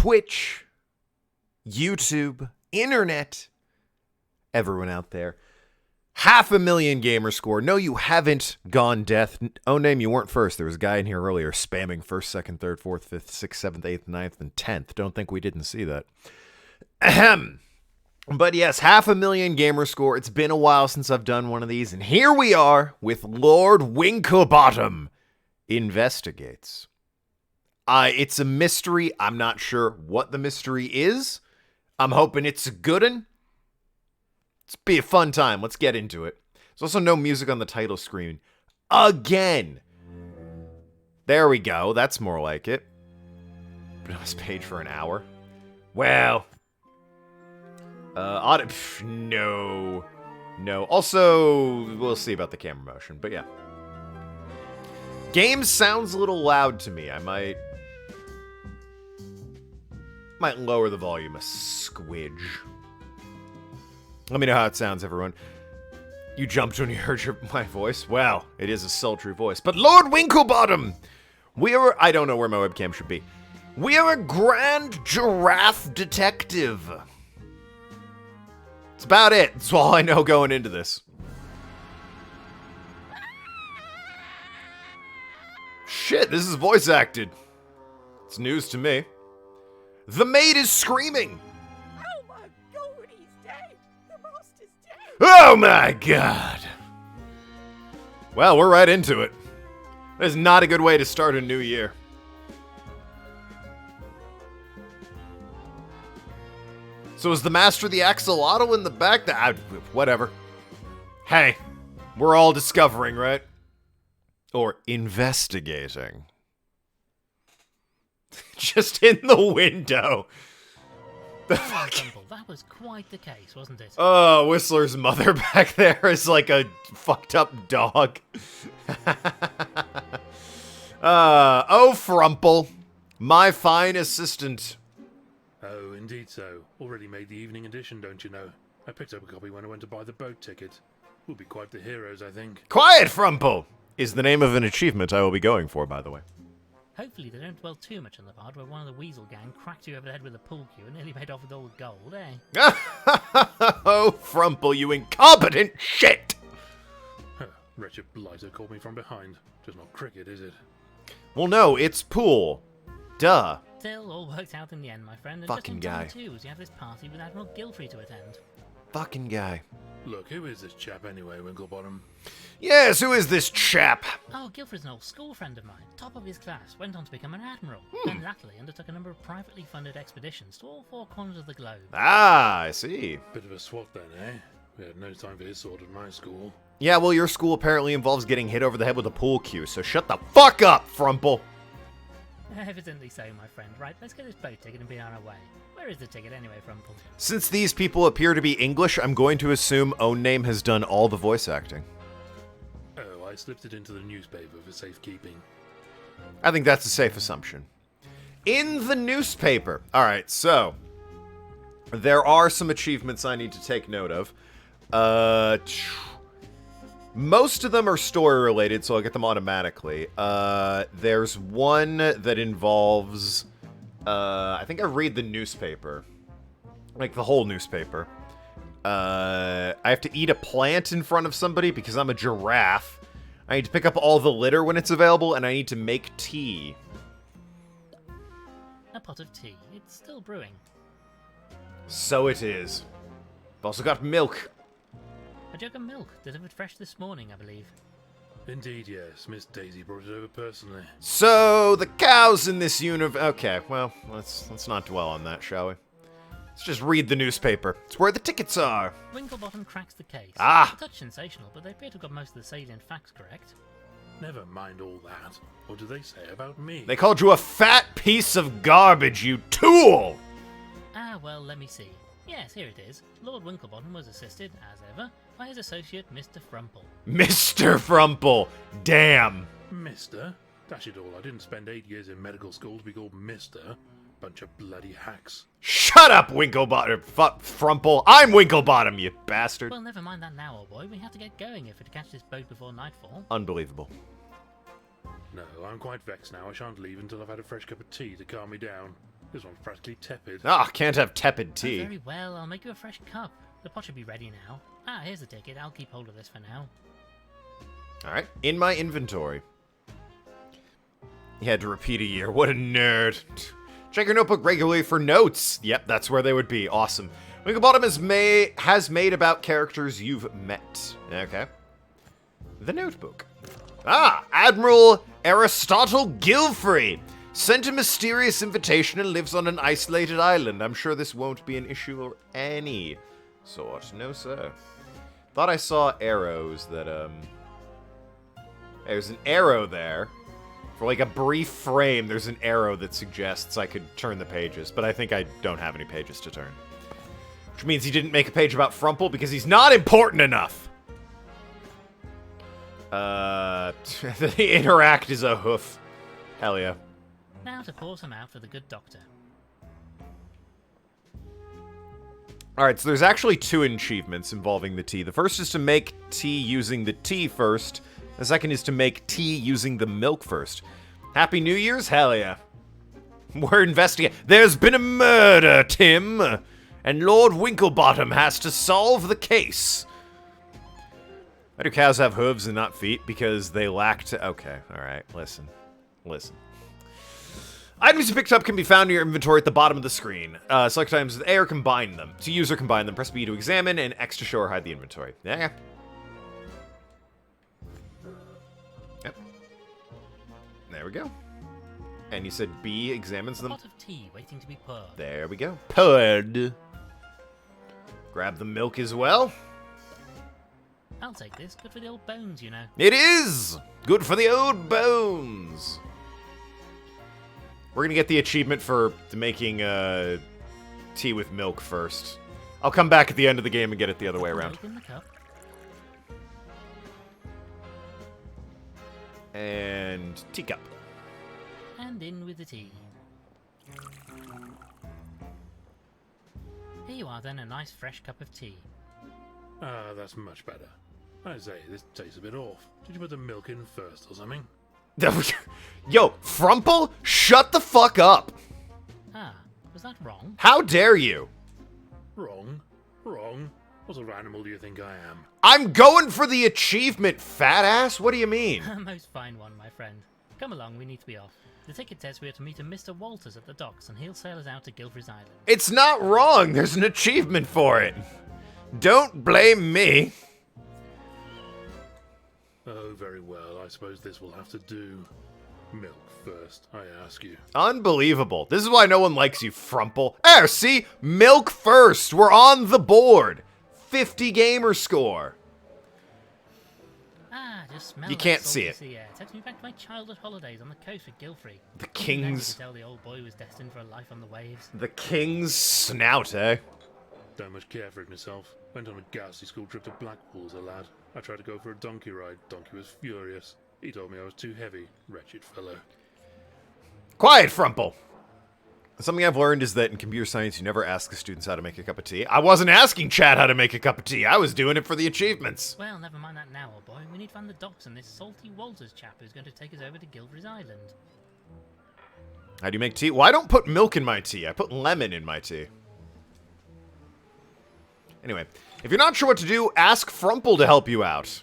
Twitch, YouTube, internet, everyone out there. 500,000 gamer score. No, you haven't gone death. Oh, name, you weren't first. There was a guy in here earlier spamming first, second, third, fourth, fifth, sixth, seventh, eighth, ninth, and 10th. Don't think we didn't see that. Ahem. But yes, 500,000 gamer score. It's been a while since I've done one of these, and here we are with Lord Winklebottom Investigates. It's a mystery. I'm not sure what the mystery is. I'm hoping it's a good one. It's be a fun time. Let's get into it. There's also no music on the title screen. Again. There we go. That's more like it. Been on this page for an hour. Well. No. No. Also, we'll see about the camera motion. But yeah. Game sounds a little loud to me. I might lower the volume a squidge. Let me know how it sounds, everyone. You jumped when you heard my voice? Well, it is a sultry voice. But Lord Winklebottom! I don't know where my webcam should be. We are a grand giraffe detective. That's about it. That's all I know going into this. Shit, this is voice acted. It's news to me. The maid is screaming. Oh my god, he's dead. The master's dead. Oh my god. Well, we're right into it. That is not a good way to start a new year. So is the master the axolotl in the back? Whatever. Hey, we're all discovering, right? Or investigating. Just in the window. The fuck? That was quite the case, wasn't it? Oh, Whistler's mother back there is like a fucked up dog. Oh, Frumple, my fine assistant. Oh, indeed so. Already made the evening edition, don't you know? I picked up a copy when I went to buy the boat ticket. We'll be quite the heroes, I think. Quiet, Frumple! Is the name of an achievement I will be going for, by the way. Hopefully they don't dwell too much on the part where one of the Weasel gang cracked you over the head with a pool cue and nearly made off with all the gold, eh? Oh, Frumple, you incompetent shit! Huh, wretched blighter called me from behind. Just not cricket, is it? Well, no, it's pool. Duh. Still, all worked out in the end, my friend. And Fucking just in time, guy. too, as you have this party with Admiral Gilfrey to attend. Fucking guy. Look, who is this chap anyway, Winklebottom? Yes, who is this chap? Oh, Gilfrey's an old school friend of mine. Top of his class. Went on to become an admiral. And latterly undertook a number of privately funded expeditions to all four corners of the globe. Ah, I see. Bit of a swot then, eh? We had no time for his sort at my school. Yeah, well, your school apparently involves getting hit over the head with a pool cue, so shut the fuck up, Frumple. Evidently so, my friend. Right, let's get this boat ticket and be on our way. Where is the ticket anyway, Frumple? Since these people appear to be English, I'm going to assume Own Name has done all the voice acting. Oh, I slipped it into the newspaper for safekeeping. I think that's a safe assumption. In the newspaper. Alright, so there are some achievements I need to take note of. Most of them are story related, so I'll get them automatically. There's one that involves I think I read the newspaper. Like the whole newspaper. I have to eat a plant in front of somebody because I'm a giraffe. I need to pick up all the litter when it's available, and I need to make tea. A pot of tea. It's still brewing. So it is. I've also got milk. A jug of milk, delivered fresh this morning, I believe. Indeed, yes. Miss Daisy brought it over personally. So the cows in this universe. Okay, well, let's not dwell on that, shall we? Let's just read the newspaper. It's where the tickets are. Winklebottom cracks the case. Ah! A touch sensational, but they appear to have got most of the salient facts correct. Never mind all that. What do they say about me? They called you a fat piece of garbage, you tool! Ah, well, let me see. Yes, here it is. Lord Winklebottom was assisted, as ever, by his associate, Mr. Frumple. Mr. Frumple! Damn! Mister? Dash it all, I didn't spend 8 years in medical school to be called Mister. Bunch of bloody hacks. Shut up, Winklebottom! Frumple! I'm Winklebottom, you bastard! Well, never mind that now, old boy. We have to get going if we're to catch this boat before nightfall. Unbelievable. No, I'm quite vexed now. I shan't leave until I've had a fresh cup of tea to calm me down. This one's practically tepid. Ah, can't have tepid Oh, tea. very well, I'll make you a fresh cup. The pot should be ready now. Ah, here's the ticket. I'll keep hold of this for now. Alright, in my inventory. You had to repeat a year. What a nerd. Check your notebook regularly for notes. Yep, that's where they would be. Awesome. Winklebottom has made about characters you've met. Okay. The notebook. Ah, Admiral Aristotle Gilfrey sent a mysterious invitation and lives on an isolated island. I'm sure this won't be an issue of any sort. No, sir. Thought I saw arrows that, there's an arrow there. For like a brief frame, there's an arrow that suggests I could turn the pages, but I think I don't have any pages to turn. Which means he didn't make a page about Frumple because he's not important enough. The interact is a hoof. Hell yeah. Now to pour some out for the good doctor. Alright, so there's actually 2 achievements involving the tea. The first is to make tea using the tea first. The second is to make tea using the milk first. Happy New Year's? Hell yeah. We're investigating. There's been a murder, Tim! And Lord Winklebottom has to solve the case. Why do cows have hooves and not feet? Because they lack to... Okay, alright, listen. Listen. Items you picked up can be found in your inventory at the bottom of the screen. Select items with A or combine them. To use or combine them, press B to examine, and X to show or hide the inventory. Yeah. Yep. There we go. And you said B examines them? Pot of tea waiting to be poured. There we go. Poured. Grab the milk as well. I'll take this. Good for the old bones, you know. It is! Good for the old bones. We're gonna get the achievement for making tea with milk first. I'll come back at the end of the game and get it the other way around. Open the cup. And teacup. And in with the tea. Here you are then, a nice fresh cup of tea. Ah, that's much better. I say, this tastes a bit off. Did you put the milk in first or something? Yo, Frumple, shut the fuck up. Ah, was that wrong? How dare you? Wrong. Wrong. What sort of animal do you think I am? I'm going for the achievement, fat ass. What do you mean? A most fine one, my friend. Come along, we need to be off. The ticket says we are to meet a Mr. Walters at the docks, and he'll sail us out to Gilfrey's Island. It's not wrong. There's an achievement for it. Don't blame me. Oh, very well. I suppose this will have to do. Milk first, I ask you. Unbelievable. This is why no one likes you, Frumple. There, see? Milk first. We're on the board. 50 gamer score. Ah, just smell You that can't salty see it. sea air. Takes me back to my childhood holidays on the coast with Gilfrey. The Now you king's... could tell the old boy was destined for a life on the waves. The king's snout, eh? Don't much care for it myself. Went on a ghastly school trip to Blackpool as a lad. I tried to go for a donkey ride. Donkey was furious. He told me I was too heavy. Wretched fellow. Quiet, Frumple. Something I've learned is that in computer science, you never ask the students how to make a cup of tea. I wasn't asking Chad how to make a cup of tea. I was doing it for the achievements. Well, never mind that now, old boy. We need to find the docks and this salty Walters chap who's going to take us over to Gilfrey's Island. How do you make tea? Well, I don't put milk in my tea. I put lemon in my tea. Anyway, if you're not sure what to do, ask Frumple to help you out.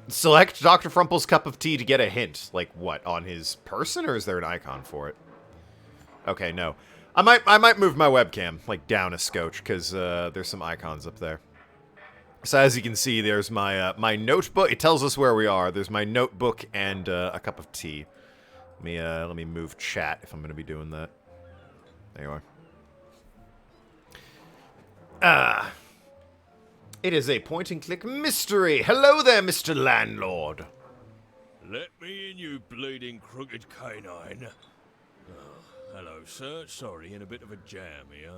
Select Dr. Frumple's cup of tea to get a hint. Like what, on his person, or is there an icon for it? Okay, no. I might move my webcam, like, down a scotch, because there's some icons up there. So as you can see, there's my my notebook. It tells us where we are. There's my notebook and a cup of tea. Let me move chat if I'm going to be doing that. There you are. It is a point-and-click mystery. Hello there, Mr. Landlord. Let me in, you bleeding crooked canine. Hello, sir. Sorry, in a bit of a jam here.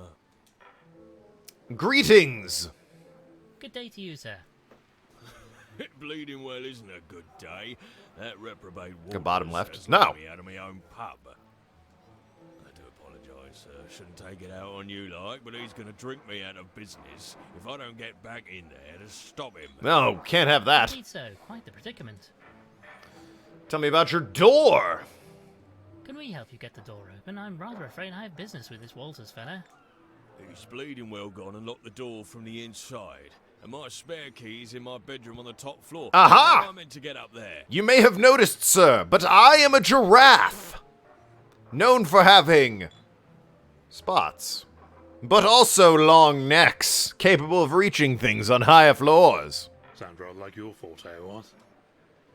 Greetings. Good day to you, sir. Bleeding well isn't a good day. That reprobate Go bottom Walters left. has No. knocked me out of my own pub. I do apologise, sir. Shouldn't take it out on you like, but he's going to drink me out of business if I don't get back in there to stop him. No, can't have that. Indeed so. Quite the predicament. Tell me about your door. Can we help you get the door open? I'm rather afraid I have business with this Walters fella. He's bleeding well gone and locked the door from the inside. And my spare key's in my bedroom on the top floor. Aha! How am I meant to get up there? You may have noticed, sir, but I am a giraffe. Known for having spots, but also long necks, capable of reaching things on higher floors. Sounds rather like your forte, what?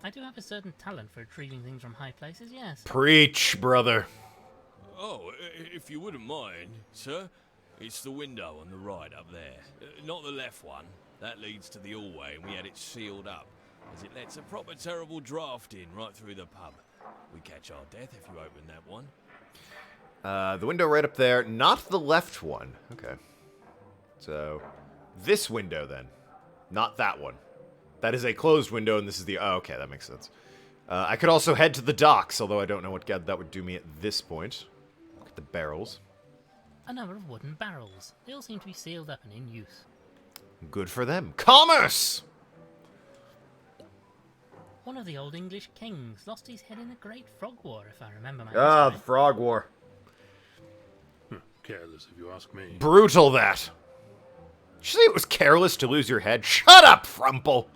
I do have a certain talent for retrieving things from high places, yes. Preach, brother. Oh, if you wouldn't mind, sir. It's the window on the right up there. Not the left one. That leads to the hallway, and we had it sealed up, as it lets a proper terrible draft in right through the pub. We catch our death if you open that one. The window right up there, not the left one. Okay. So, this window then. Not that one. That is a closed window, and this is the... Oh, okay, that makes sense. I could also head to the docks, although I don't know what that would do me at this point. Look at the barrels. A number of wooden barrels. They all seem to be sealed up and in use. Good for them. Commerce! One of the old English kings lost his head in the Great Frog War, if I remember my Ah, the history. Frog War. Careless, if you ask me. Brutal, that. Did you say it was careless to lose your head? Shut up, Frumple!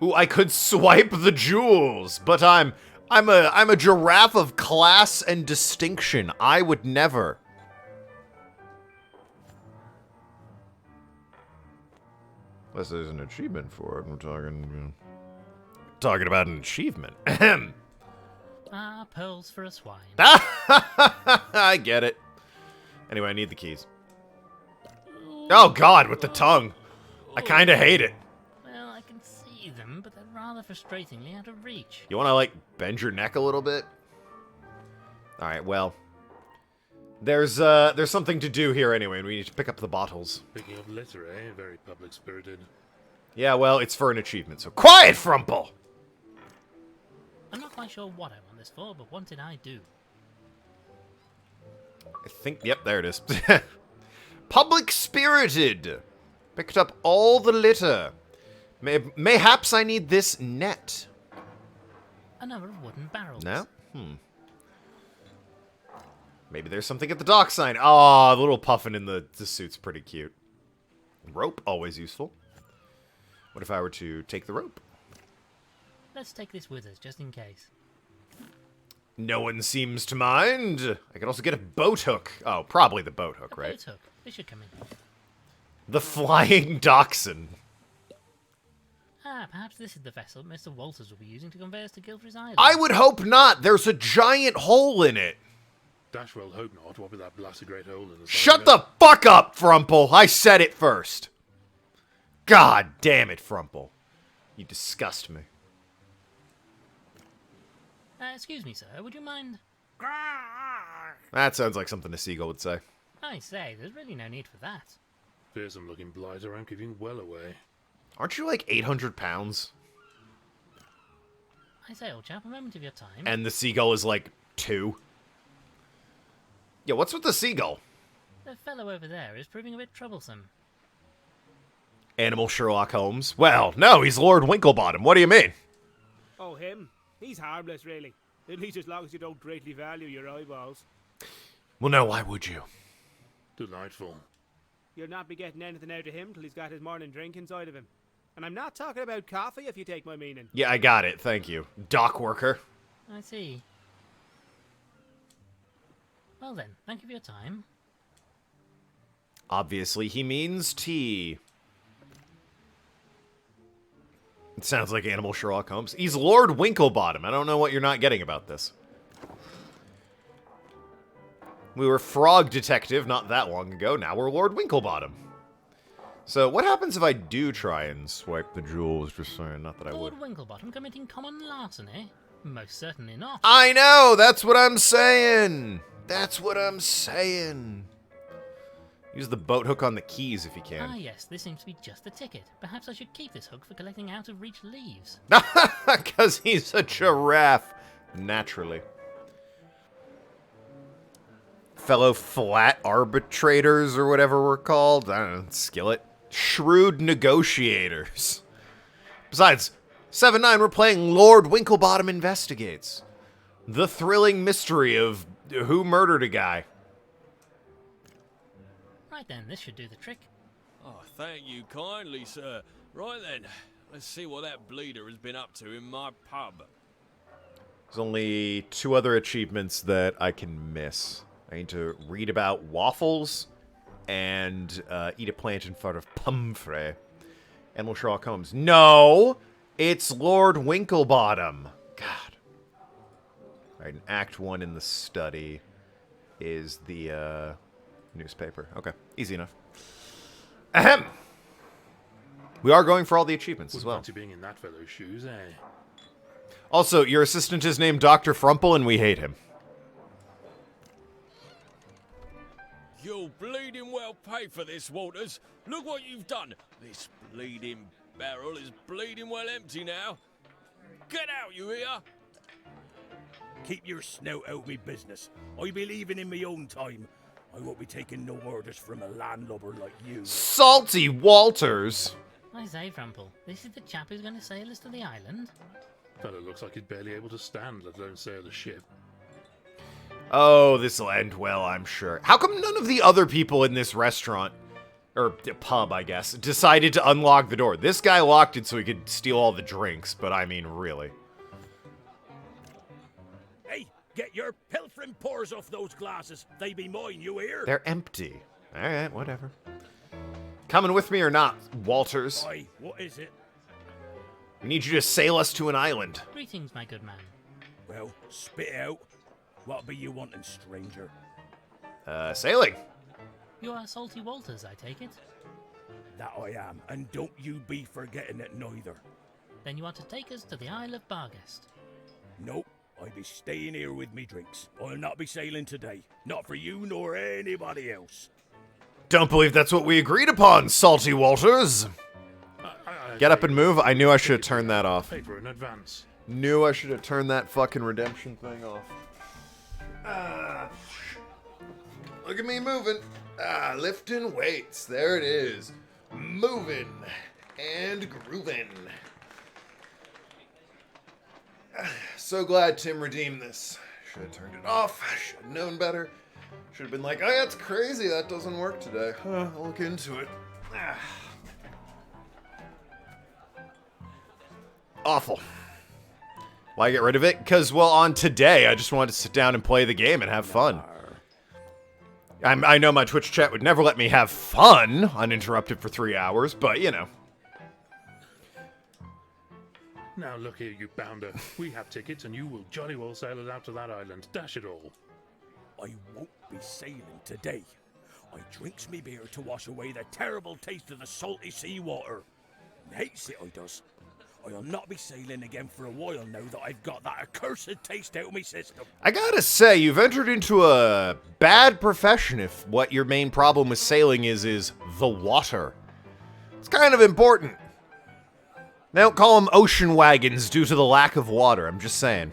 Ooh, I could swipe the jewels, but I'm a giraffe of class and distinction. I would never. Unless there's an achievement for it. I'm talking about an achievement. Ahem. Ah, pearls for a swine. I get it. Anyway, I need the keys. Oh God, with the tongue. I kind of hate it. Well, I can see them, but they're rather frustratingly out of reach. You want to, like, bend your neck a little bit? Alright, well. There's something to do here anyway, and we need to pick up the bottles. Picking up litter, eh? Very public-spirited. Yeah, well, it's for an achievement, so quiet, Frumple! I'm not quite sure what I want this for, but what did I do? I think, yep, there it is. Public-spirited! Picked up all the litter. Mayhaps I need this net. A number of wooden barrels. No? Maybe there's something at the dock sign. Ah, the little puffin in the suit's pretty cute. Rope, always useful. What if I were to take the rope? Let's take this with us, just in case. No one seems to mind. I could also get a boat hook. Oh, probably the boat hook, A right? boat hook. This should come in. The flying dachshund. Ah, perhaps this is the vessel Mr. Walters will be using to convey us to Guilfry's Island. I would hope not. There's a giant hole in it. Dashwell hope not. What with that blasted great hole in the side Shut of it? the fuck up, Frumple. I said it first. God damn it, Frumple. You disgust me. Excuse me, sir. Would you mind... That sounds like something a seagull would say. I say, there's really no need for that. Fearsome looking blighter, I'm giving well away. Aren't you like 800 pounds? I say, old chap, a moment of your time. And the seagull is like 2? Yeah, what's with the seagull? The fellow over there is proving a bit troublesome. Animal Sherlock Holmes? Well, no, he's Lord Winklebottom. What do you mean? Oh, him? He's harmless, really. At least as long as you don't greatly value your eyeballs. Well, no, why would you? Delightful. You'll not be getting anything out of him till he's got his morning drink inside of him. And I'm not talking about coffee, if you take my meaning. Yeah, I got it. Thank you. Dock worker. I see. Well then, thank you for your time. Obviously, he means tea. It sounds like Animal Sherlock Holmes. He's Lord Winklebottom. I don't know what you're not getting about this. We were Frog Detective not that long ago. Now we're Lord Winklebottom. So, what happens if I do try and swipe the jewels? Just saying, not that I would. Lord Winklebottom committing common larceny? Most certainly not. I know! That's what I'm saying! That's what I'm saying! Use the boat hook on the keys if you Ah can. yes, this seems to be just the ticket. Perhaps I should keep this hook for collecting out-of-reach leaves. Because he's a giraffe. Naturally. Fellow flat arbitrators or whatever we're called. I don't know, skillet. Shrewd negotiators. Besides, 7-9, we're playing Lord Winklebottom Investigates. The thrilling mystery of who murdered a guy. Right then, this should do the trick. Oh, thank you kindly, sir. Right then, let's see what that bleeder has been up to in my pub. There's only 2 other achievements that I can miss. I need to read about waffles and eat a plant in front of Pumphrey. Animal Sherlock Holmes. No! It's Lord Winklebottom. God. Alright, and Act 1 in the study is the newspaper. Okay, easy enough. Ahem! We are going for all the achievements as well. Fancy being in that fellow's shoes, eh? Also, your assistant is named Dr. Frumple, and we hate him. You'll bleeding well pay for this, Walters. Look what you've done. This bleeding barrel is bleeding well empty now. Get out, you hear? Keep your snout out of me business. I be leaving in my own time. I won't be taking no orders from a landlubber like you. Salty Walters! I say, Frumple, this is the chap who's going to sail us to the island? Fellow looks like he's barely able to stand, let alone sail the ship. Oh, this'll end well, I'm sure. How come none of the other people in this restaurant, or pub, I guess, decided to unlock the door? This guy locked it so he could steal all the drinks, but I mean, really. Hey, get your pilfering paws off those glasses. They be mine, you hear? They're empty. Alright, whatever. Coming with me or not, Walters? Aye, what is it? We need you to sail us to an island. Greetings, my good man. Well, spit it out. What be you wanting, stranger? Sailing. You are Salty Walters, I take it? That I am, and don't you be forgetting it neither. Then you want to take us to the Isle of Barghest. Nope, I be staying here with me drinks. I'll not be sailing today. Not for you nor anybody else. Don't believe that's what we agreed upon, Salty Walters. Get up and move. I knew I should have turned that off. Pay for it in advance. Knew I should have turned that fucking redemption thing off. Look at me moving. Lifting weights. There it is. Moving and grooving. So glad Tim redeemed this. Should have turned it off. Should have known better. Should have been like, oh, that's crazy. That doesn't work today. I'll look into it. Awful. Why get rid of it? Because, well, on today, I just wanted to sit down and play the game and have fun. I know my Twitch chat would never let me have fun uninterrupted for 3 hours, but, you know. Now look here, you bounder. We have tickets and you will jolly well sail us out to that island. Dash it all. I won't be sailing today. I drinks me beer to wash away the terrible taste of the salty seawater. Hates it, I does. I'll not be sailing again for a while now that I've got that accursed taste out of me system. I gotta say, you've entered into a bad profession if what your main problem with sailing is the water. It's kind of important. They don't call them ocean wagons due to the lack of water, I'm just saying.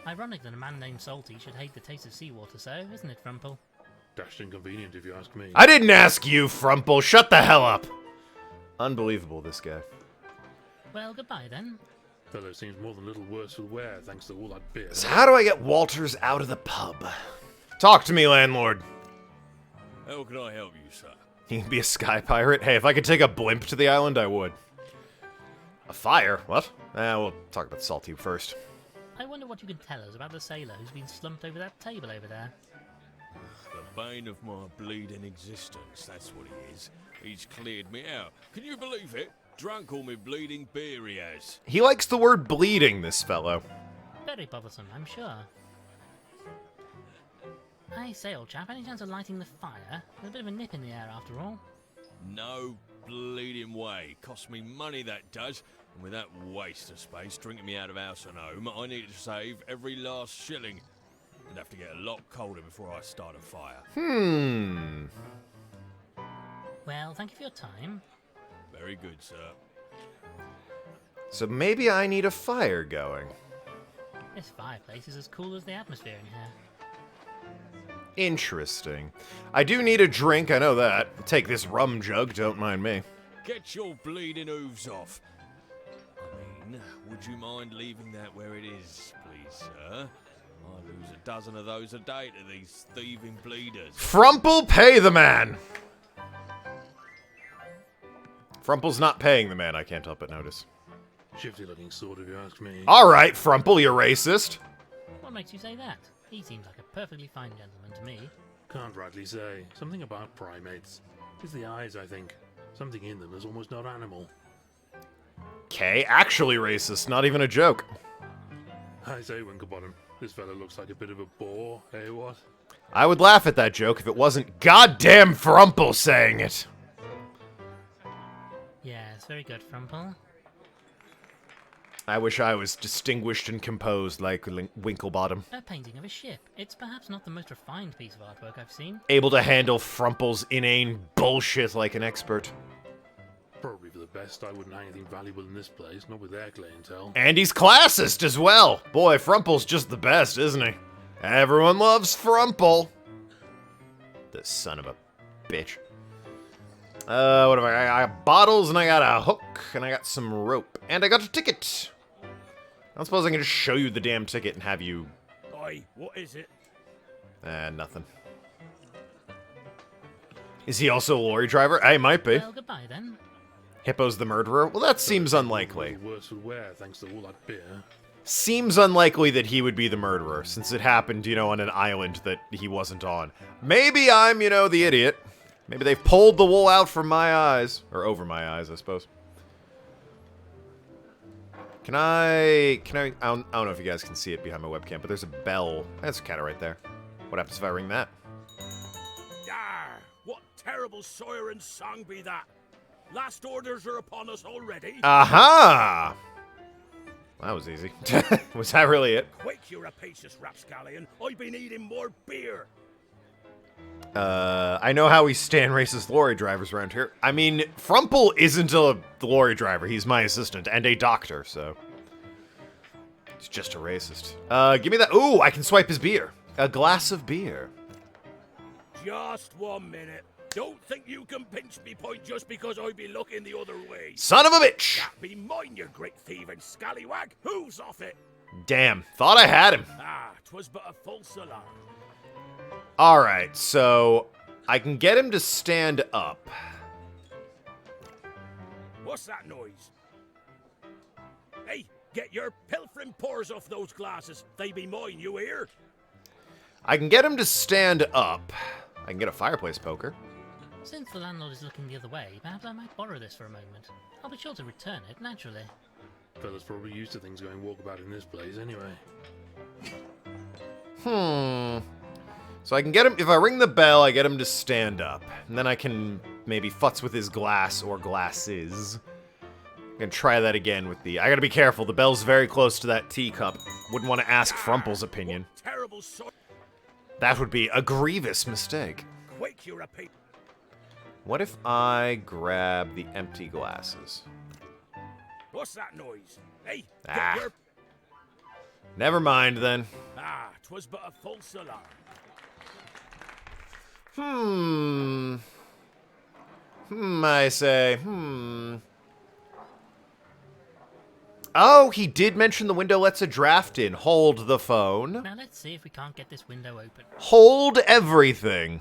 Ironic that a man named Salty should hate the taste of seawater so, isn't it, Frumple? Dashed inconvenient if you ask me. I didn't ask you, Frumple. Shut the hell up. Unbelievable, this guy. Well, goodbye then. Fellow seems more than a little worse for wear thanks to all that beer. So how do I get Walters out of the pub? Talk to me, landlord. How can I help you, sir? You can be a sky pirate? Hey, if I could take a blimp to the island, I would. A fire? What? We'll talk about Salty first. I wonder what you can tell us about the sailor who's been slumped over that table over there. The bane of my bleeding existence, that's what he is. He's cleared me out. Can you believe it? Drunk all me bleeding beer he has. He likes the word bleeding, this fellow. Very bothersome, I'm sure. I say, old chap, any chance of lighting the fire? There's a bit of a nip in the air after all. No bleeding way. Cost me money, that does. And with that waste of space drinking me out of house and home, I need to save every last shilling. I'd have to get a lot colder before I start a fire. Well, thank you for your time. Very good, sir. So maybe I need a fire going. This fireplace is as cool as the atmosphere in here. Interesting. I do need a drink, I know that. Take this rum jug, don't mind me. Get your bleeding hooves off. I mean, then, would you mind leaving that where it is, please, sir? I lose a dozen of those a day to these thieving bleeders. Frumple, pay the man! Frumple's not paying the man, I can't help but notice. Shifty looking sort, if you ask me. Alright, Frumple, you're racist. What makes you say that? He seems like a perfectly fine gentleman to me. Can't rightly say. Something about primates. It's the eyes, I think. Something in them is almost not animal. Okay, actually racist, not even a joke. I say, Winklebottom, this fella looks like a bit of a bore, eh, what? I would laugh at that joke if it wasn't goddamn Frumple saying it. Yes, very good, Frumple. I wish I was distinguished and composed like Winklebottom. A painting of a ship. It's perhaps not the most refined piece of artwork I've seen. Able to handle Frumple's inane bullshit like an expert. Probably for the best. I wouldn't hang anything valuable in this place, not with their clientele. And he's classist as well. Boy, Frumple's just the best, isn't he? Everyone loves Frumple. The son of a bitch. What have I got bottles, and I got a hook, and I got some rope, and I got a ticket. I don't suppose I can just show you the damn ticket and have you... Oi, what is it? Nothing. Is he also a lorry driver? He might be. Well, goodbye then. Hippo's the murderer? Well, that seems unlikely. Worse for wear, thanks to all that beer. Seems unlikely that he would be the murderer, since it happened, you know, on an island that he wasn't on. Maybe I'm, you know, the idiot. Maybe they've pulled the wool out from my eyes. Or over my eyes, I suppose. I don't know if you guys can see it behind my webcam, but there's a bell. That's a cat right there. What happens if I ring that? Yar! What terrible siren song be that? Last orders are upon us already. Aha! That was easy. Was that really it? Quick, you rapacious rapscallion. I've been eating more beer. I know how we stand racist lorry drivers around here. I mean, Frumple isn't a lorry driver. He's my assistant and a doctor, so... He's just a racist. Give me that. Ooh, I can swipe his beer. A glass of beer. Just 1 minute. Don't think you can pinch me point just because I be looking the other way. Son of a bitch! That be mine, you great thieving scallywag. Who's off it? Damn, thought I had him. Ah, 'twas but a false alarm. Alright, so... I can get him to stand up. What's that noise? Hey, get your pilfering paws off those glasses. They be mine, you hear? I can get him to stand up. I can get a fireplace poker. Since the landlord is looking the other way, perhaps I might borrow this for a moment. I'll be sure to return it, naturally. Fella's probably used to things going walkabout in this place anyway. So I can get him, if I ring the bell, I get him to stand up. And then I can maybe futz with his glass or glasses. I'm gonna try that again with the... I gotta be careful, the bell's very close to that teacup. Wouldn't want to ask Frumple's opinion. Terrible sort. That would be a grievous mistake. Quick, you rapacious. What if I grab the empty glasses? What's that noise? Hey, Ah. get your... Never mind, then. Ah, 'twas but a false alarm. I say, Oh, he did mention the window lets a draft in. Hold the phone. Now let's see if we can't get this window open. Hold everything.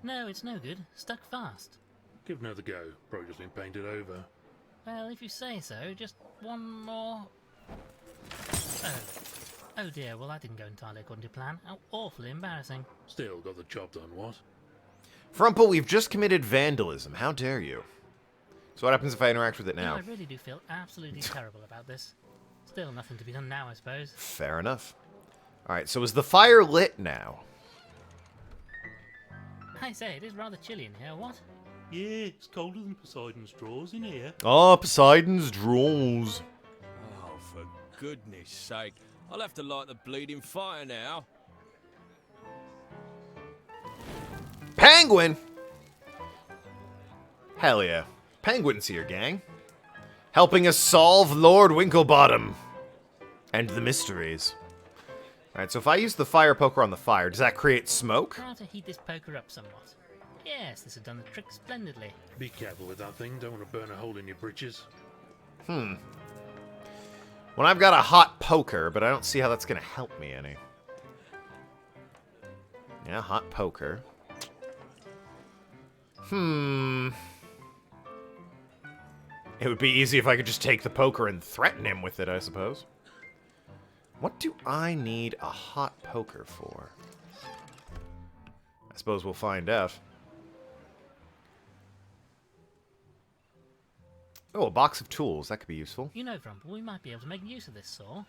No, it's no good. Stuck fast. Give another go. Probably just been painted over. Well, if you say so, just one more... Oh dear, well that didn't go entirely according to plan. How awfully embarrassing. Still got the job done, what? Frumple, we've just committed vandalism. How dare you? So what happens if I interact with it You know, now? I really do feel absolutely terrible about this. Still nothing to be done now, I suppose. Fair enough. Alright, so is the fire lit now? I say, it is rather chilly in here, what? Yeah, it's colder than Poseidon's drawers in here. Oh, Poseidon's drawers. Oh, for goodness sake. I'll have to light the bleeding fire now. Penguin! Hell yeah. Penguin's here, gang. Helping us solve Lord Winklebottom. And the mysteries. Alright, so if I use the fire poker on the fire, does that create smoke? Try to heat this poker up somewhat. Yes, this has done the trick splendidly. Be careful with that thing. Don't want to burn a hole in your britches. When I've got a hot poker, but I don't see how that's going to help me any. Yeah, hot poker. It would be easy if I could just take the poker and threaten him with it, I suppose. What do I need a hot poker for? I suppose we'll find out. Oh, a box of tools. That could be useful. You know, Frumple, we might be able to make use of this saw.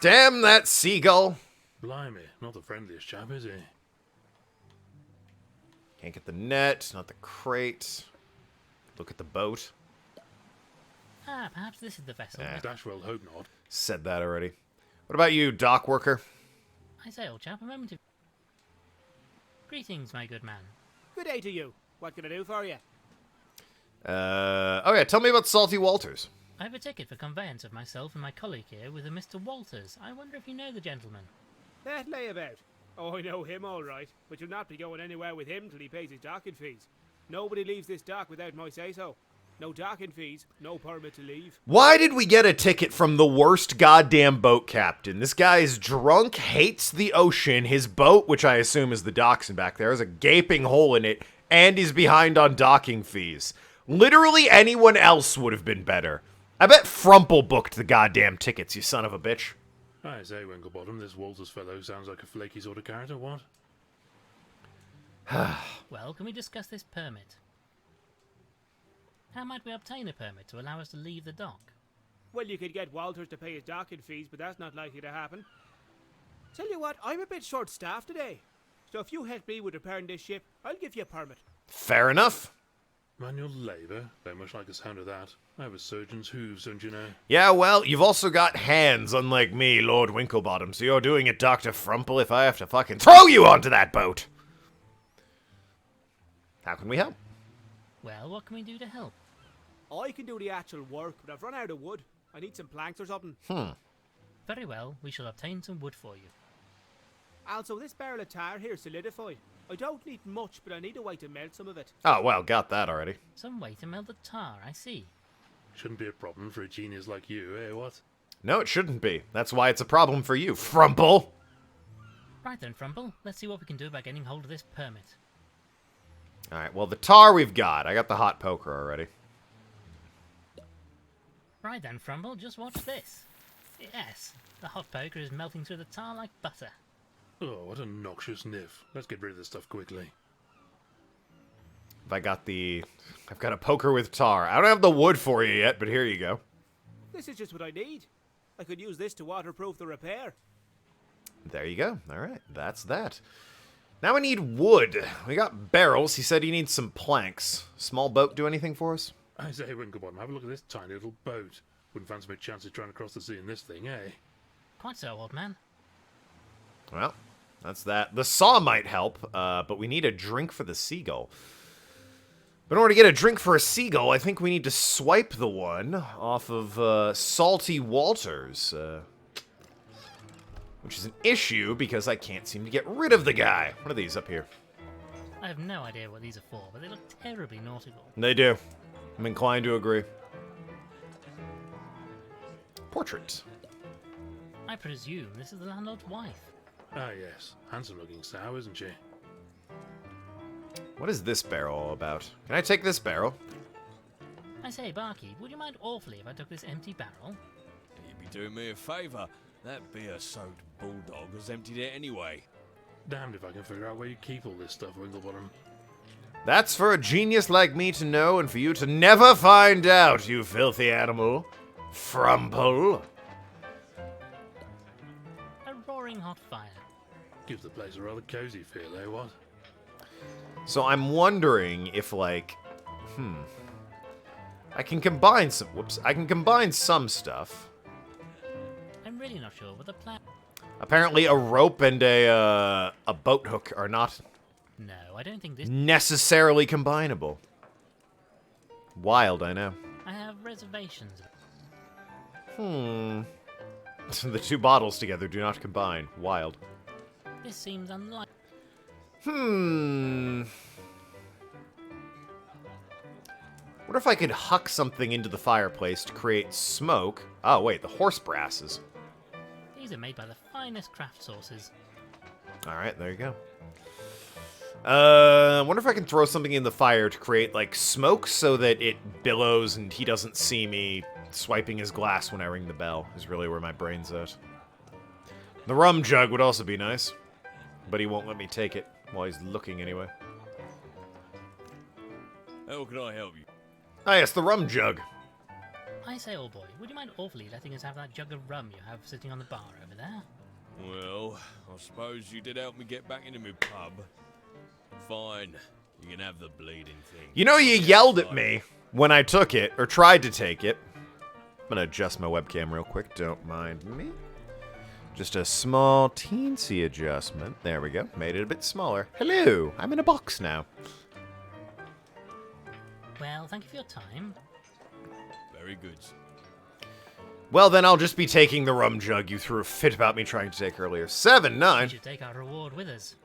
Damn that seagull! Blimey, not the friendliest chap, is he? Can't get the net, not the crate. Look at the boat. Ah, perhaps this is the vessel. Dashwell hope not. Said that already. What about you, dock worker? I say, old chap, a moment of... Greetings, my good man. Good day to you. What can I do for you? Oh yeah, tell me about Salty Walters. I have a ticket for conveyance of myself and my colleague here with a Mr. Walters. I wonder if you know the gentleman. That layabout. Oh, I know him all right, but you'll not be going anywhere with him till he pays his docking fees. Nobody leaves this dock without my say-so. No docking fees, no permit to leave. Why did we get a ticket from the worst goddamn boat captain? This guy is drunk, hates the ocean, his boat, which I assume is the dachshund back there, has a gaping hole in it, and he's behind on docking fees. Literally anyone else would have been better. I bet Frumple booked the goddamn tickets, you son of a bitch. I say, Winklebottom, this Walters fellow sounds like a flaky sort of character, what? Well, can we discuss this permit? How might we obtain a permit to allow us to leave the dock? Well, you could get Walters to pay his docking fees, but that's not likely to happen. Tell you what, I'm a bit short-staffed today. So if you help me with repairing this ship, I'll give you a permit. Fair enough. Manual labour? Very much like the sound of that. I have a surgeon's hooves, don't you know? Yeah, well, you've also got hands, unlike me, Lord Winklebottom, so you're doing it, Dr. Frumple, if I have to fucking throw you onto that boat! How can we help? Well, what can we do to help? I can do the actual work, but I've run out of wood. I need some planks or something. Very well, we shall obtain some wood for you. Also, this barrel of tar here is solidified. I don't need much, but I need a way to melt some of it. Oh, well, got that already. Some way to melt the tar, I see. Shouldn't be a problem for a genius like you, eh, what? No, it shouldn't be. That's why it's a problem for you, Frumple! Right then, Frumple, let's see what we can do about getting hold of this permit. Alright, well, the tar we've got. I got the hot poker already. Right then, Frumple, just watch this. Yes, the hot poker is melting through the tar like butter. Oh, what a noxious niff. Let's get rid of this stuff quickly. I've got a poker with tar. I don't have the wood for you yet, but here you go. This is just what I need. I could use this to waterproof the repair. There you go. Alright, that's that. Now we need wood. We got barrels. He said he needs some planks. Small boat do anything for us? I say, Winklebottom, have a look at this tiny little boat. Wouldn't fancy my chances trying to cross the sea in this thing, eh? Quite so, old man. Well, that's that. The saw might help, but we need a drink for the seagull. But in order to get a drink for a seagull, I think we need to swipe the one off of Salty Walters. Which is an issue because I can't seem to get rid of the guy. What are these up here? I have no idea what these are for, but they look terribly nautical. They do. I'm inclined to agree. Portrait. I presume this is the landlord's wife. Ah, yes. Handsome-looking sow, isn't she? What is this barrel all about? Can I take this barrel? I say, barkeep, would you mind awfully if I took this empty barrel? You'd be doing me a favour. That beer-soaked bulldog has emptied it anyway. Damned if I can figure out where you keep all this stuff, Winklebottom. That's for a genius like me to know and for you to never find out, you filthy animal. Frumple. A roaring hot fire. Gives the place a rather cozy feel, eh, what? So I'm wondering if, like, I can combine some, I can combine some stuff. I'm really not sure what the plan... Apparently a rope and a boat hook are not No, I don't think this... necessarily combinable. Wild, I know. I have reservations. The two bottles together do not combine. Wild. This seems unlikely. What if I could huck something into the fireplace to create smoke? Oh, wait, the horse brasses. These are made by the finest craft sauces. Alright, there you go. I wonder if I can throw something in the fire to create, like, smoke so that it billows and he doesn't see me swiping his glass when I ring the bell, is really where my brain's at. The rum jug would also be nice, but he won't let me take it while he's looking anyway. How can I help you? Ah, yes, the rum jug. I say, old boy, would you mind awfully letting us have that jug of rum you have sitting on the bar over there? Well, I suppose you did help me get back into my pub. Fine, you can have the bleeding thing. You know, you yelled at me when I took it, or tried to take it. I'm gonna adjust my webcam real quick, don't mind me. Just a small, teensy adjustment. There we go. Made it a bit smaller. Hello, I'm in a box now. Well, thank you for your time. Very good. Well, then I'll just be taking the rum jug you threw a fit about me trying to take earlier. 7-9. You should take our reward with us.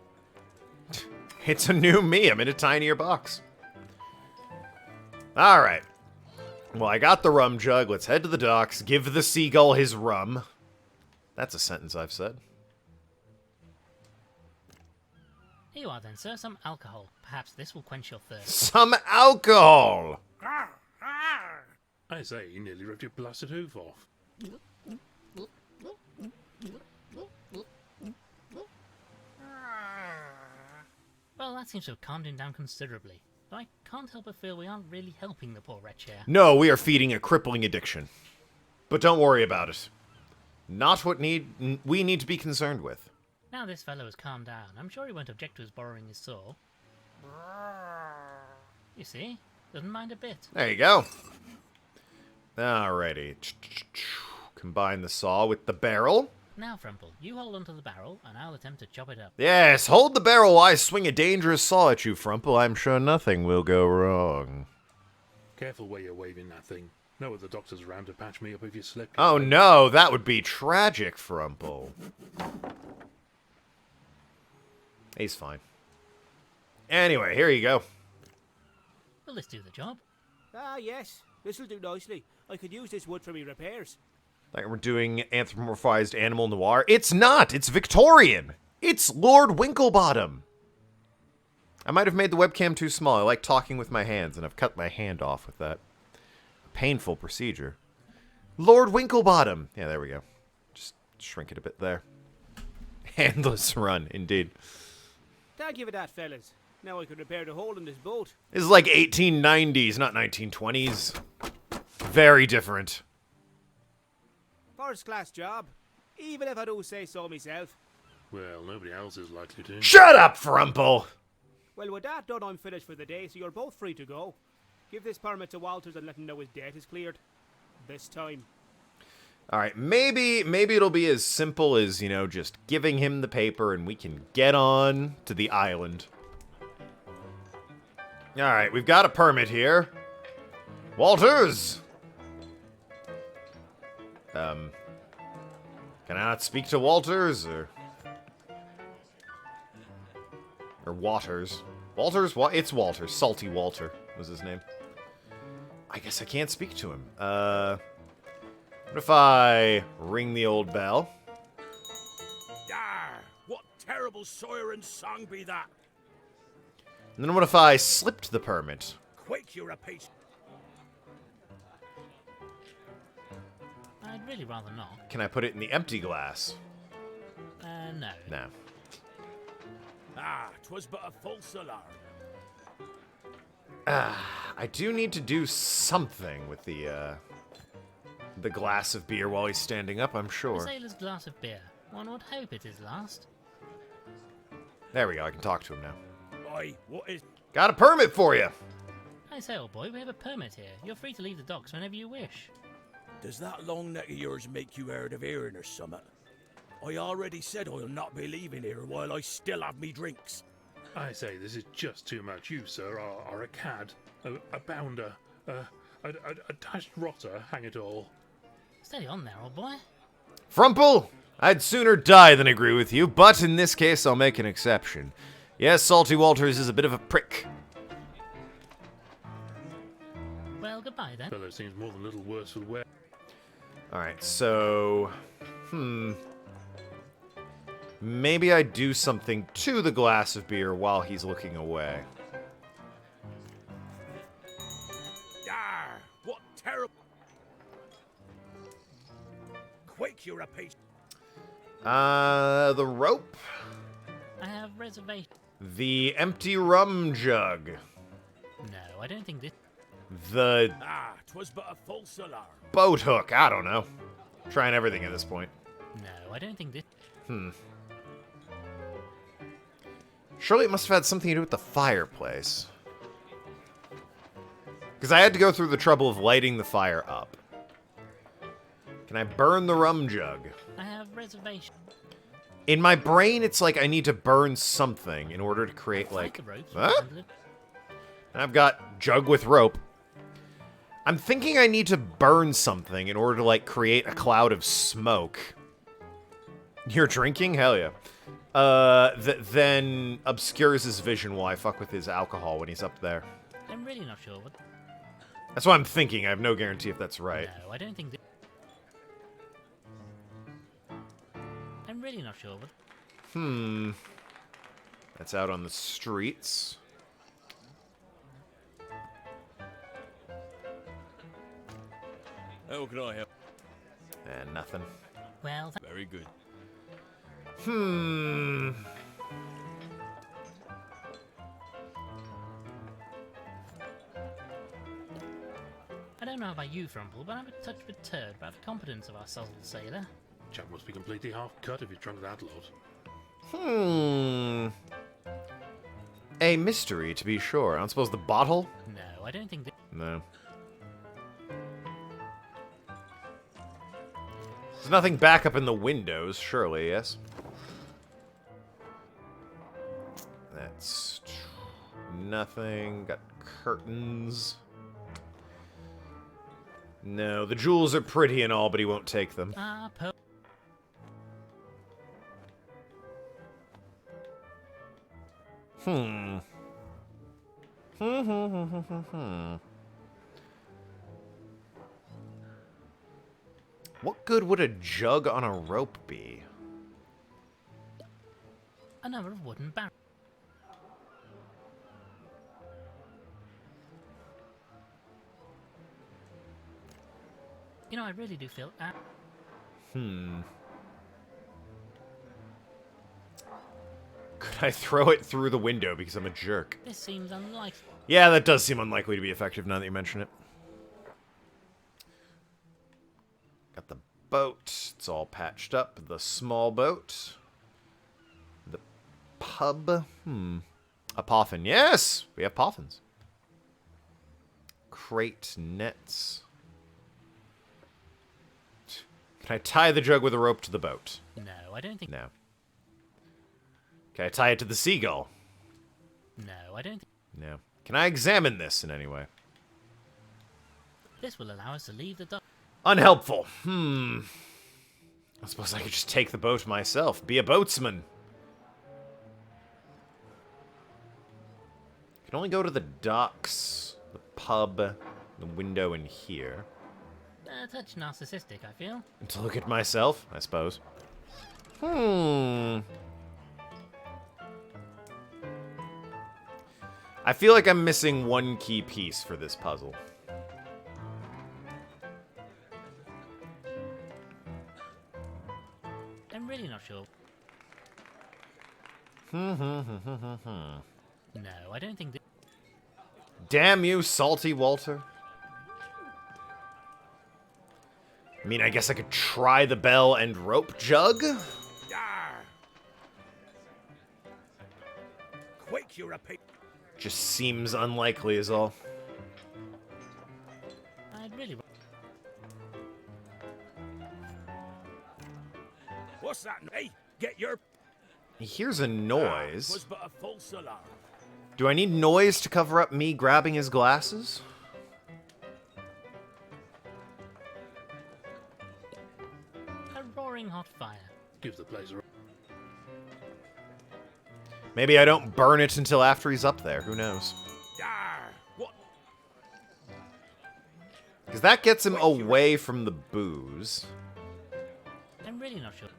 It's a new me. I'm in a tinier box. All right. Well, I got the rum jug. Let's head to the docks. Give the seagull his rum. That's a sentence I've said. Here you are then, sir. Some alcohol. Perhaps this will quench your thirst. Some alcohol. I say, he nearly ripped your blasted hoof off. Well, that seems to have calmed him down considerably. Though I can't help but feel we aren't really helping the poor wretch here. No, we are feeding a crippling addiction. But don't worry about it. Not what we need to be concerned with. Now this fellow has calmed down, I'm sure he won't object to us borrowing his saw. You see? Doesn't mind a bit. There you go. Alrighty. Combine the saw with the barrel. Now, Frumple, you hold onto the barrel, and I'll attempt to chop it up. Yes, hold the barrel while I swing a dangerous saw at you, Frumple. I'm sure nothing will go wrong. Careful where you're waving that thing. No other doctors around to patch me up if you slip. Oh no, that would be tragic, Frumple. He's fine. Anyway, here you go. Will this do the job? Ah, yes. This'll do nicely. I could use this wood for me repairs. Like we're doing anthropomorphized animal noir. It's not! It's Victorian! It's Lord Winklebottom! I might have made the webcam too small. I like talking with my hands, and I've cut my hand off with that. Painful procedure. Lord Winklebottom! Yeah, there we go. Just shrink it a bit there. Handless run, indeed. Thank you for that, fellas. Now I can repair the hole in this boat. This is like 1890s, not 1920s. Very different. First class job. Even if I do say so myself. Well, nobody else is likely to. Shut up, Frumple! Well, with that done, I'm finished for the day, so you're both free to go. Give this permit to Walters and let him know his debt is cleared. This time. Alright, maybe it'll be as simple as, you know, just giving him the paper and we can get on to the island. Alright, we've got a permit here. Walters! Can I not speak to Walters, or Waters? Walters? It's Walters. Salty Walter was his name. I guess I can't speak to him. What if I ring the old bell? Yar! What terrible siren song be that? And then what if I slipped the permit? Quick, you repeat. I'd really rather not. Can I put it in the empty glass? No. No. Ah, 'twas but a false alarm. I do need to do something with the glass of beer while he's standing up, I'm A sure. sailor's glass of beer. One would hope it is last. There we go, I can talk to him now. Oi, what is... Got a permit for you! I say, old boy, we have a permit here. You're free to leave the docks whenever you wish. Does that long neck of yours make you hard of hearing or something? I already said I'll not be leaving here while I still have me drinks. I say, this is just too much. You, sir, are a cad, a bounder, a dashed rotter, hang it all. Steady on there, old boy. Frumple! I'd sooner die than agree with you, but in this case I'll make an exception. Yes, Salty Walters is a bit of a prick. goodbye then. Fellow seems more than a little worse for wear. Alright, so... Maybe I do something to the glass of beer while he's looking away. Yar! What terrible... Quick, you're a piece... The rope? I have reservation. The empty rum jug. No, I don't think this. The Ah, 'twas but a false alarm. boat hook. I don't know. Trying everything at this point. No, I don't think this. Surely it must have had something to do with the fireplace. Because I had to go through the trouble of lighting the fire up. Can I burn the rum jug? I have reservation. In my brain, it's like I need to burn something in order to create, like... The ropes. Huh? I've got jug with rope. I'm thinking I need to burn something in order to, like, create a cloud of smoke. You're drinking? Hell yeah. That then obscures his vision while I fuck with his alcohol when he's up there. I'm really not sure what. That's what I'm thinking. I have no guarantee if that's right. No, I don't think this. I'm really not sure what. That's out on the streets. How can I help? And nothing. Well, Very good. I don't know about you, Frumple, but I'm a touch perturbed by the competence of our sozzled sailor. Chap must be completely half-cut if he's drunk that lot. A mystery, to be sure. I don't suppose the bottle? No, I don't think this. No. There's nothing back up in the windows, surely, yes? That's nothing. Got curtains. No, the jewels are pretty and all, but he won't take them. What good would a jug on a rope be? A number of wooden barrels. You know, I really do feel. Could I throw it through the window because I'm a jerk? This seems unlikely. Yeah, that does seem unlikely to be effective now that you mention it. Got the boat. It's all patched up. The small boat. The pub. A poffin. Yes! We have poffins. Crate nets. Can I tie the jug with a rope to the boat? No, I don't think. No. Can I tie it to the seagull? No, I don't think. No. Can I examine this in any way? This will allow us to leave the dock. Unhelpful. I suppose I could just take the boat myself. Be a boatsman. Can only go to the docks, the pub, the window in here. A touch narcissistic, I feel. And to look at myself, I suppose. I feel like I'm missing one key piece for this puzzle. I'm really not sure. No, I don't think. Damn you, salty Walter. I mean, I guess I could try the bell and rope jug? Yar! Quick, you're a piece... Just seems unlikely is all. I'd really. What's that? Hey, get your... He hears a Was noise. but a false alarm. Do I need noise to cover up me grabbing his glasses? A roaring hot fire. Gives the place a... Maybe I don't burn it until after he's up there. Who knows? Yar! What? Because that gets him away from the booze. I'm really not sure.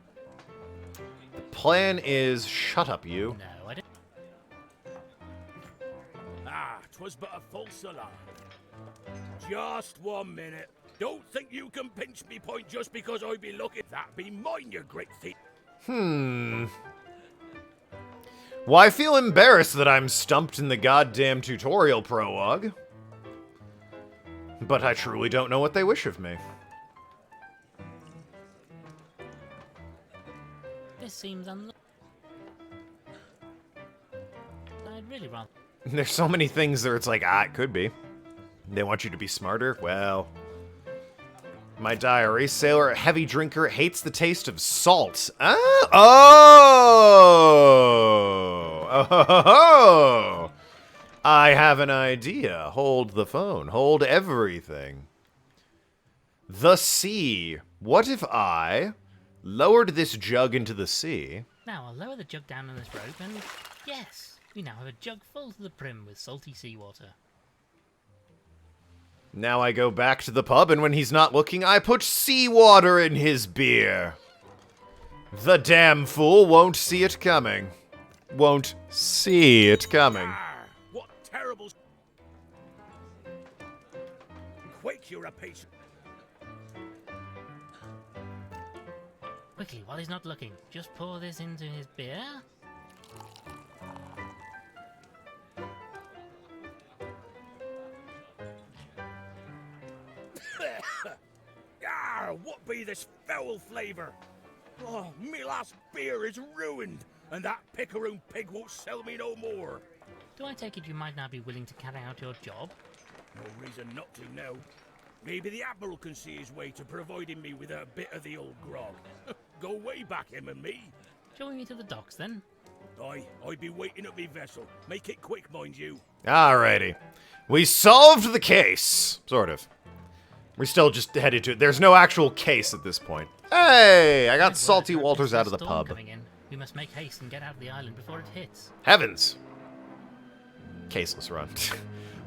The plan is shut up, you. No, I don't. Ah, 'twas but a false alarm. Just 1 minute. Don't think you can pinch me point just because I be looking. That be mine, you great thief. Well, I feel embarrassed that I'm stumped in the goddamn tutorial prologue. But I truly don't know what they wish of me. This seems unlucky. I'd really rather. There's so many things that it's like, it could be. They want you to be smarter? Well... My diary, sailor, heavy drinker, hates the taste of salt. Oh! Oh! I have an idea. Hold the phone. Hold everything. The sea. What if I lowered this jug into the sea? Now I'll lower the jug down on this rope and... Yes! We now have a jug full to the brim with salty seawater. Now I go back to the pub, and when he's not looking, I put seawater in his beer. The damn fool won't see it coming. Won't see it coming. What terrible... Quake, you're a patient. Quickly, while he's not looking, just pour this into his beer. What be this foul flavour? Oh, me last beer is ruined, and that picaroon pig won't sell me no more. Do I take it you might now be willing to carry out your job? No reason not to now. Maybe the Admiral can see his way to providing me with a bit of the old grog. Go way back, him and me. Shall we meet at the docks then? I'd be waiting at me vessel. Make it quick, mind you. Alrighty. We solved the case. Sort of. We're still just headed to it. There's no actual case at this point. Hey, I got Good Salty work, Walters there's out of a the storm pub. coming in. We must make haste and get out of the island before it hits. Heavens. Caseless run.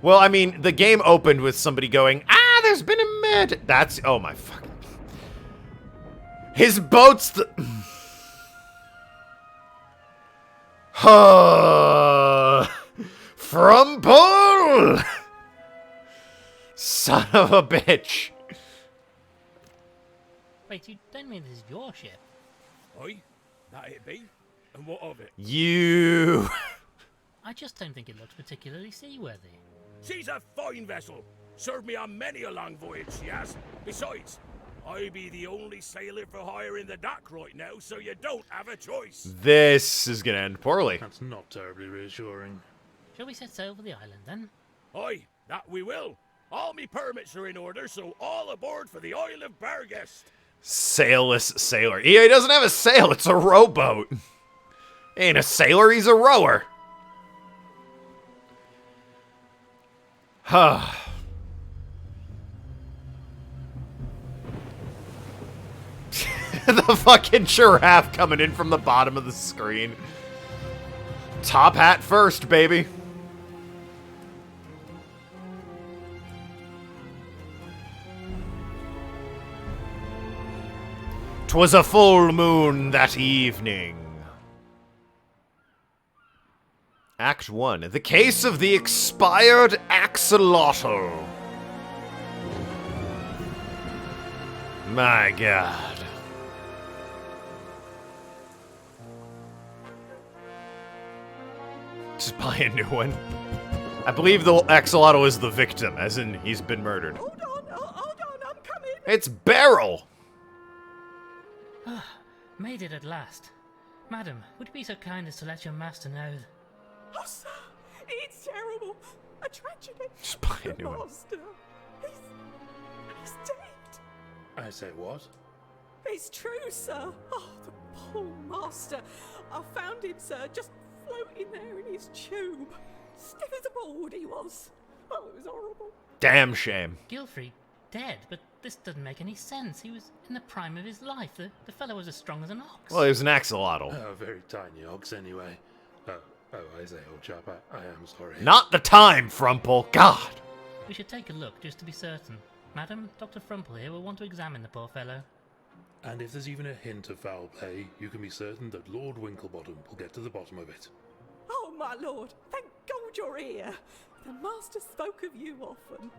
Well, I mean, the game opened with somebody going, there's been a med. That's, oh my fucking. His boat's the... Frumple! Son of a bitch. Wait, you don't mean this is your ship? Aye, that it be? And what of it? You... I just don't think it looks particularly seaworthy. She's a fine vessel. Served me on many a long voyage, she has. Besides, I be the only sailor for hire in the dock right now, so you don't have a choice. This is gonna end poorly. That's not terribly reassuring. Shall we set sail for the island then? Aye, that we will. All me permits are in order, so all aboard for the Isle of Bargest. Sailless sailor. EA doesn't have a sail, it's a rowboat. Ain't a sailor, he's a rower. Huh. The fucking giraffe coming in from the bottom of the screen. Top hat first, baby. 'Twas a full moon that evening. Act 1. The case of the expired axolotl. My god. Just buy a new one. I believe the axolotl is the victim, as in he's been murdered. Hold on, I'm coming. It's Beryl! Made it at last. Madam, would you be so kind as to let your master know? Oh, sir, it's terrible. A tragedy. Just buy a The new one. master, he's dead. I say what? It's true, sir. Oh, the poor master. I found him, sir, just floating there in his tube. Stiff as a board he was. Oh, it was horrible. Damn shame. Gilfrey, dead, but this doesn't make any sense. He was in the prime of his life. The fellow was as strong as an ox. Well, he was an axolotl. Oh, very tiny ox anyway. Oh, I say, old chap, I am sorry. Not the time, Frumple. God. We should take a look, just to be certain. Madam, Dr. Frumple here will want to examine the poor fellow. And if there's even a hint of foul play, you can be certain that Lord Winklebottom will get to the bottom of it. Oh, my lord, thank God you're here. The master spoke of you often.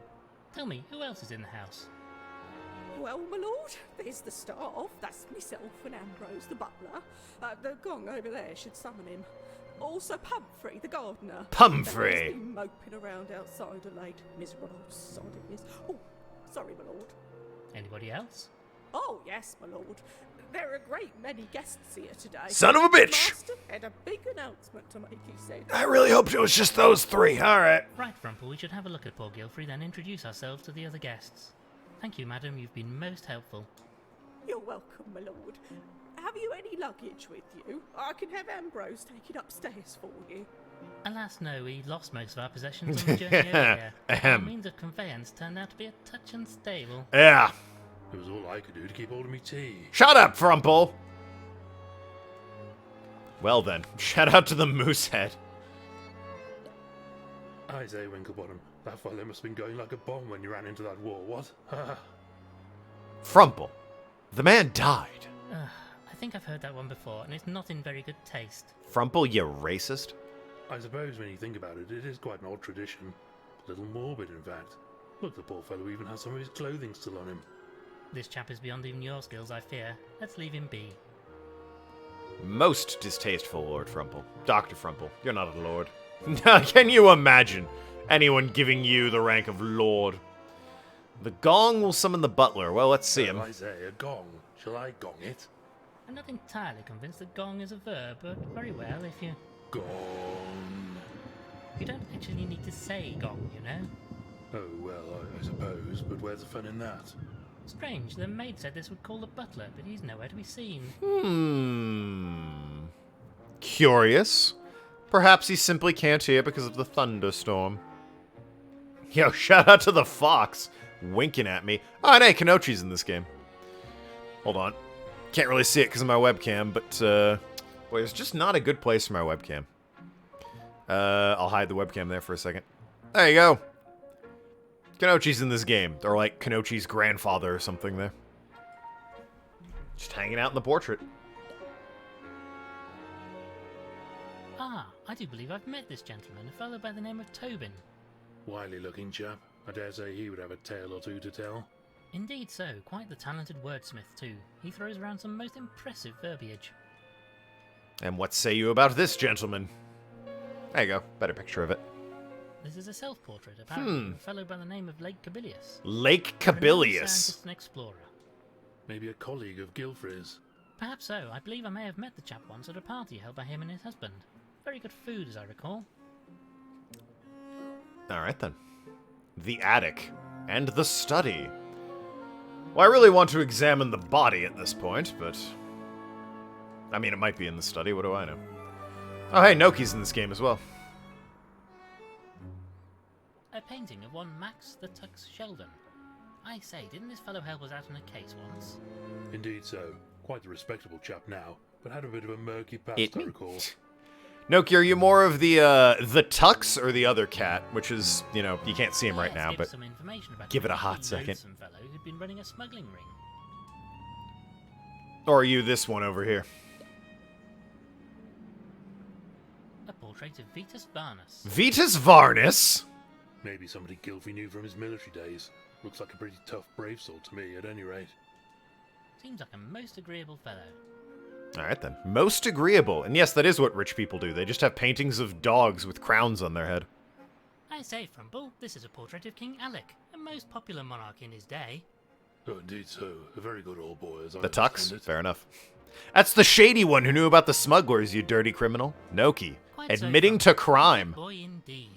Tell me, who else is in the house? Well, my lord, there's the staff. That's myself and Ambrose, the butler. The gong over there should summon him. Also Pumphrey, the gardener. Pumphrey! He's been moping around outside a late, miserable old sod he is. Oh, sorry, my lord. Anybody else? Oh, yes, my lord. There are a great many guests here today. Son of a bitch! The master had a big announcement to make, he said. I really hoped it was just those three. Alright. Right, Frumple, we should have a look at poor Gilfrey, then introduce ourselves to the other guests. Thank you, madam, you've been most helpful. You're welcome, my lord. Have you any luggage with you? I can have Ambrose take it upstairs for you. Alas, no, we lost most of our possessions on the journey over here. Our means of conveyance turned out to be a touch unstable. Yeah. It was all I could do to keep hold of me tea. Shut up, Frumple! Well then, shout out to the Moosehead. I say, Winklebottom, that fellow must have been going like a bomb when you ran into that wall, what? Frumple. The man died. I think I've heard that one before, and it's not in very good taste. Frumple, you racist. I suppose when you think about it, it is quite an old tradition. A little morbid, in fact. Look, the poor fellow even has some of his clothing still on him. This chap is beyond even your skills, I fear. Let's leave him be. Most distasteful, Lord Frumple. Dr. Frumple, you're not a lord. Can you imagine anyone giving you the rank of lord? The gong will summon the butler. Well, let's see him. I say, a gong. Shall I gong it? I'm not entirely convinced that gong is a verb, but very well if you... Gong. You don't actually need to say gong, you know? Oh, well, I suppose, but where's the fun in that? Strange, the maid said this would call the butler, but he's nowhere to be seen. Curious. Perhaps he simply can't hear because of the thunderstorm. Yo, shout out to the fox. Winking at me. Oh, and hey, Kanochi's in this game. Hold on. Can't really see it because of my webcam, but, boy, it's just not a good place for my webcam. I'll hide the webcam there for a second. There you go. Kanochi's in this game. Or, like, Kanochi's grandfather or something there. Just hanging out in the portrait. Ah, I do believe I've met this gentleman, a fellow by the name of Tobin. Wily-looking chap. I dare say he would have a tale or two to tell. Indeed so, quite the talented wordsmith too. He throws around some most impressive verbiage. And what say you about this gentleman? There you go. Better picture of it. This is a self-portrait, apparently, of a fellow by the name of Lake Cabilius. Lake A renowned Cabilius. scientist and explorer. Maybe a colleague of Gilfrey's. Perhaps so. I believe I may have met the chap once at a party held by him and his husband. Very good food, as I recall. Alright then. The attic. And the study. Well, I really want to examine the body at this point, but... I mean, it might be in the study, what do I know? Oh, hey, Noki's in this game as well. A painting of one Max the Tux Sheldon. I say, didn't this fellow help us out on a case once? Indeed so. Quite a respectable chap now, but had a bit of a murky past, It I me? recall. Noki, are you more of the Tux or the other cat? Which is, you know, you can't see him right Yes, now, give but... some information about give it a a hot second. loathsome fellow who'd been running a smuggling ring. Or are you this one over here? A portrait of Vitus Varnus. Vitus Varnus? Maybe somebody Gilfrey knew from his military days. Looks like a pretty tough, brave soul to me, at any rate. Seems like a most agreeable fellow. Alright then. Most agreeable. And yes, that is what rich people do. They just have paintings of dogs with crowns on their head. I say, Frumple, this is a portrait of King Alec, a most popular monarch in his day. Oh, indeed so. A very good old boy, as I The Tux? understand it. Fair enough. That's the shady one who knew about the smugglers, you dirty criminal. Noki. Quite so, Admitting Frumple. to crime. Boy indeed.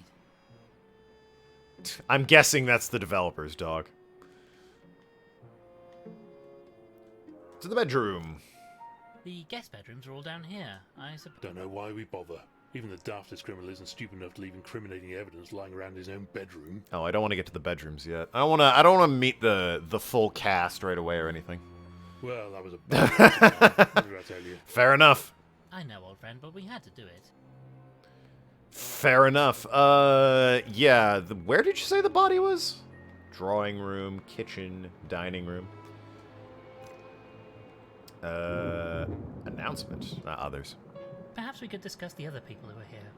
I'm guessing that's the developer's dog. To the bedroom. The guest bedrooms are all down here. I suppose. Don't know why we bother. Even the daftest criminal isn't stupid enough to leave incriminating evidence lying around his own bedroom. Oh, I don't want to get to the bedrooms yet. I don't want to meet the full cast right away or anything. Well, that was a bad what did I tell you? Fair enough. I know, old friend, but we had to do it. Fair enough. Yeah. Where did you say the body was? Drawing room, kitchen, dining room. Announcement, not others. Perhaps we could discuss the other people who are here.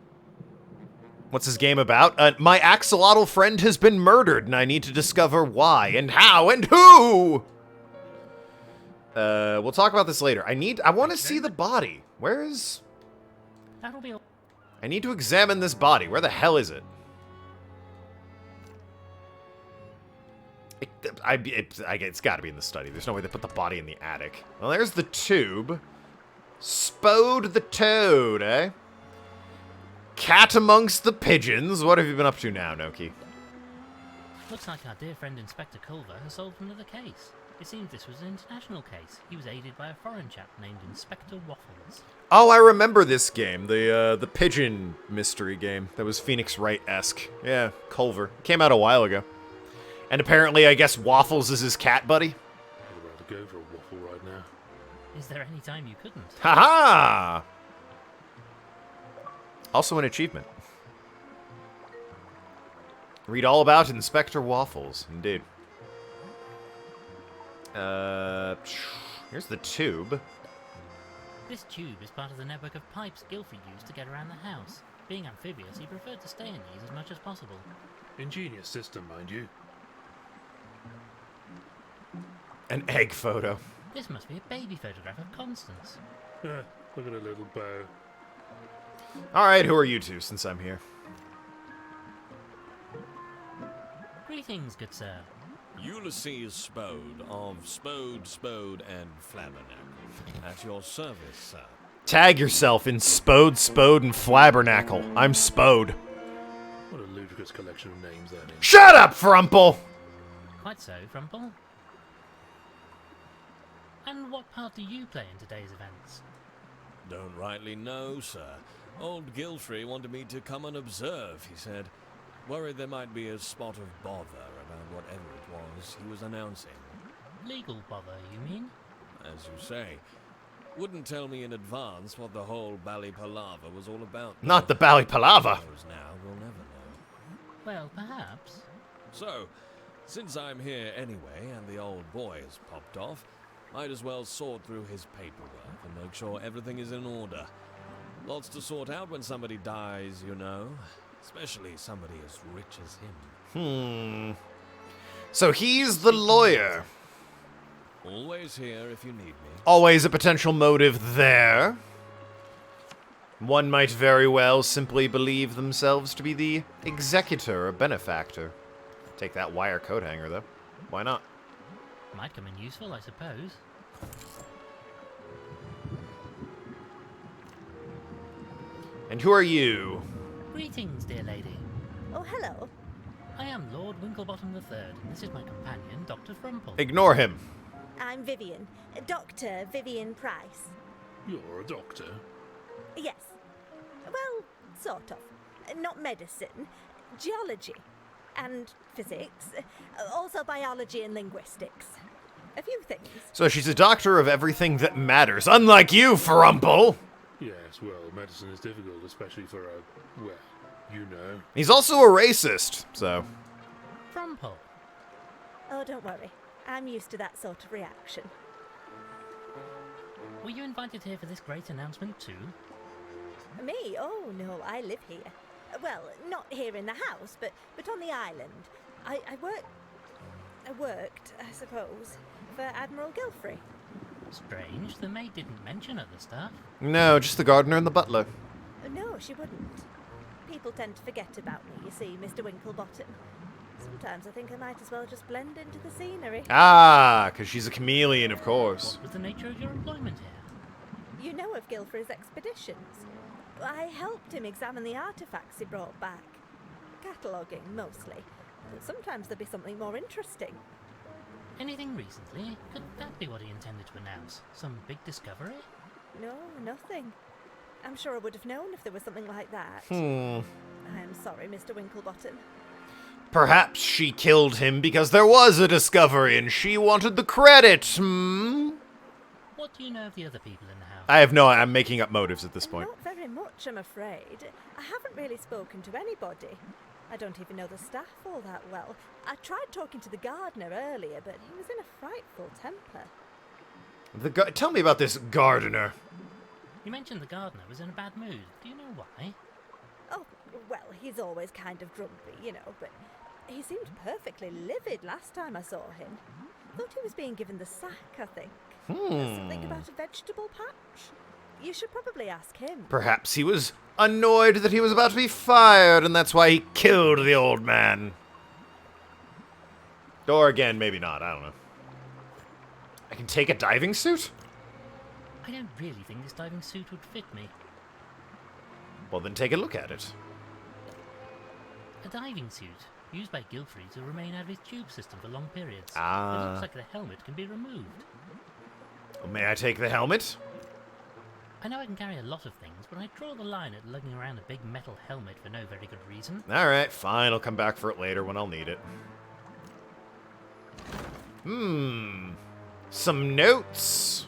What's this game about? My axolotl friend has been murdered, and I need to discover why, and how, and who! We'll talk about this later. I want to see the body. Where is... That'll be all. I need to examine this body. Where the hell is it? It's got to be in the study. There's no way they put the body in the attic. Well, there's the tube. Spode the toad, eh? Cat amongst the pigeons. What have you been up to now, Noki? Looks like our dear friend Inspector Culver has solved another case. It seems this was an international case. He was aided by a foreign chap named Inspector Waffles. Oh, I remember this game. The pigeon mystery game. That was Phoenix Wright-esque. Yeah, Culver. Came out a while ago. And apparently, I guess Waffles is his cat buddy. I'd rather go for a waffle right now. Is there any time you couldn't? Haha! Also an achievement. Read all about Inspector Waffles. Indeed. Here's the tube. This tube is part of the network of pipes Guilford used to get around the house. Being amphibious, he preferred to stay in these as much as possible. Ingenious system, mind you. An egg photo. This must be a baby photograph of Constance. Look at her little bow. Alright, who are you two, since I'm here? Greetings, good sir. Ulysses Spode of Spode, and Flabbernacle. At your service, sir. Tag yourself in Spode, and Flabbernacle. I'm Spode. What a ludicrous collection of names that is. Shut up, Frumple! Quite so, Frumple. And what part do you play in today's events? Don't rightly know, sir. Old Gilfrey wanted me to come and observe, he said. Worried there might be a spot of bother about whatever it was he was announcing. Legal bother, you mean? As you say. Wouldn't tell me in advance what the whole Bally Palaver was all about. Not the Bally Palaver. Knows now, we'll never know. Well, perhaps. So, since I'm here anyway and the old boy has popped off, might as well sort through his paperwork and make sure everything is in order. Lots to sort out when somebody dies, you know. Especially somebody as rich as him. So he's the lawyer. Always here if you need me. Always a potential motive there. One might very well simply believe themselves to be the executor or benefactor. Take that wire coat hanger, though. Why not? Might come in useful, I suppose. And who are you? Greetings, dear lady. Oh, hello. I am Lord Winklebottom III, and this is my companion, Dr. Frumple. Ignore him. I'm Vivian. Dr. Vivian Price. You're a doctor. Yes. Well, sort of. Not medicine. Geology. And physics. Also biology and linguistics. A few things. So she's a doctor of everything that matters, unlike you, Frumple! Yes, well, medicine is difficult, especially for a, well, you know. He's also a racist, so... Frumple. Oh, don't worry. I'm used to that sort of reaction. Were you invited here for this great announcement too? Me? Oh, no, I live here. Well, not here in the house, but on the island. I worked, I suppose, for Admiral Gilfrey. Strange, the maid didn't mention other stuff. No, just the gardener and the butler. No, she wouldn't. People tend to forget about me, you see, Mr. Winklebottom. Sometimes I think I might as well just blend into the scenery. Ah, because she's a chameleon, of course. What was the nature of your employment here? You know of Gilfrey's expeditions. I helped him examine the artifacts he brought back. Cataloguing, mostly. But sometimes there'd be something more interesting. Anything recently? Could that be what he intended to announce? Some big discovery? No, nothing. I'm sure I would have known if there was something like that. Hmm. I'm sorry, Mr. Winklebottom. Perhaps she killed him because there was a discovery and she wanted the credit, What do you know of the other people in the house? I'm making up motives at this point. Not very much, I'm afraid. I haven't really spoken to anybody. I don't even know the staff all that well. I tried talking to the gardener earlier, but he was in a frightful temper. Tell me about this gardener. You mentioned the gardener was in a bad mood. Do you know why? Oh, well, he's always kind of grumpy, you know, but he seemed perfectly livid last time I saw him. Thought he was being given the sack, I think. Something about a vegetable patch? You should probably ask him. Perhaps he was annoyed that he was about to be fired, and that's why he killed the old man. Or again, maybe not, I don't know. I can take a diving suit? I don't really think this diving suit would fit me. Well, then take a look at it. A diving suit, used by Gilfrey to remain out of his tube system for long periods. Ah. It looks like the helmet can be removed. Well, may I take the helmet? I know I can carry a lot of things, but I draw the line at lugging around a big metal helmet for no very good reason. Alright, fine, I'll come back for it later when I'll need it. Some notes.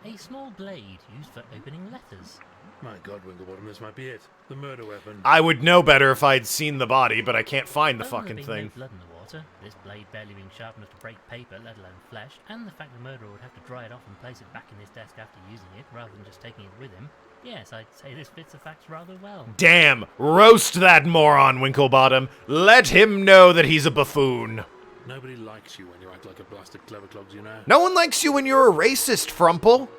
A small blade used for opening letters. My God, Winklebottom, this might be it. The murder weapon. I would know better if I'd seen the body, but I can't find the Other than fucking there thing. being no blood in the water, this blade barely being sharp enough to break paper, let alone flesh, and the fact the murderer would have to dry it off and place it back in his desk after using it, rather than just taking it with him, yes, I'd say this fits the facts rather well. Damn! Roast that moron, Winklebottom. Let him know that he's a buffoon. Nobody likes you when you act like a blasted clever clogs, you know. No one likes you when you're a racist, Frumple.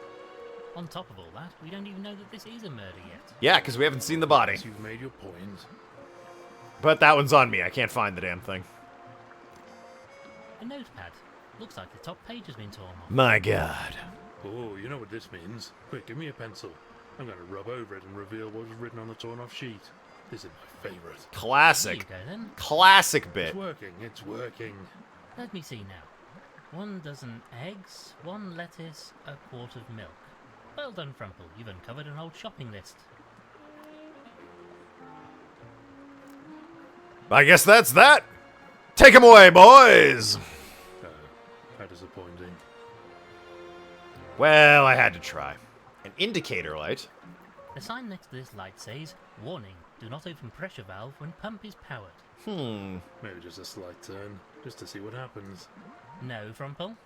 On top of all that, we don't even know that this is a murder yet. Yeah, because we haven't seen the body. You've made your point. But that one's on me. I can't find the damn thing. A notepad. Looks like the top page has been torn off. My God. Oh, you know what this means. Quick, give me a pencil. I'm going to rub over it and reveal what was written on the torn-off sheet. This is my favourite. There you Classic. go then. Classic bit. It's working. It's working. Let me see now. 1 dozen eggs, 1 lettuce, a quart of milk. Well done, Frumple. You've uncovered an old shopping list. I guess that's that. Take 'em away, boys. How disappointing. Well, I had to try. An indicator light. The sign next to this light says, "Warning, do not open pressure valve when pump is powered." Maybe just a slight turn, just to see what happens. No, Frumple.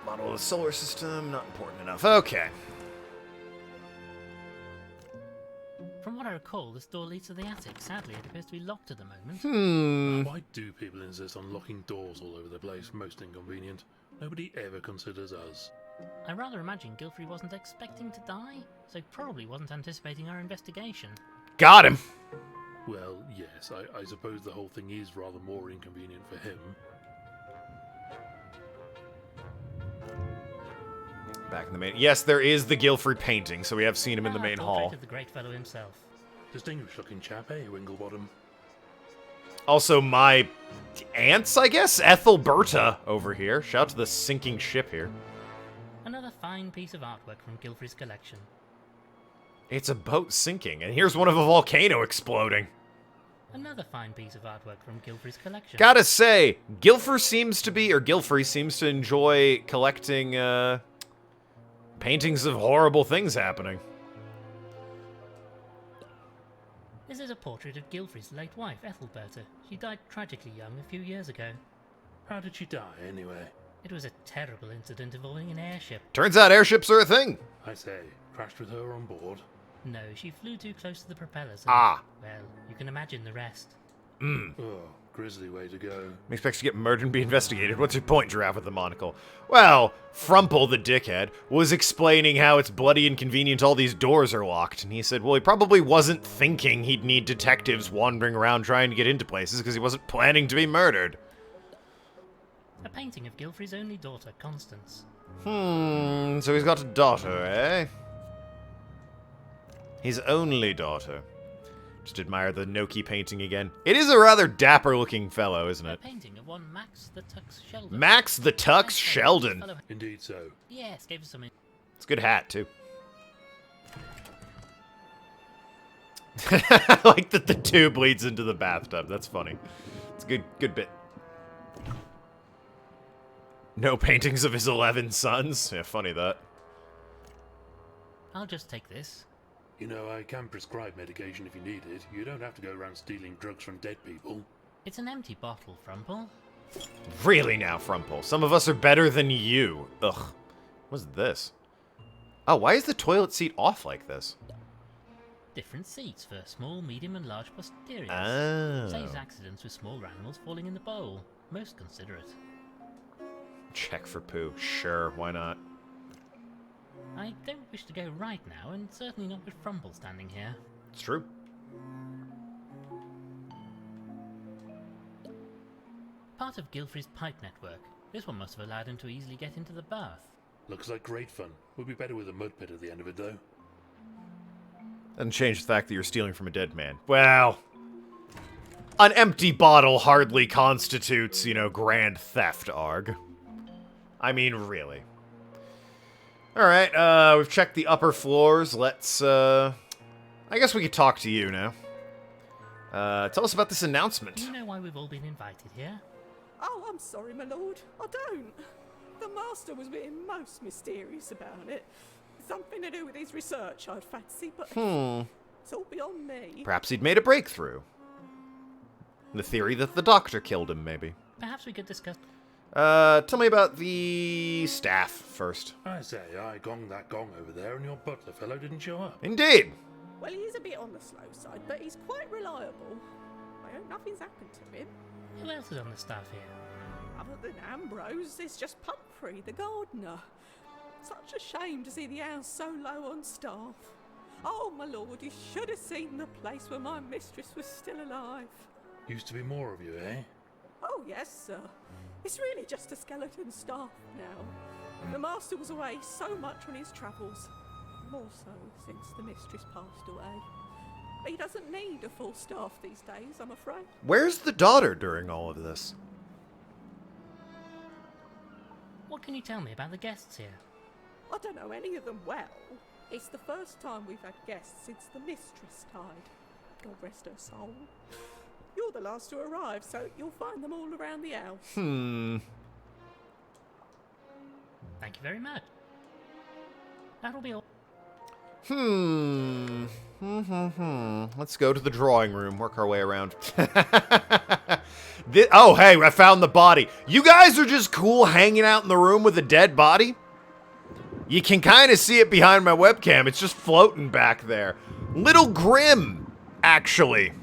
Model of the solar system, not important enough. Okay. From what I recall, this door leads to the attic. Sadly, it appears to be locked at the moment. Why do people insist on locking doors all over the place? Most inconvenient. Nobody ever considers us. I rather imagine Gilfrey wasn't expecting to die, so probably wasn't anticipating our investigation. Got him. Well, yes, I suppose the whole thing is rather more inconvenient for him. Back in the main. Yes, there is the Gilfrey painting, so we have seen him in the main Portrait hall. of the great fellow himself. Distinguished looking chap, eh, Winklebottom? Also, my aunts, I guess? Ethelberta over here. Shout out to the sinking ship here. Another fine piece of artwork from Gilfrey's collection. It's a boat sinking, and here's one of a volcano exploding. Another fine piece of artwork from Gilfrey's collection. Gotta say, Gilfrey seems to enjoy collecting, paintings of horrible things happening. This is a portrait of Gilfrey's late wife, Ethelberta. She died tragically young a few years ago. How did she die, anyway? It was a terrible incident involving an airship. Turns out airships are a thing. I say, crashed with her on board? No, she flew too close to the propellers. Ah. Well, you can imagine the rest. Oh, grisly way to go. Expects to get murdered and be investigated. What's your point, Giraffe with the monocle? Well, Frumple, the dickhead, was explaining how it's bloody inconvenient all these doors are locked. And he said, well, he probably wasn't thinking he'd need detectives wandering around trying to get into places because he wasn't planning to be murdered. A painting of Gilfrey's only daughter, Constance. So he's got a daughter, eh? His only daughter. Just admire the Noki painting again. It is a rather dapper-looking fellow, isn't A it? painting of one Max the Tux Sheldon. Max the Tux Nice Sheldon. fellow. Indeed so. Yes, gave us some. It's a good hat, too. I like that the tube leads into the bathtub. That's funny. It's a good bit. No paintings of his 11 sons. Yeah, funny that. I'll just take this. You know, I can prescribe medication if you need it. You don't have to go around stealing drugs from dead people. It's an empty bottle, Frumple. Really now, Frumple. Some of us are better than you. Ugh. What's this? Oh, why is the toilet seat off like this? Different seats for small, medium, and large posteriors. Oh. Saves accidents with small animals falling in the bowl. Most considerate. Check for poo. Sure, why not? I don't wish to go right now, and certainly not with Frumple standing here. It's true. Part of Gilfrey's pipe network. This one must have allowed him to easily get into the bath. Looks like great fun. Would be better with a mud pit at the end of it, though. Doesn't change the fact that you're stealing from a dead man. Well, an empty bottle hardly constitutes, you know, grand theft, Arg. I mean, really. Alright, we've checked the upper floors. Let's, I guess we could talk to you now. Tell us about this announcement. Do you know why we've all been invited here? Oh, I'm sorry, my lord. I don't. The master was being most mysterious about it. Something to do with his research, I'd fancy, but it's all beyond me. Perhaps he'd made a breakthrough. The theory that the doctor killed him, maybe. Perhaps we could discuss... Tell me about the staff first. I say, I gonged that gong over there and your butler fellow didn't show up. Indeed. Well, he is a bit on the slow side, but he's quite reliable. I hope nothing's happened to him. Who else is on the staff here? Other than Ambrose, it's just Pumphrey, the gardener. Such a shame to see the house so low on staff. Oh, my lord, you should have seen the place when my mistress was still alive. Used to be more of you, eh? Oh, yes, sir. It's really just a skeleton staff now. The master was away so much on his travels. More so since the mistress passed away. He doesn't need a full staff these days, I'm afraid. Where's the daughter during all of this? What can you tell me about the guests here? I don't know any of them well. It's the first time we've had guests since the mistress died. God rest her soul. You're the last to arrive, so you'll find them all around the house. Thank you very much. That'll be all. Let's go to the drawing room, work our way around. Oh, hey, I found the body. You guys are just cool hanging out in the room with a dead body? You can kind of see it behind my webcam. It's just floating back there. Little grim, actually.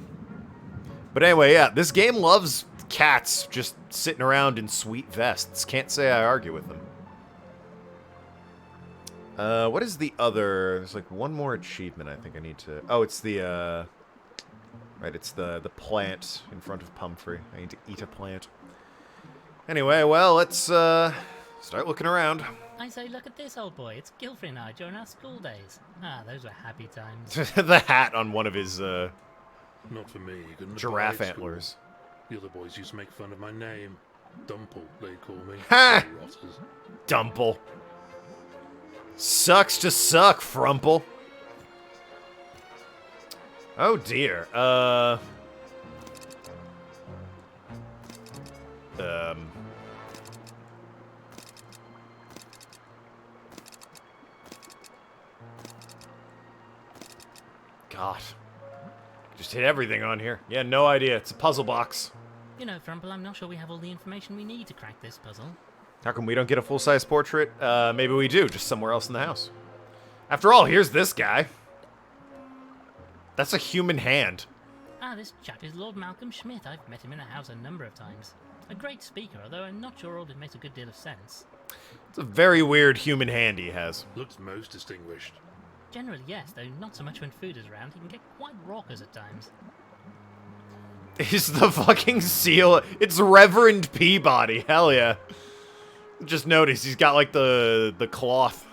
But anyway, yeah, this game loves cats just sitting around in sweet vests. Can't say I argue with them. What is the other... There's like one more achievement I think I need to... Oh, it's the, Right, it's the plant in front of Pumphrey. I need to eat a plant. Anyway, well, let's, start looking around. I say, look at this, old boy. It's Gilfrey and I during our school days. Ah, those were happy times. The hat on one of his, Not for me. You couldn't giraffe apply at school. antlers. The other boys used to make fun of my name. Dumple, they call me. Ha! Rotters. Dumple. Sucks to suck, Frumple. Oh dear. God. Just hit everything on here. Yeah, no idea. It's a puzzle box. You know, Frumple, I'm not sure we have all the information we need to crack this puzzle. How come we don't get a full-size portrait? Maybe we do, just somewhere else in the house. After all, here's this guy. That's a human hand. Ah, this chap is Lord Malcolm Schmidt. I've met him in a house a number of times. A great speaker, although I'm not sure all of it makes a good deal of sense. It's a very weird human hand he has. Looks most distinguished. Generally, yes, though not so much when food is around. He can get quite raucous at times. He's the fucking seal. It's Reverend Peabody. Hell yeah. Just notice he's got like the cloth.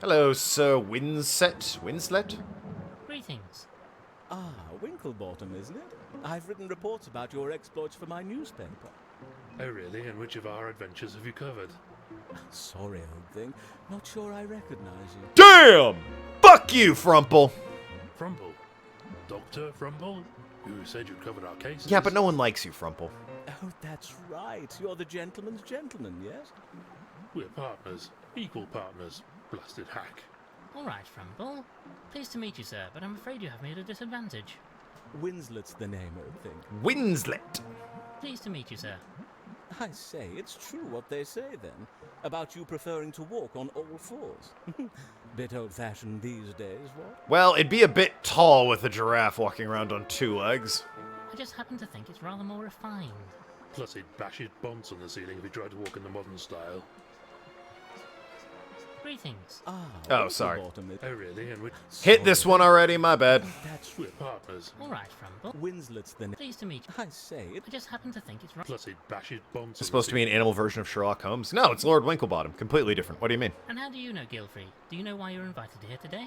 Hello, Sir Winslet? Greetings. Ah, Winklebottom, isn't it? I've written reports about your exploits for my newspaper. Oh, really? And which of our adventures have you covered? Sorry, old thing. Not sure I recognize you. Damn! Fuck you, Frumple! Frumple? Dr. Frumple? You said you'd covered our cases? Yeah, but no one likes you, Frumple. Oh, that's right. You're the gentleman's gentleman, yes? We're partners. Equal partners. Blasted hack. All right, Frumple. Pleased to meet you, sir, but I'm afraid you have me at a disadvantage. Winslet's the name, I think. Winslet. Pleased to meet you, sir. I say, it's true what they say then, about you preferring to walk on all fours. Bit old-fashioned these days, what? Well, it'd be a bit tall with a giraffe walking around on 2 legs. I just happen to think it's rather more refined. Plus he'd bash his bonds on the ceiling if he tried to walk in the modern style. Greetings. Ah, Oh, sorry. Oh really? And we're Hit this one already, my bad. That's we're partners. All right, Frumple. Winslet's the name. Pleased to meet you. I say, I just happen to think it's right. Plus he'd bash his bonds. It's supposed to be an animal version of Sherlock Holmes. No, it's Lord Winklebottom. Completely different. What do you mean? And how do you know Gilfrey? Do you know why you're invited here today?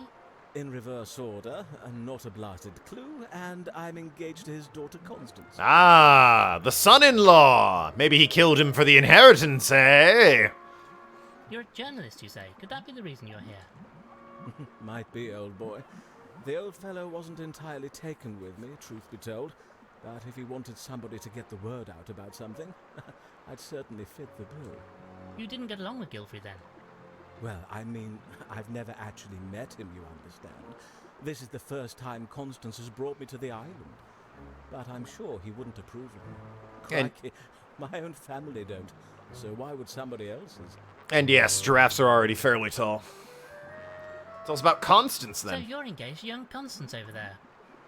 in reverse order, not a blasted clue, and I'm engaged to his daughter Constance. Ah, the son-in-law. Maybe he killed him for the inheritance, eh? You're a journalist, you say. Could that be the reason you're here? Might be, old boy. The old fellow wasn't entirely taken with me, truth be told. But if he wanted somebody to get the word out about something, I'd certainly fit the bill. You didn't get along with Gilfrey then? Well, I mean, I've never actually met him, you understand. This is the first time Constance has brought me to the island. But I'm sure he wouldn't approve of me. Crikey, my own family don't. So why would somebody else's? And yes, giraffes are already fairly tall. It's all about Constance, So then. you're engaged to young Constance over there.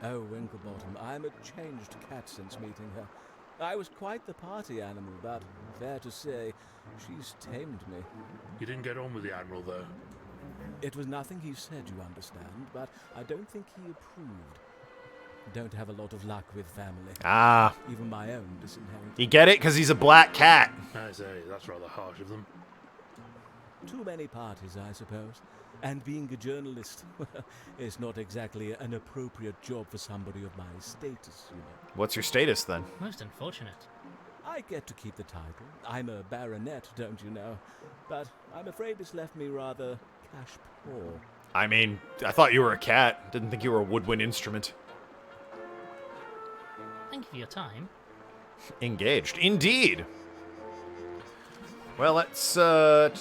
Oh, Winklebottom, I'm a changed cat since meeting her. I was quite the party animal, but fair to say, she's tamed me. You didn't get on with the Admiral, though. It was nothing he said, you understand, but I don't think he approved. Don't have a lot of luck with family. Ah, Even my own disinherited. you get it? Because he's a black cat. I say, that's rather harsh of them. Too many parties, I suppose. And being a journalist is not exactly an appropriate job for somebody of my status, you know. What's your status, then? Most unfortunate. I get to keep the title. I'm a baronet, don't you know? But I'm afraid it's left me rather cash poor. I mean, I thought you were a cat. Didn't think you were a woodwind instrument. Thank you for your time. Engaged. Indeed. Well, let's, I've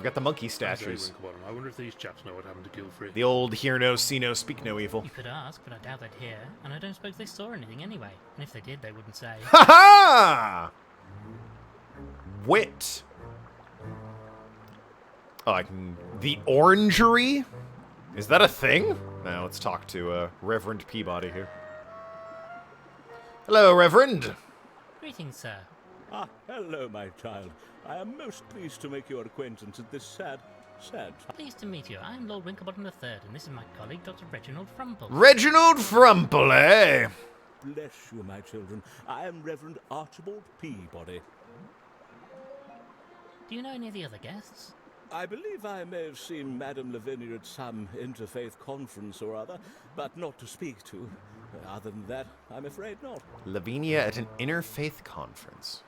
got the monkey I say, statues. Winklebottom, I wonder if these chaps know what happened to Gilfrey. The old hear no, see no, speak no evil. You could ask, but I doubt they'd hear, and I don't suppose they saw anything anyway. And if they did, they wouldn't say. Ha ha! Wit. Oh, I can... The orangery? Is that a thing? Now, let's talk to, Reverend Peabody here. Hello, Reverend. Greetings, sir. Ah, hello, my child. I am most pleased to make your acquaintance at this sad time. Pleased to meet you. I'm Lord Winklebottom III, and this is my colleague, Dr. Reginald Frumple. Reginald Frumple, eh? Bless you, my children. I am Reverend Archibald Peabody. Do you know any of the other guests? I believe I may have seen Madame Lavinia at some interfaith conference or other, but not to speak to. Other than that, I'm afraid not. Lavinia at an interfaith conference.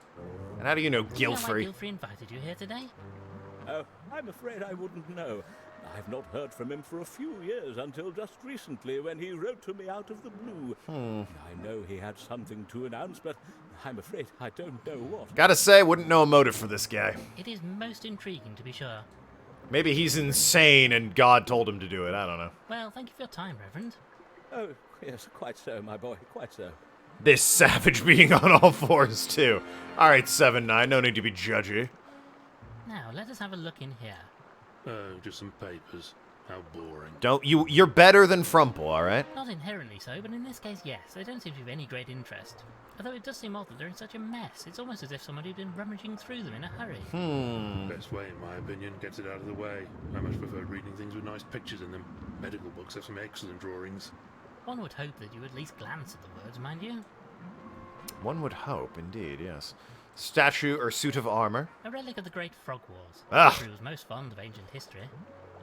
And how do you know Do you know why Gilfrey? Gilfrey invited you here today? Oh, I'm afraid I wouldn't know. I've not heard from him for a few years, until just recently when he wrote to me out of the blue. I know he had something to announce, but I'm afraid I don't know what. Gotta say, wouldn't know a motive for this guy. It is most intriguing, to be sure. Maybe he's insane and God told him to do it. I don't know. Well, thank you for your time, Reverend. Oh, yes, quite so, my boy, quite so. This savage being on all fours, too. Alright, 7-9, no need to be judgy. Now, let us have a look in here. Oh, just some papers. How boring. You're better than Frumple, alright? Not inherently so, but in this case, yes. They don't seem to have any great interest. Although it does seem odd that they're in such a mess. It's almost as if somebody had been rummaging through them in a hurry. Best way, in my opinion, gets it out of the way. I much prefer reading things with nice pictures in them. Medical books have some excellent drawings. One would hope that you at least glance at the words, mind you. One would hope, indeed, yes. Statue or suit of armor? A relic of the Great Frog Wars. Ah. Gilfrey was most fond of ancient history.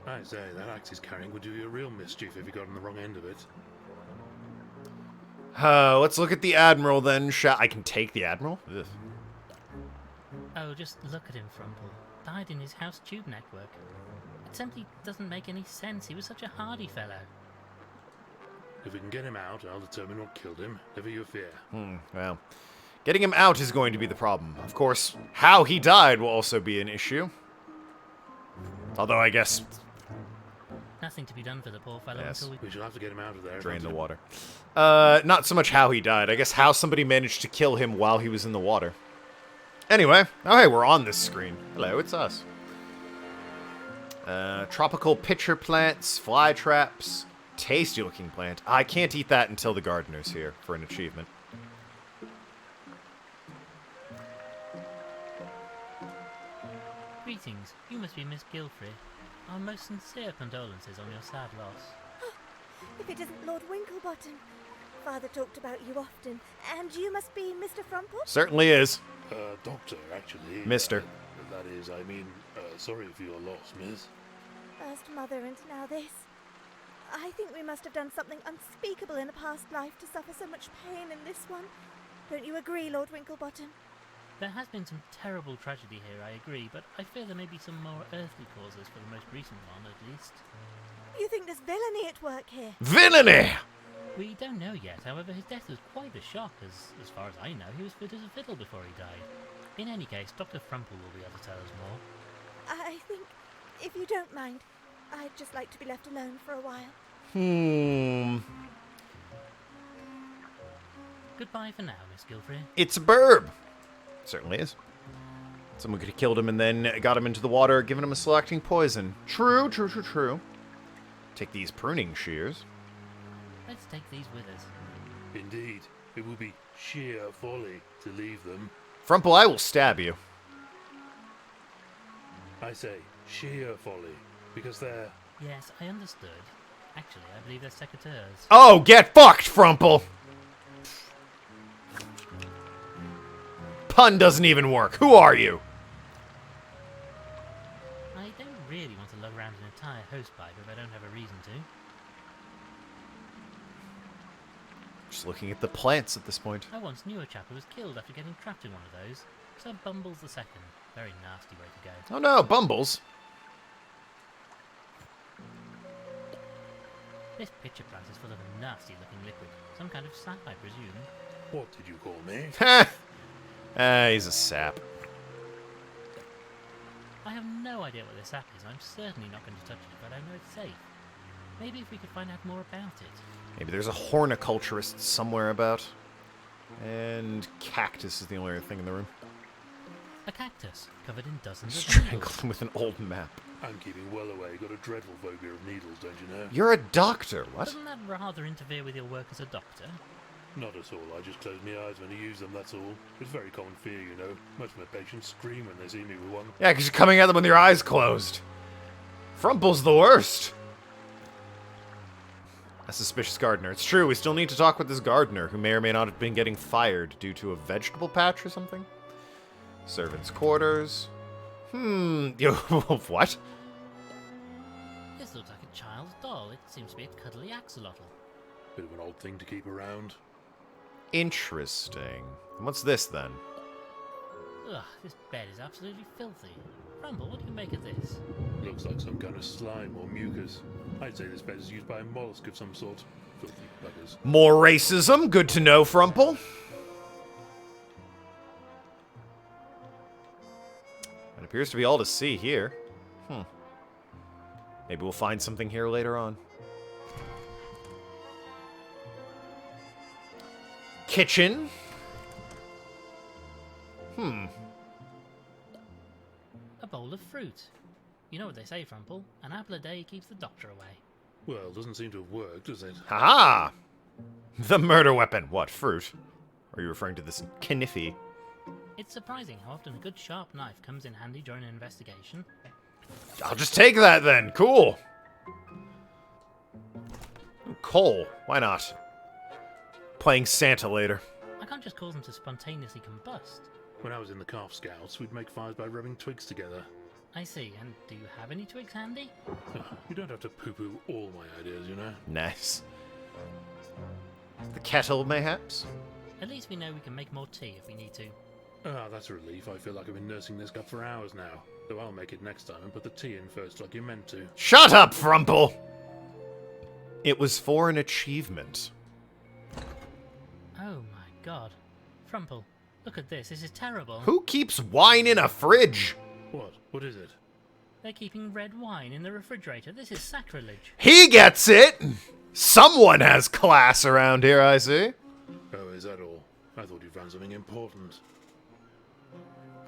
I say, that axe he's carrying would do you a real mischief if you got on the wrong end of it. Let's look at the Admiral then. I can take the Admiral? Ugh. Oh, just look at him, Frumple. Died in his house tube network. It simply doesn't make any sense. He was such a hardy fellow. If we can get him out, I'll determine what killed him. Never you fear. Well, getting him out is going to be the problem. Of course, how he died will also be an issue. Although I guess Nothing to be done for the poor fellow Yes. until we... We shall have to get him out of there. drain the don't we? water. Not so much how he died. I guess how somebody managed to kill him while he was in the water. Anyway, oh hey, we're on this screen. Hello, it's us. Tropical pitcher plants, fly traps, tasty looking plant. I can't eat that until the gardener's here for an achievement. Greetings. You must be Miss Gilfrey. Our most sincere condolences on your sad loss. If it isn't Lord Winklebottom. Father talked about you often. And you must be Mr. Frumple? Certainly is. Doctor, actually. Mister. That is, I mean, sorry for your loss, miss. First mother and now this. I think we must have done something unspeakable in a past life to suffer so much pain in this one. Don't you agree, Lord Winklebottom? There has been some terrible tragedy here, I agree, but I fear there may be some more earthly causes for the most recent one, at least. You think there's villainy at work here? Villainy! We don't know yet, however, his death was quite a shock, as far as I know, he was fit as a fiddle before he died. In any case, Dr. Frumple will be able to tell us more. I think, if you don't mind, I'd just like to be left alone for a while. Goodbye for now, Miss Gilfrey. It's a burb. Certainly is. Someone could have killed him and then got him into the water, given him a selecting poison. True, true, true, true. Take these pruning shears. Let's take these with us. Indeed, it would be sheer folly to leave them. Frumple, I will stab you. I say sheer folly, because they're... Yes, I understood. Actually, I believe they're secateurs. Oh, get fucked, Frumple! Pun doesn't even work. Who are you? I don't really want to lug around an entire hosepipe if I don't have a reason to. Just looking at the plants at this point. I once knew a chap who was killed after getting trapped in one of those. Sir Bumbles the Second. Very nasty way to go. Oh no, Bumbles. This pitcher plant is full of a nasty looking liquid. Some kind of sap, I presume. What did you call me? He's a sap. I have no idea what this sap is. I'm certainly not going to touch it, but I know it's safe. Maybe if we could find out more about it. Maybe there's a horticulturist somewhere about. And cactus is the only other thing in the room. A cactus, covered in dozens of Strangled needles. him with an old map. I'm keeping well away. Got a dreadful phobia of needles, don't you know? You're a doctor, what? Doesn't that rather interfere with your work as a doctor? Not at all. I just close my eyes when I use them, that's all. It's very common fear, you know. Most of my patients scream when they see me with one. Yeah, because you're coming at them with your eyes closed. Frumple's the worst. A suspicious gardener. It's true, we still need to talk with this gardener, who may or may not have been getting fired due to a vegetable patch or something. Servants' quarters. Yo, what? This looks like a child's doll. It seems to be a cuddly axolotl. Bit of an odd thing to keep around. Interesting. And what's this then? Ugh, this bed is absolutely filthy. Frumple, what do you make of this? Looks like some kind of slime or mucus. I'd say this bed is used by a mollusk of some sort. Filthy buggers. More racism. Good to know, Frumple. It appears to be all to see here. Maybe we'll find something here later on. Kitchen. A bowl of fruit. You know what they say, Frumple. An apple a day keeps the doctor away. Well, doesn't seem to have worked, does it? Haha! The murder weapon. What, fruit? Are you referring to this kniffy? It's surprising how often a good sharp knife comes in handy during an investigation. I'll just take that then. Cool. Ooh, coal. Why not? Playing Santa later. I can't just cause them to spontaneously combust. When I was in the Calf Scouts, we'd make fires by rubbing twigs together. I see, and do you have any twigs handy? You don't have to poo-poo all my ideas, you know? Nice. The kettle, mayhaps? At least we know we can make more tea if we need to. Ah, that's a relief. I feel like I've been nursing this cup for hours now. Though I'll make it next time and put the tea in first like you're meant to. Shut up, Frumple! It was for an achievement. Oh my god. Frumple, look at this. This is terrible. Who keeps wine in a fridge? What? What is it? They're keeping red wine in the refrigerator. This is sacrilege. He gets it! Someone has class around here, I see. Oh, is that all? I thought you found something important.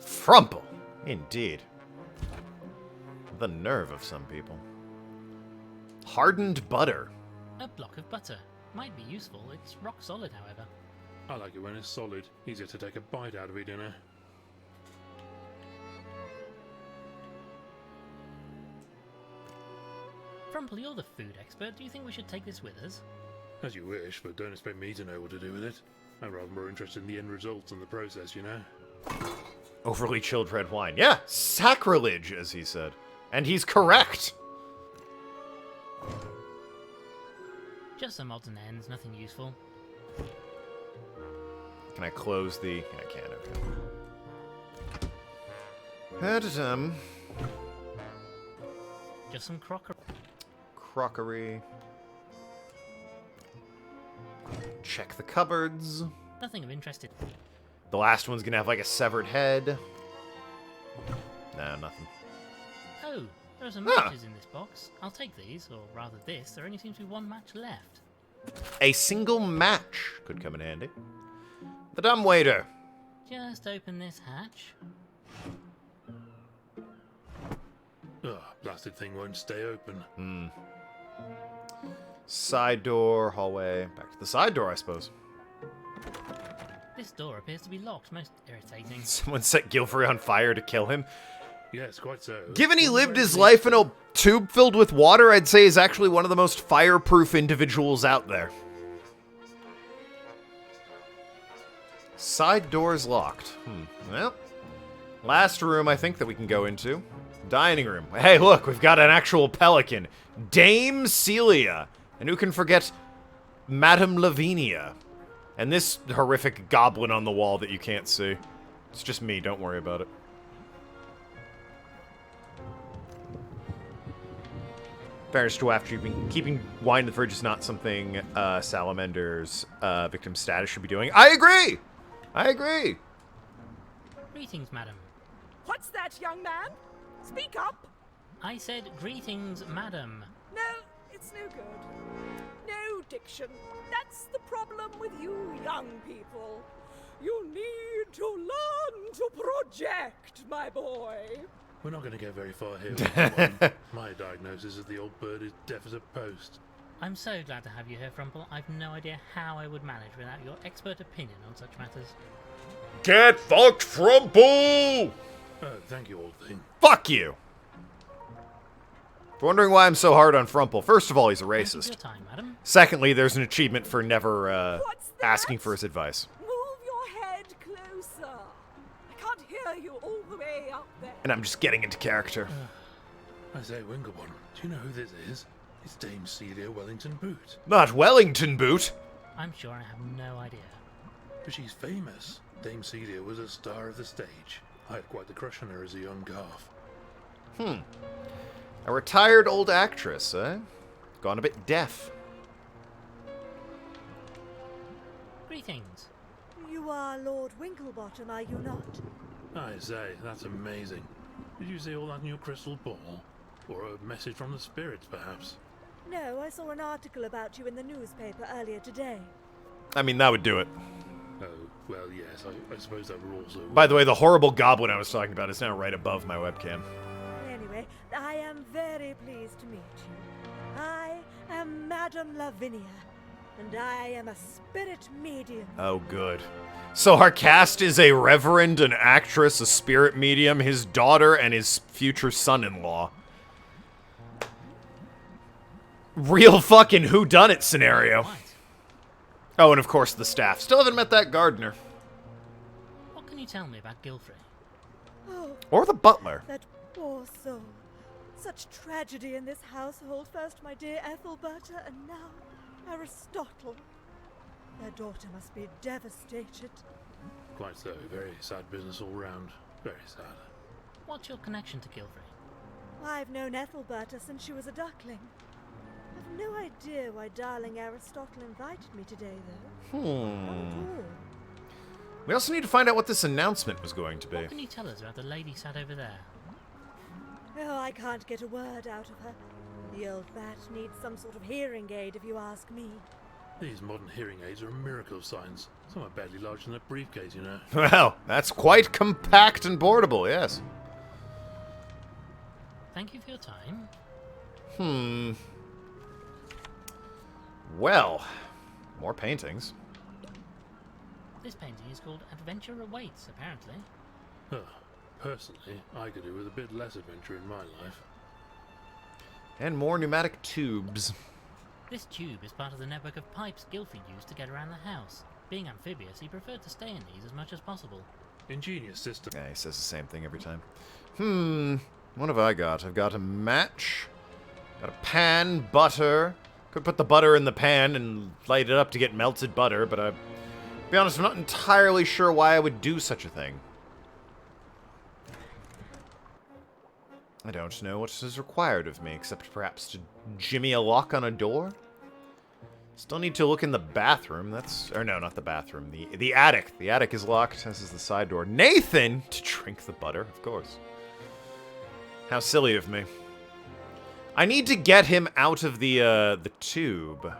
Frumple. Indeed. The nerve of some people. Hardened butter. A block of butter. Might be useful. It's rock solid, however. I like it when it's solid. Easier to take a bite out of it, you know. Frumple, you're the food expert. Do you think we should take this with us? As you wish, but don't expect me to know what to do with it. I'm rather more interested in the end result than the process, you know. Overly chilled red wine. Yeah, sacrilege, as he said. And he's correct. Just some odds and ends, nothing useful. Can I close the... I can't, okay. Just some crockery. Crockery. Check the cupboards. Nothing of interest. The last one's gonna have like a severed head. No, nothing. Oh, there are some matches in this box. I'll take these, or rather this. There only seems to be one match left. A single match could come in handy. The dumbwaiter. Just open this hatch. Ugh, blasted thing won't stay open. Side door, hallway. Back to the side door, I suppose. This door appears to be locked. Most irritating. Someone set Gilfrey on fire to kill him. Yes, quite so. Given he lived his life in a tube filled with water, I'd say he's actually one of the most fireproof individuals out there. Side door's locked. Well, last room I think that we can go into. Dining room. Hey, look, we've got an actual pelican. Dame Celia. And who can forget Madame Lavinia? And this horrific goblin on the wall that you can't see. It's just me, don't worry about it. Fairness to after you've been keeping wine in the fridge is not something Salamander's victim status should be doing. I agree! I agree! Greetings, madam. What's that, young man? Speak up. I said greetings, madam. No, it's no good. No diction. That's the problem with you young people. You need to learn to project, my boy. We're not going to get very far here with that one. My diagnosis is the old bird is deaf as a post. I'm so glad to have you here, Frumple. I've no idea how I would manage without your expert opinion on such matters. Get fucked, Frumple! Oh, thank you, old thing. Fuck you! If you're wondering why I'm so hard on Frumple, first of all, he's a Thank you for racist. your time, madam. Secondly, there's an achievement for never What's that? asking for his advice. Move your head closer. I can't hear you all the way up there. And I'm just getting into character. I say, Winkle, do you know who this is? It's Dame Celia Wellington Boot. Not Wellington Boot! I'm sure I have no idea. But she's famous. Dame Celia was a star of the stage. I had quite the crush on her as a young calf. A retired old actress, eh? Gone a bit deaf. Greetings. You are Lord Winklebottom, are you not? I say, that's amazing. Did you see all that in your crystal ball? Or a message from the spirits, perhaps? No, I saw an article about you in the newspaper earlier today. I mean, that would do it. Oh, well, yes, I suppose that would also... By the way, the horrible goblin I was talking about is now right above my webcam. Anyway, I am very pleased to meet you. I am Madame Lavinia, and I am a spirit medium. Oh, good. So our cast is a reverend, an actress, a spirit medium, his daughter, and his future son-in-law. Real fucking whodunit scenario. Right. Oh, and of course the staff. Still haven't met that gardener. What can you tell me about Gilfrey? Oh, Or the butler. that poor soul. Such tragedy in this household. First my dear Ethelberta, and now Aristotle. Their daughter must be devastated. Quite so. Very sad business all round. Very sad. What's your connection to Gilfrey? I've known Ethelberta since she was a duckling. I've no idea why darling Aristotle invited me today, though. Not at all. We also need to find out what this announcement was going to be. What can you tell us about the lady sat over there? Oh, I can't get a word out of her. The old bat needs some sort of hearing aid, if you ask me. These modern hearing aids are a miracle of science. Some are barely larger than a briefcase, you know. Well, that's quite compact and portable, yes. Thank you for your time. Well, more paintings. This painting is called Adventure Awaits, apparently. Personally, I could do with a bit less adventure in my life. And more pneumatic tubes. This tube is part of the network of pipes Guilford used to get around the house. Being amphibious, he preferred to stay in these as much as possible. Ingenious system. Yeah, he says the same thing every time. What have I got? I've got a match. Got a pan, butter. Could put the butter in the pan and light it up to get melted butter, but to be honest, I'm not entirely sure why I would do such a thing. I don't know what is required of me, except perhaps to jimmy a lock on a door? Still need to look in the bathroom. Or no, not the bathroom. The attic. The attic is locked, as is the side door. Nathan! To drink the butter, of course. How silly of me. I need to get him out of the tube,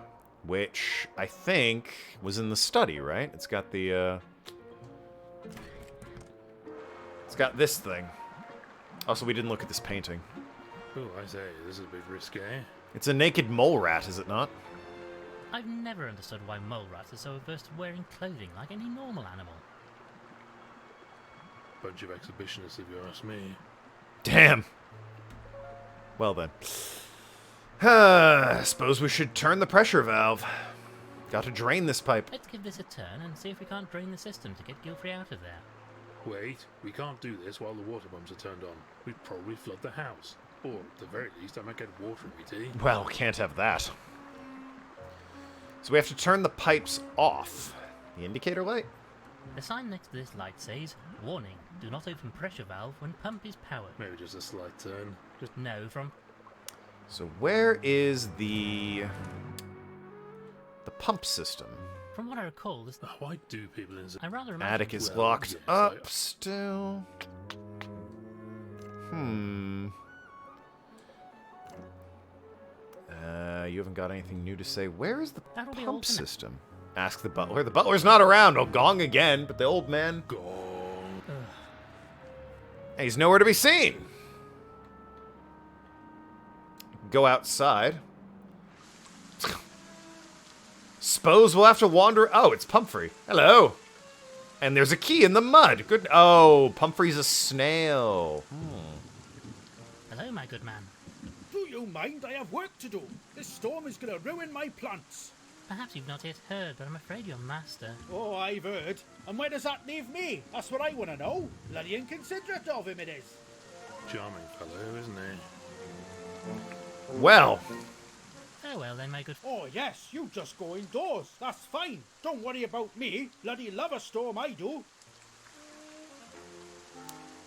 which I think was in the study, right? It's got the, it's got this thing. Also, we didn't look at this painting. Oh, I say, this is a bit risque. It's a naked mole rat, is it not? I've never understood why mole rats are so averse to wearing clothing like any normal animal. Bunch of exhibitionists, if you ask me. Damn. Well then. Suppose we should turn the pressure valve. Got to drain this pipe. Let's give this a turn and see if we can't drain the system to get Guilfrey out of there. Wait, we can't do this while the water pumps are turned on. We'd probably flood the house. Or, at the very least, I might get water in my tea. Well, can't have that. So we have to turn the pipes off. The indicator light? The sign next to this light says, "Warning, do not open pressure valve when pump is powered." Maybe just a slight turn. Just No, from... So where is the pump system? From what I recall, this... why do people in I rather imagine... Attic is Well, locked yes, up still. You haven't got anything new to say. Where is the That'll be pump all for now. system? Ask the butler. The butler's not around. Oh, gong again. But the old man, gone. he's nowhere to be seen. Go outside. Suppose we'll have to wander. Oh, it's Pumphrey. Hello. And there's a key in the mud. Good. Oh, Pumphrey's a snail. Hello, my good man. Do you mind? I have work to do. This storm is going to ruin my plants. Perhaps you've not yet heard, but I'm afraid your master... Oh, I've heard. And where does that leave me? That's what I want to know. Bloody inconsiderate of him it is. Charming fellow, isn't he? Well, Farewell then, my good... Oh, yes, you just go indoors. That's fine. Don't worry about me. Bloody love a storm, I do.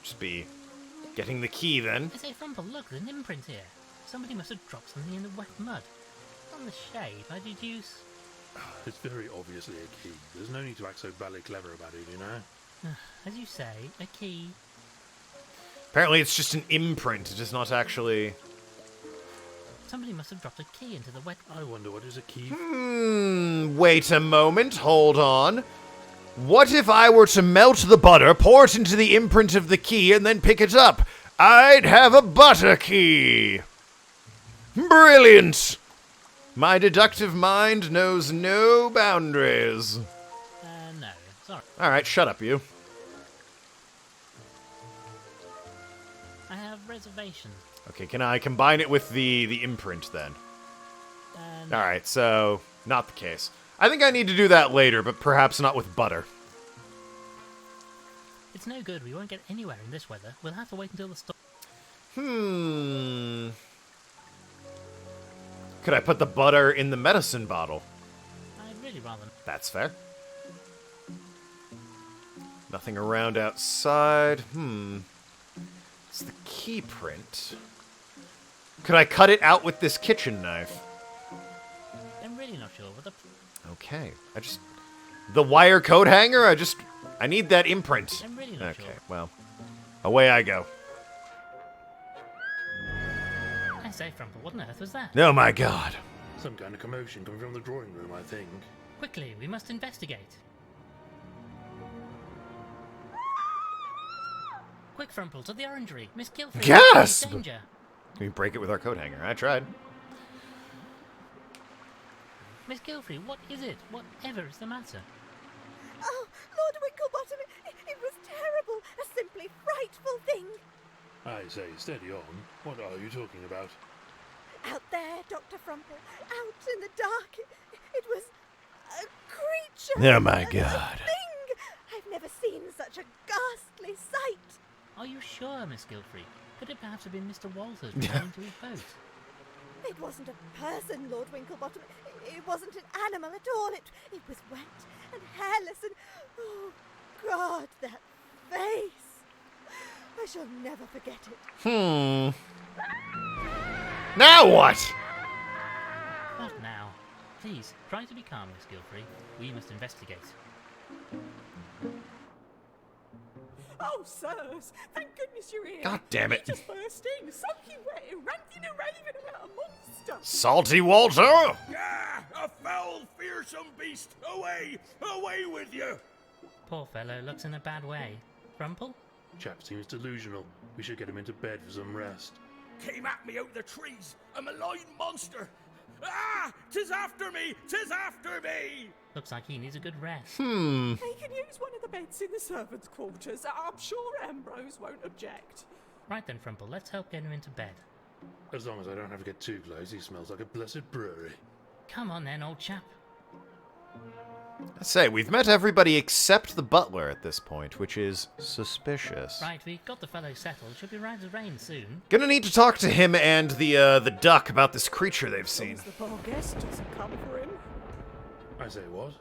just be getting the key then. I say, Frumple, look, there's an imprint here. Somebody must have dropped something in the wet mud. On the shape, I deduce... It's very obviously a key. There's no need to act so badly clever about it, you know? As you say, a key. Apparently it's just an imprint. It is not actually... Somebody must have dropped a key into the wet... I wonder what is a key. Wait a moment. Hold on. What if I were to melt the butter, pour it into the imprint of the key, and then pick it up? I'd have a butter key. Brilliant. My deductive mind knows no boundaries. No, sorry. All right, shut up, you. I have reservations. Okay, can I combine it with the imprint then? No. All right, so not the case. I think I need to do that later, but perhaps not with butter. It's no good. We won't get anywhere in this weather. We'll have to wait until the storm... Could I put the butter in the medicine bottle? I'd really rather... That's fair. Nothing around outside. It's the key print. Could I cut it out with this kitchen knife? I'm really not sure what the... Okay. The wire coat hanger? I need that imprint. I'm really not Okay, sure. well. Away I go. say, Frumple, what on earth was that? Oh my god. Some kind of commotion coming from the drawing room, I think. Quickly, we must investigate. Quick, Frumple, to the orangery. Miss Gilfrey. Gasp! Danger. Can we break it with our coat hanger? I tried. Miss Gilfrey, what is it? Whatever is the matter? Oh, Lord Winklebottom, it was terrible. A simply frightful thing. I say, steady on. What are you talking about? Out there, Dr. Frumple, out in the dark, it was a creature. Oh my a god. thing. I've never seen such a ghastly sight. Are you sure, Miss Gilfrey? Could it perhaps have been Mr. Walters returning to his boat? It wasn't a person, Lord Winklebottom. It wasn't an animal at all. It was wet and hairless and... Oh, God, that face. I shall never forget it. Now what? What now? Please, try to be calm, Miss Gilfrey. We must investigate. Oh, sirs, thank goodness you're here. God damn it. You just burst in, soaking wet, ranting and raving about a monster. Salty Walter! Ah, a foul, fearsome beast! Away! Away with you! Poor fellow looks in a bad way. Frumple? Chap seems delusional. We should get him into bed for some rest. Came at me out the trees, a malign monster! Ah! 'Tis after me! 'Tis after me! Looks like he needs a good rest. He can use one of the beds in the servants' quarters. I'm sure Ambrose won't object. Right then, Frumple, let's help get him into bed. As long as I don't have to get too close, he smells like a blessed brewery. Come on then, old chap. I say, we've met everybody except the butler at this point, which is suspicious. Right, we got the fellow settled. Should be right as rain soon. Gonna need to talk to him and the duck about this creature they've seen. The bar guest doesn't come for him. I say what?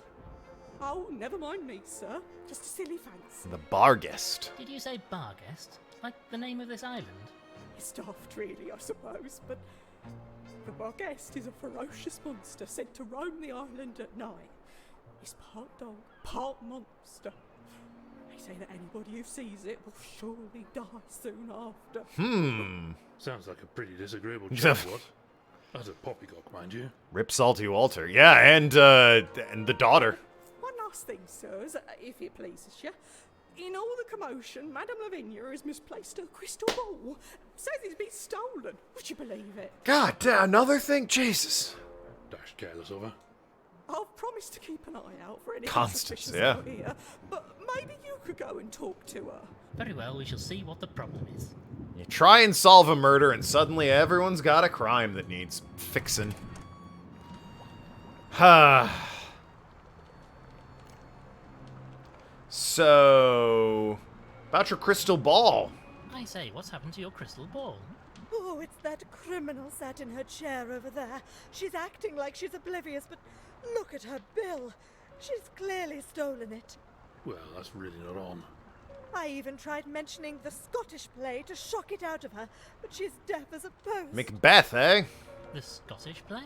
Oh, never mind me, sir. Just a silly fancy. The bar guest. Did you say bar guest? Like the name of this island? It's daft, really, I suppose, but the bar guest is a ferocious monster sent to roam the island at night. He's part dog, part monster. They say that anybody who sees it will surely die soon after. Sounds like a pretty disagreeable chap, what? That's a poppycock, mind you. Rip Salty Walter. Yeah, and the daughter. One last thing, sirs, if it pleases you. In all the commotion, Madame Lavinia has misplaced her crystal ball. Says it's been stolen. Would you believe it? God damn, another thing? Jesus. Dash careless of her. I've promised to keep an eye out for any Constance, suspicious yeah. out here, but maybe you could go and talk to her. Very well, we shall see what the problem is. You try and solve a murder, and suddenly everyone's got a crime that needs fixing. So, about your crystal ball. I say, what's happened to your crystal ball? Oh, it's that criminal sat in her chair over there. She's acting like she's oblivious, but look at her bill. She's clearly stolen it. Well, that's really not on. I even tried mentioning the Scottish play to shock it out of her, but she's deaf as a post. Macbeth, eh? The Scottish play?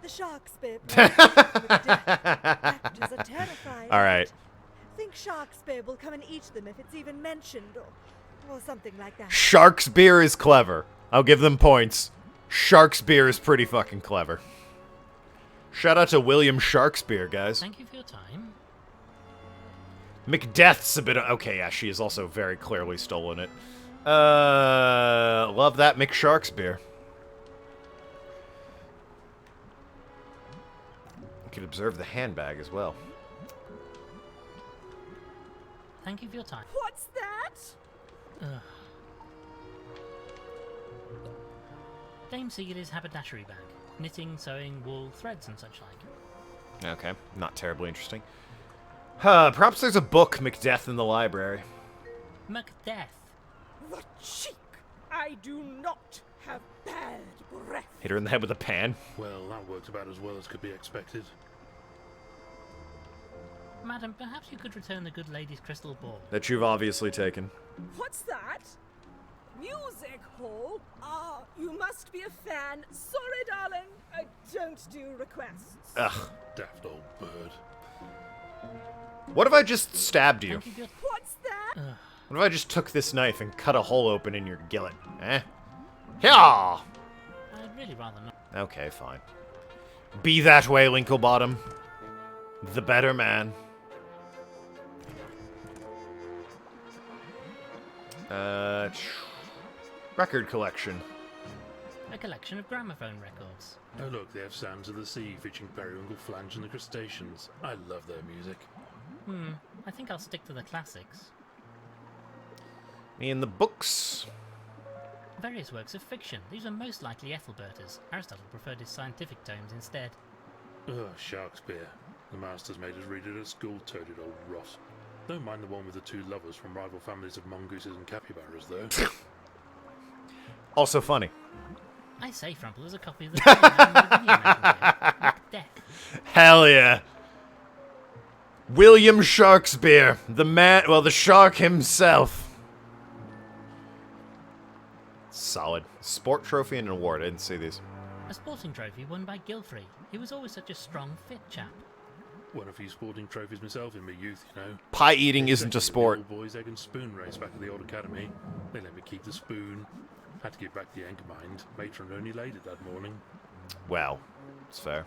The Sharkspere play. With deaf. Actors are terrified. All right. Think Sharkspere will come and eat them if it's even mentioned, or something like that. Shark's beer is clever. I'll give them points. Shark's beer is pretty fucking clever. Shout out to William Sharkespeare, guys. Thank you for your time. Macbeth's a bit of... Okay, yeah, she has also very clearly stolen it. Love that McSharkespeare. You could observe the handbag as well. Thank you for your time. What's that? Ugh. Dame Sealy's haberdashery bag. Knitting, sewing, wool, threads and such like. Okay, not terribly interesting. Perhaps there's a book, Macbeth, in the library. Macbeth. The cheek! I do not have bad breath. Hit her in the head with a pan. Well, that worked about as well as could be expected. Madam, perhaps you could return the good lady's crystal ball. That you've obviously taken. What's that? Music hall? Ah, you must be a fan. Sorry, darling. I don't do requests. Ugh. Daft old bird. What if I just stabbed you? Thank you for your... What's that? What if I just took this knife and cut a hole open in your gillet? Eh? Yeah! really rather not. Okay, fine. Be that way, Winklebottom. The better man. Record collection. A collection of gramophone records. Oh look, they have Sounds of the Sea featuring Periwinkle, Flange and the Crustaceans. I love their music. I think I'll stick to the classics. Me and the books. Various works of fiction. These are most likely Ethelberta's. Aristotle preferred his scientific tomes instead. Ugh, Shakespeare. The masters made us read it at school, toted old Ross. Don't mind the one with the two lovers from rival families of mongooses and capybaras, though. Also funny. I say, Frumple, there's a copy of the Macbeth. Hell yeah. William Shakespeare. The man, well, the shark himself. Solid. Sport trophy and an award. I didn't see these. A sporting trophy won by Gilfrey. He was always such a strong, fit chap. Won a few sporting trophies myself in my youth, you know. Pie eating isn't a sport. Old boys egg and spoon race back at the old academy. They let me keep the spoon. Had to give back the egg, mind. Matron only laid it that morning. Well, it's fair.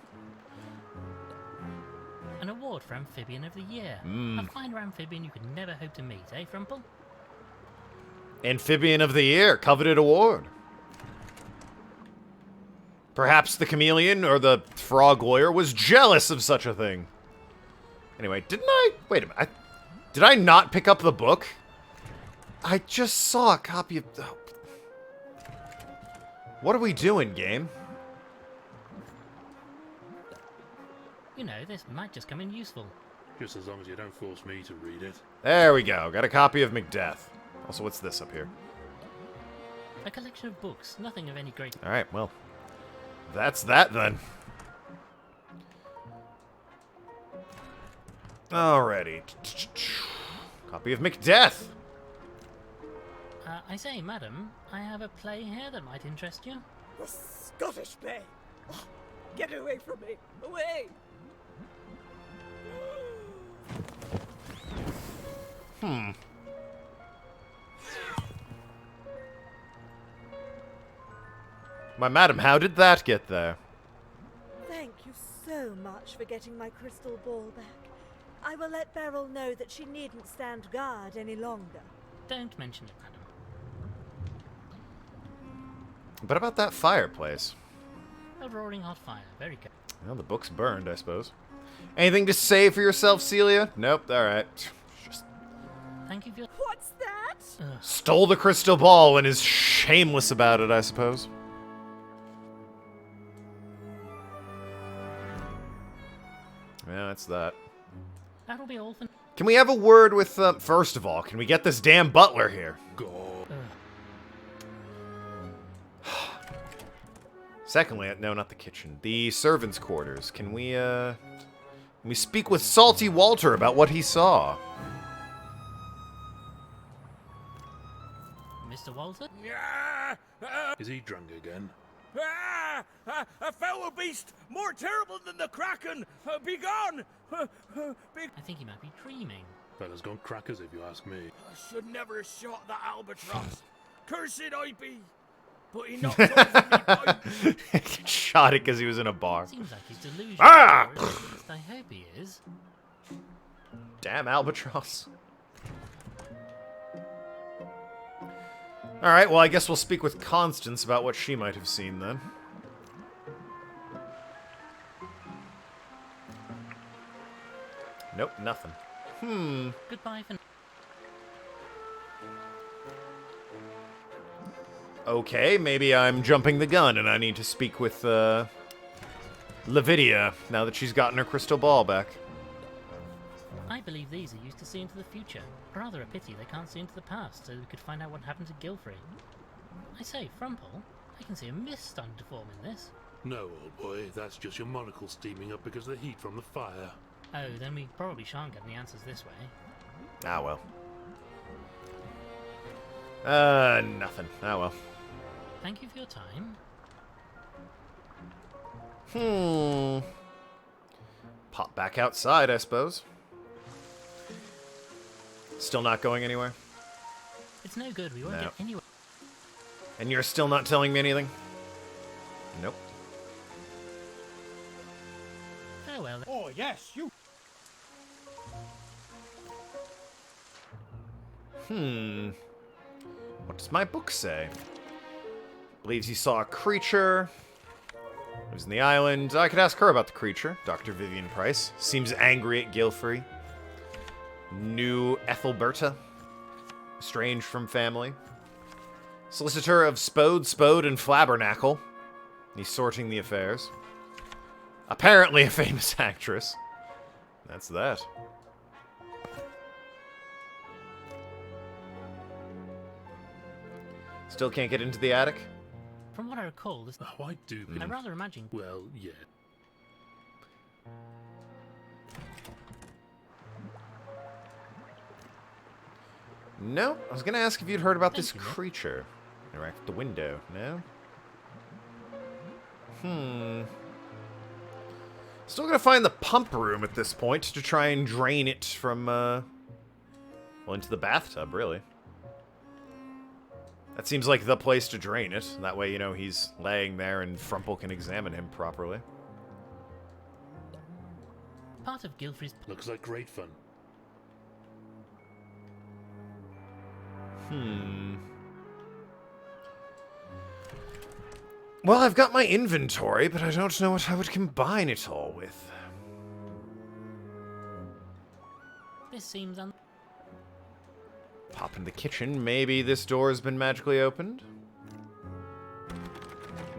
An award for Amphibian of the Year. A finer amphibian you could never hope to meet, eh, Frumple? Amphibian of the Year. Coveted award. Perhaps the chameleon or the frog lawyer was jealous of such a thing. Anyway, didn't I... Wait a minute. Did I not pick up the book? I just saw a copy of... Oh. What are we doing, game? You know, this might just come in useful. Just as long as you don't force me to read it. There we go. Got a copy of Macbeth. Also, what's this up here? A collection of books, nothing of any great... Alright, well. That's that, then. Alrighty. Copy of Macbeth. I say, madam, I have a play here that might interest you. The Scottish play. Oh, get away from me. Away. My madam, how did that get there? Thank you so much for getting my crystal ball back. I will let Beryl know that she needn't stand guard any longer. Don't mention it, madam. But about that fireplace? A roaring hot fire, very good. Well, the book's burned, I suppose. Anything to say for yourself, Celia? Nope, alright. Just Thank you for your... What's that? stole the crystal ball and is shameless about it, I suppose. Yeah, that's that. That'll be all for... Can we have a word with, first of all, can we get this damn butler here? God. Secondly, no, not the kitchen. The servants' quarters. Can we speak with Salty Walter about what he saw? Mr. Walter? Is he drunk again? A foul beast more terrible than the Kraken! Be gone! I think he might be dreaming. Fella's gone crackers if you ask me. I should never have shot the albatross. Cursed I be! But he knocked over me pipe. Shot it because he was in a bar. Seems like he's delusional. Ah! Or at least I hope he is. Damn albatross. Alright, well, I guess we'll speak with Constance about what she might have seen then. Nope, nothing. Goodbye for... Okay, maybe I'm jumping the gun and I need to speak with, Lavidia, now that she's gotten her crystal ball back. I believe these are used to see into the future. Rather a pity they can't see into the past, so we could find out what happened to Gilfrey. I say, Frumple, I can see a mist starting to form in this. No, old boy, that's just your monocle steaming up because of the heat from the fire. Oh, then we probably shan't get any answers this way. Ah, well. Nothing. Ah, well. Thank you for your time. Pop back outside, I suppose. Still not going anywhere? It's no good, we won't No. get anywhere. And you're still not telling me anything? Nope. Farewell. Oh, yes, you. What does my book say? Believes he saw a creature. Lives in the island. I could ask her about the creature. Dr. Vivian Price. Seems angry at Gilfrey. Knew Ethelberta. Estranged from family. Solicitor of Spode, and Flabbernackle. He's sorting the affairs. Apparently a famous actress. That's that. Still can't get into the attic? From what I recall, this. Oh, I do. I rather imagine. Well, yeah. No. I was going to ask if you'd heard about this Thank you, Nick. creature. Interact with the window. No? Still going to find the pump room at this point to try and drain it from, well, into the bathtub, really. That seems like the place to drain it. That way, you know, he's laying there and Frumple can examine him properly. Part of Gilfrey's. Looks like great fun. Well, I've got my inventory, but I don't know what I would combine it all with. This seems Pop in the kitchen. Maybe this door has been magically opened?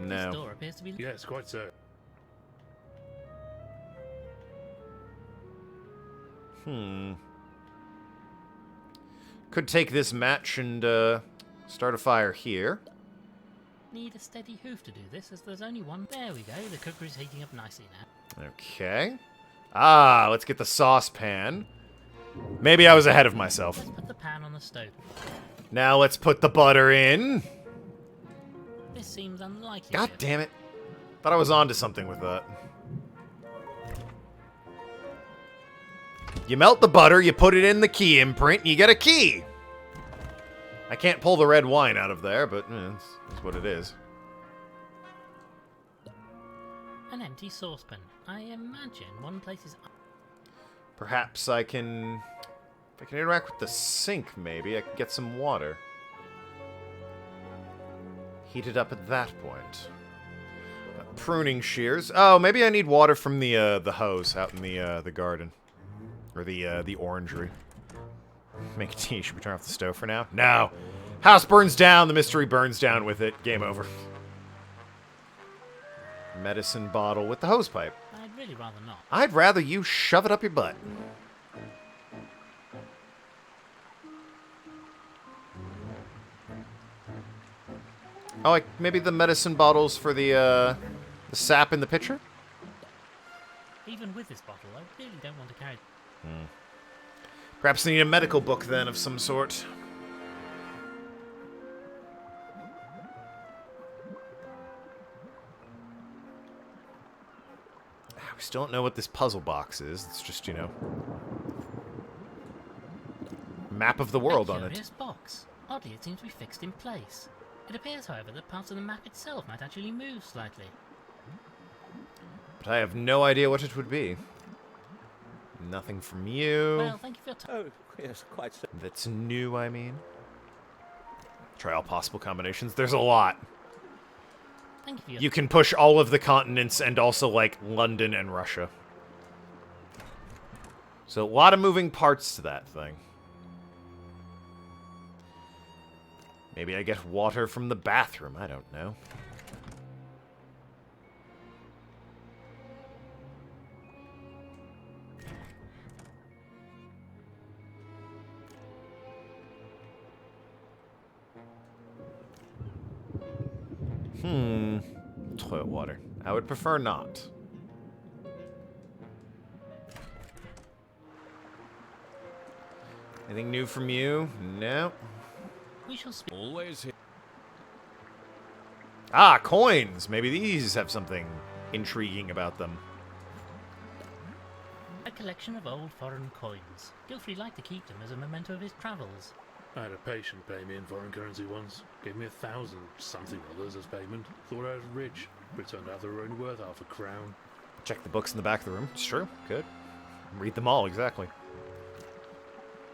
This No. door appears to be. Yes, quite so. Could take this match and, start a fire here. Need a steady hoof to do this, as there's only one. There we go. The cooker is heating up nicely now. Okay. Ah, let's get the saucepan. Maybe I was ahead of myself. Let's put the pan on the stove. Now let's put the butter in. This seems unlikely. God damn it. Thought I was onto something with that. You melt the butter, you put it in the key imprint, and you get a key. I can't pull the red wine out of there, but it's what it is. An empty saucepan. I imagine one place is. Perhaps I can... If I can interact with the sink, maybe, I can get some water. Heat it up at that point. Pruning shears. Oh, maybe I need water from the hose out in the garden. Or the orangery. Make tea. Should we turn off the stove for now? No! House burns down, the mystery burns down with it. Game over. Medicine bottle with the hose pipe. I'd really rather not. I'd rather you shove it up your butt. Oh, like maybe the medicine bottles for the sap in the pitcher? Even with this bottle, I really don't want to carry. Perhaps I need a medical book then of some sort. We still don't know what this puzzle box is. It's just, you know, map of the world on it. Curious box. Oddly, it seems to be fixed in place. It appears, however, that parts of the map itself might actually move slightly. But I have no idea what it would be. Nothing from you. Well, thank you for your time. Oh, yes, quite so. That's new, I mean. Try all possible combinations. There's a lot. Thank you for your You can push all of the continents and also, like, London and Russia. So a lot of moving parts to that thing. Maybe I get water from the bathroom. I don't know. Toilet water. I would prefer not. Anything new from you? No. We shall speak. Always here. Ah, coins! Maybe these have something intriguing about them. A collection of old foreign coins. Gilfrey liked to keep them as a memento of his travels. I had a patient pay me in foreign currency once. Gave me 1,000 something others as payment. Thought I was rich. It turned out they were only worth half a crown. Check the books in the back of the room. It's true. Good. Read them all, exactly.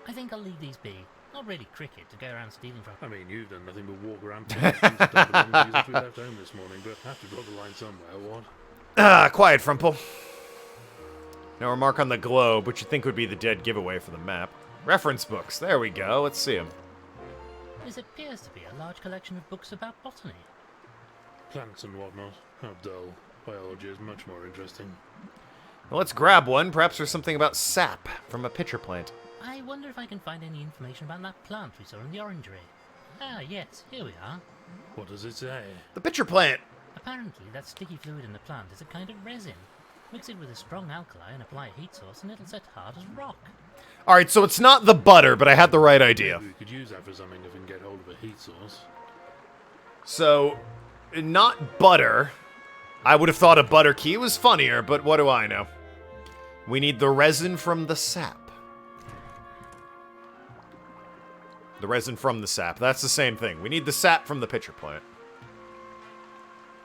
I think I'll leave these be. Not really cricket to go around stealing from. I mean, you've done nothing but walk around picking things that we left home this morning, but have to draw the line somewhere, what? Ah, quiet, Frumple. No remark on the globe, which you'd think would be the dead giveaway for the map. Reference books. There we go. Let's see them. This appears to be a large collection of books about botany. Plants and whatnot. How dull. Biology is much more interesting. Well, let's grab one. Perhaps there's something about sap from a pitcher plant. I wonder if I can find any information about that plant we saw in the orangery. Ah, yes, here we are. What does it say? The pitcher plant. Apparently, that sticky fluid in the plant is a kind of resin. Mix it with a strong alkali and apply a heat source and it'll set hard as rock. Alright, so it's not the butter, but I had the right idea. Maybe we could use that for something if we can get hold of a heat source. So, not butter. I would have thought a butter key was funnier, but what do I know? We need the resin from the sap. The resin from the sap. That's the same thing. We need the sap from the pitcher plant.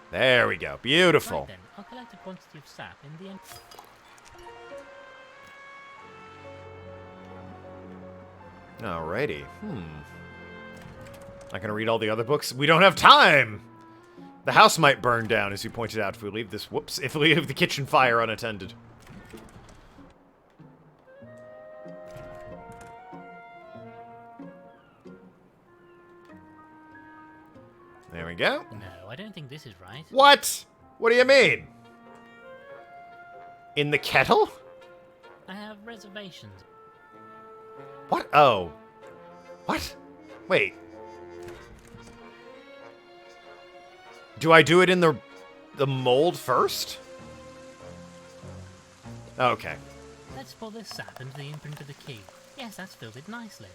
There we go. Beautiful. Right then, I'll collect a quantity of sap in the end. Alrighty. Not gonna read all the other books. We don't have time! The house might burn down, as you pointed out, if we leave this... Whoops. If we leave the kitchen fire unattended. There we go. No, I don't think this is right. What? What do you mean? In the kettle? I have reservations. What? Oh. What? Wait. Do I do it in the mold first? Okay. Let's pour this sap into the imprint of the key. Yes, that's filled it nicely.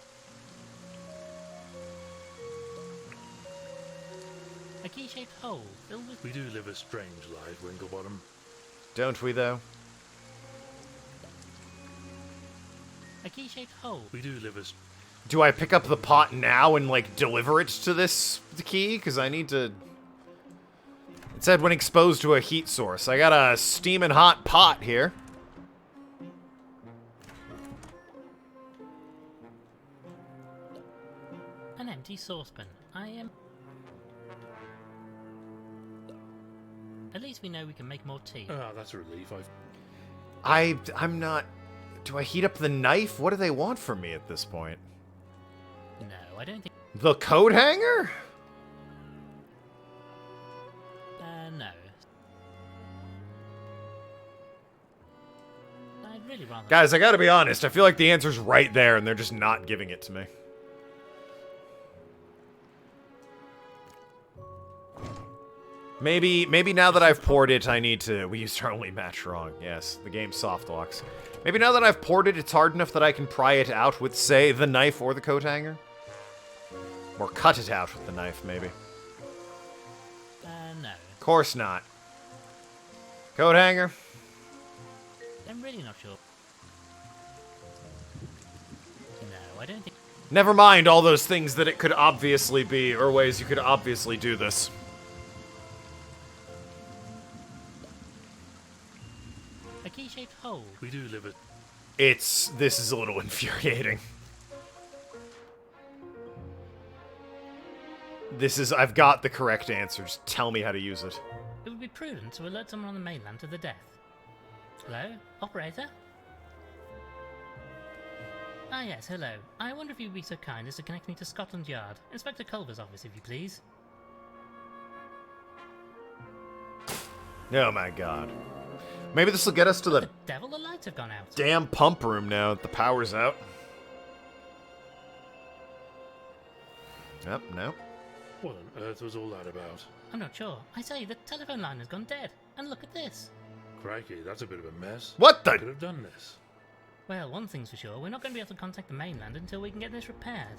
A key-shaped hole filled with... We do live a strange life, Winklebottom. Don't we, though? A key-shaped hole. We do live a... Do I pick up the pot now and, like, deliver it to the key? Because I need to... It said when exposed to a heat source. I got a steaming hot pot here. An empty saucepan. I am... At least we know we can make more tea. Ah, that's a relief. I'm not... Do I heat up the knife? What do they want from me at this point? No, I don't think... The coat hanger? No. I'd really rather... Guys, I gotta be honest. I feel like the answer's right there, and they're just not giving it to me. Maybe now that I've poured it, I need to... We used our only match wrong. Yes, the game's soft locks. Maybe now that I've poured it, it's hard enough that I can pry it out with, say, the knife or the coat hanger? Or cut it out with the knife, maybe. No. Of course not. Coat hanger? I'm really not sure. No, I don't think... Never mind all those things that it could obviously be, or ways you could obviously do this. A key-shaped hole. We do live a... This is a little infuriating. I've got the correct answer. Just tell me how to use it. It would be prudent to alert someone on the mainland to the death. Hello? Operator? Ah yes, hello. I wonder if you'd be so kind as to connect me to Scotland Yard. Inspector Culver's office, if you please. Oh my god. Maybe this will get us to the Devil, the lights have gone out. damn pump room now that the power's out. Yep, no. What on earth was all that about? I'm not sure. I say, the telephone line has gone dead. And look at this. Crikey, that's a bit of a mess. What Who could the? have done this? Well, one thing's for sure, we're not going to be able to contact the mainland until we can get this repaired.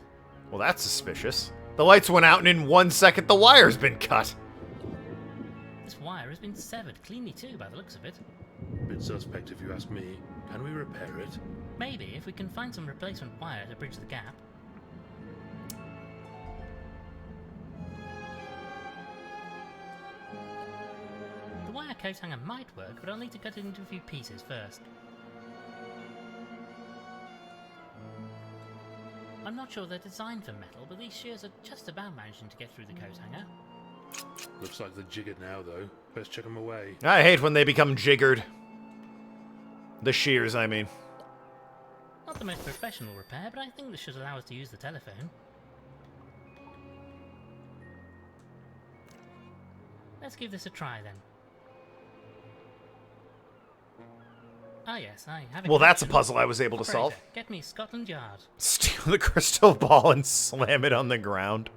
Well, that's suspicious. The lights went out and in 1 second the wire's been cut. This wire has been severed cleanly too, by the looks of it. Bit suspect if you ask me. Can we repair it? Maybe, if we can find some replacement wire to bridge the gap. coat hanger might work, but I'll need to cut it into a few pieces first. I'm not sure they're designed for metal, but these shears are just about managing to get through the coat hanger. Looks like they're jiggered now, though. Best check them away. I hate when they become jiggered. The shears, I mean. Not the most professional repair, but I think this should allow us to use the telephone. Let's give this a try then. Ah yes, I have it. Well, that's a puzzle I was able to Operator, solve. get me Scotland Yard. Steal the crystal ball and slam it on the ground.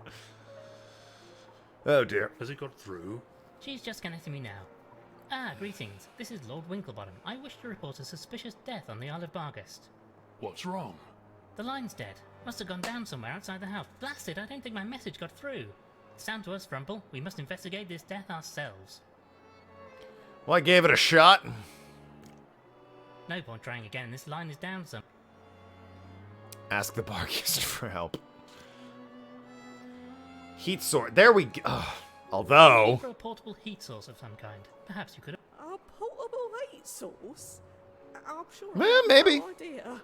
Oh dear. Has it got through? She's just connecting me now. Ah, greetings. This is Lord Winklebottom. I wish to report a suspicious death on the Isle of Bargast. What's wrong? The line's dead. Must have gone down somewhere outside the house. Blasted, I don't think my message got through. It's down to us, Frumple. We must investigate this death ourselves. Well, I gave it a shot. No point trying again. This line is down some. Ask the Bargist for help. Heat sword. There we go. Ugh. Although... For a portable heat source of some kind. Perhaps you could... A portable heat source? I'm sure Eh, I have maybe. no idea.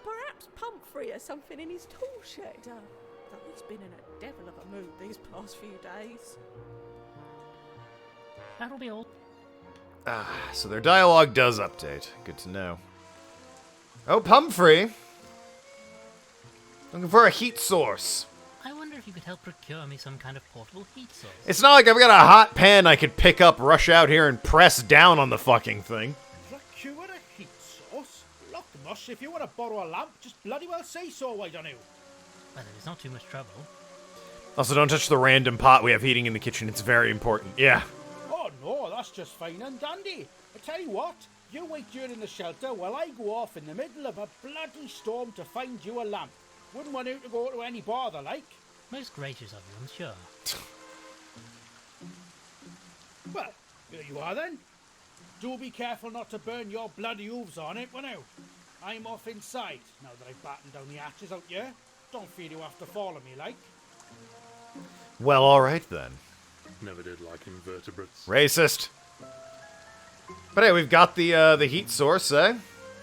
Perhaps Pumphrey has something in his tool shed. Though he's been in a devil of a mood these past few days. That'll be all. Ah, so their dialogue does update. Good to know. Oh, Pumphrey. Looking for a heat source. I wonder if you could help procure me some kind of portable heat source. It's not like I've got a hot pan I could pick up, rush out here, and press down on the fucking thing. Procure a heat source? Look, Mush, if you want to borrow a lamp, just bloody well say so, why don't you? Well, it's not too much trouble. Also, don't touch the random pot we have heating in the kitchen. It's very important. Yeah. Oh no, that's just fine and dandy. I tell you what, you wait here in the shelter while I go off in the middle of a bloody storm to find you a lamp. Wouldn't want you to go to any bother, like. Most gracious of you, I'm sure. Well, here you are then. Do be careful not to burn your bloody hooves on it, won't you? I'm off inside, now that I've battened down the hatches out here. Don't feel you have to follow me, like. Well, alright then. Never did like invertebrates. Racist. But hey, we've got the heat source, eh?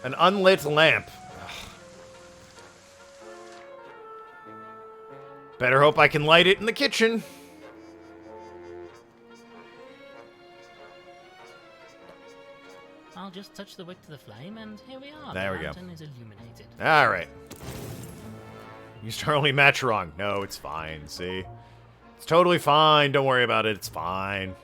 An unlit lamp. Ugh. Better hope I can light it in the kitchen. I'll just touch the wick to the flame, and here we are. There we the go. lantern is illuminated. Alright. Used our only match wrong. No, it's fine, see? It's totally fine. Don't worry about it. It's fine.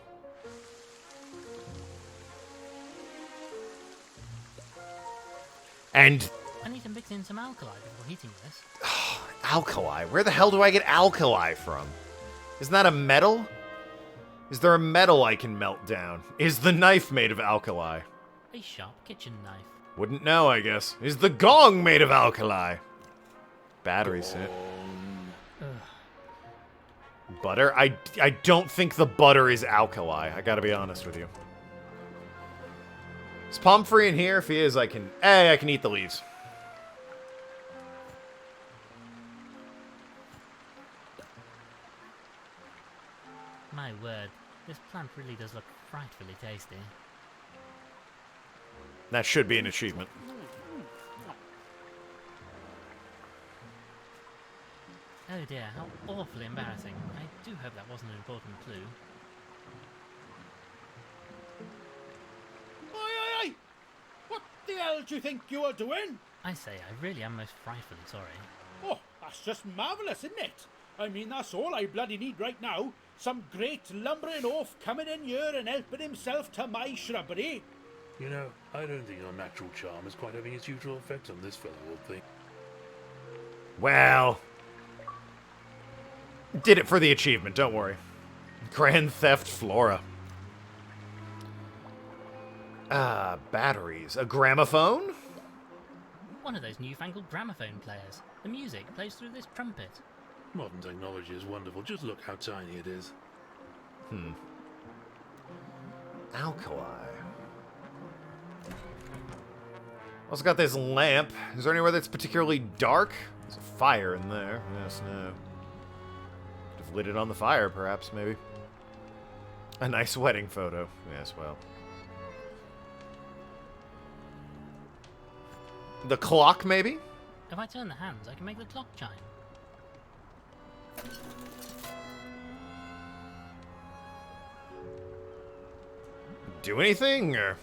And I need to mix in some alkali before heating this. alkali. Where the hell do I get alkali from? Isn't that a metal? Is there a metal I can melt down? Is the knife made of alkali? A sharp kitchen knife. Wouldn't know, I guess. Is the gong made of alkali? Batteries, eh? Butter? I don't think the butter is alkali. I gotta be honest with you. Is Pumphrey in here? If he is, I can eat the leaves. My word, this plant really does look frightfully tasty. That should be an achievement. Oh dear, how awfully embarrassing. I do hope that wasn't an important clue. Oi! What the hell do you think you are doing? I say, I really am most frightfully sorry. Oh, that's just marvellous, isn't it? I mean, that's all I bloody need right now. Some great lumbering oaf coming in here and helping himself to my shrubbery. You know, I don't think your natural charm is quite having its usual effect on this fellow, old thing. Well, did it for the achievement, don't worry. Grand Theft Flora. Batteries. A gramophone? One of those newfangled gramophone players. The music plays through this trumpet. Modern technology is wonderful. Just look how tiny it is. Alkali. Also got this lamp. Is there anywhere that's particularly dark? There's a fire in there. Yes, no. Could have lit it on the fire, perhaps, maybe. A nice wedding photo. Yes, well. The clock, maybe? If I turn the hands, I can make the clock chime. Do anything, or...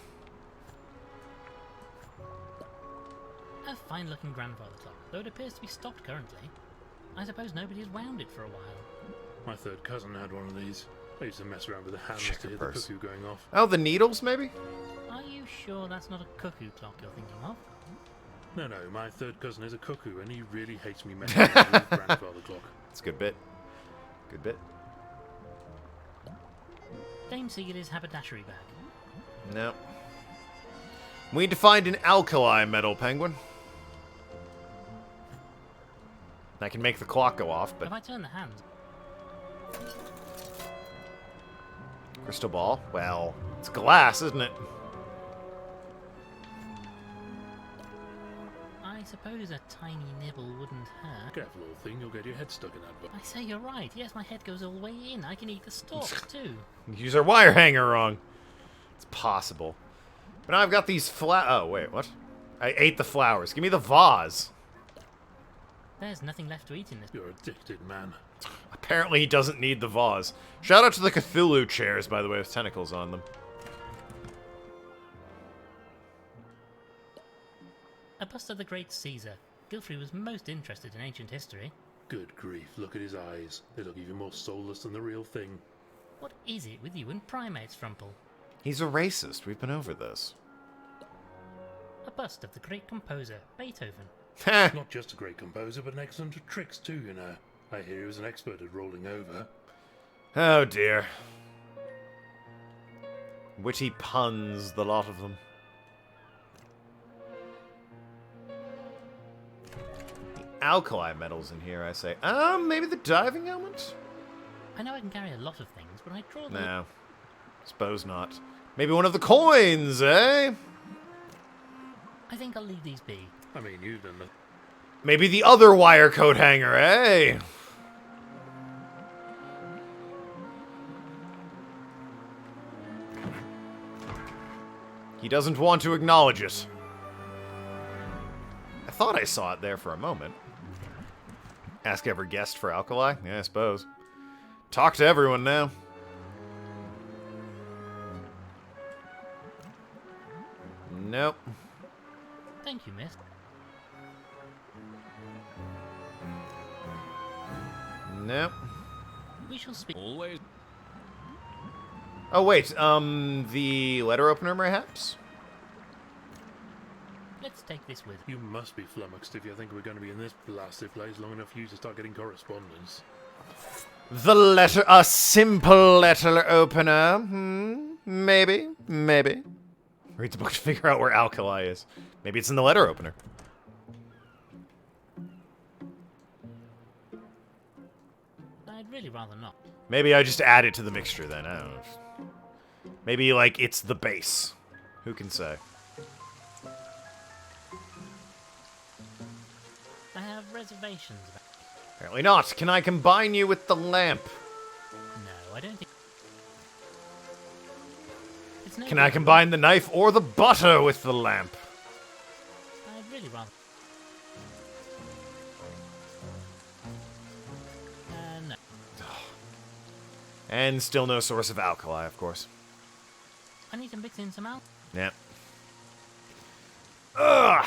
A fine-looking grandfather clock, though it appears to be stopped currently. I suppose nobody has wound it for a while. My third cousin had one of these. I used to mess around with the hands Check to your hear the purse. cuckoo going off. Oh, the needles, maybe? Are you sure that's not a cuckoo clock you're thinking of? No, my third cousin is a cuckoo, and he really hates me messing around with his grandfather clock. It's a good bit. Good bit. Dame Seagully's haberdashery bag. No. We need to find an alkali metal, Penguin. I can make the clock go off, but... If I turn the hands... Crystal ball? Well, it's glass, isn't it? I suppose a tiny nibble wouldn't hurt. Careful, old thing, you'll get your head stuck in that book. I say you're right. Yes, my head goes all the way in. I can eat the stalks too. Use our wire hanger wrong. It's possible. But now I've got these oh, wait, what? I ate the flowers. Give me the vase. There's nothing left to eat in this. You're addicted, man. Apparently he doesn't need the vase. Shout out to the Cthulhu chairs, by the way, with tentacles on them. A bust of the great Caesar. Gilfrey was most interested in ancient history. Good grief, look at his eyes. They look even more soulless than the real thing. What is it with you and primates, Frumple? He's a racist. We've been over this. A bust of the great composer, Beethoven. Not just a great composer, but an excellent at tricks too, you know. I hear he was an expert at rolling over. Oh dear. Witty puns, the lot of them. The alkali metals in here, I say. Maybe the diving helmet? I know I can carry a lot of things, but I draw the... No. Suppose not. Maybe one of the coins, eh? I think I'll leave these be. I mean, you've done the... Maybe the other wire coat hanger, eh? He doesn't want to acknowledge it. I thought I saw it there for a moment. Ask every guest for alkali? Yeah, I suppose. Talk to everyone now. Nope. Thank you, miss. Nope. We shall speak. Always. Oh, wait, the letter opener, perhaps? Let's take this with. You must be flummoxed if you think we're going to be in this blasted place long enough for you to start getting correspondence. The letter, a simple letter opener. Maybe. Read the book to figure out where alkali is. Maybe it's in the letter opener. I'd really rather not. Maybe I just add it to the mixture then, I don't know. Maybe, like, it's the base. Who can say? I have reservations about... Apparently not. Can I combine you with the lamp? No, I don't think... It's no Can I good. combine the knife or the butter with the lamp? I'd really rather... no. And still no source of alkali, of course. I need to mix in some out. Yeah. Ugh!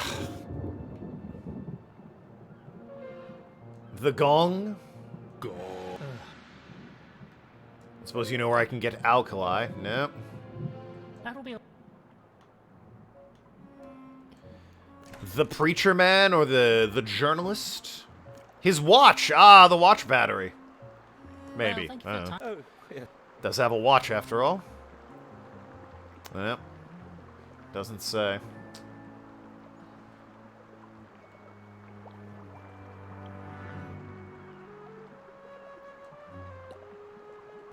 The gong? Go. Suppose you know where I can get alkali. Nope. That'll be... The preacher man or the journalist? His watch! Ah, the watch battery. Maybe. Well, thank you I for don't know. your time. Oh, yeah. Does have a watch after all. Yep. Doesn't say.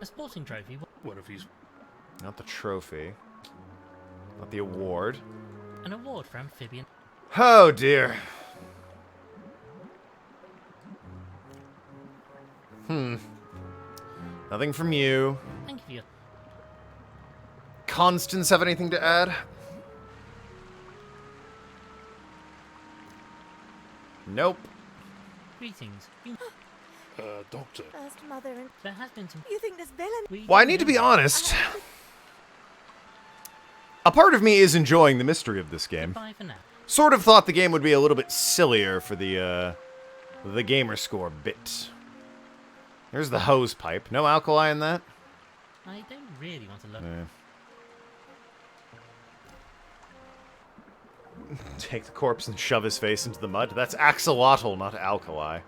A sporting trophy. What if he's... Not the trophy. Not the award. An award for amphibian. Oh dear. Nothing from you. Thank you for your... Constance have anything to add? Nope. Greetings. Doctor. First mother and... There has been some... You think this villain... Well, I need to be honest. A part of me is enjoying the mystery of this game. Bye for now. Sort of thought the game would be a little bit sillier for the gamer score bit. There's the hose pipe. No alkali in that? I don't really want to look... Take the corpse and shove his face into the mud. That's axolotl, not alkali.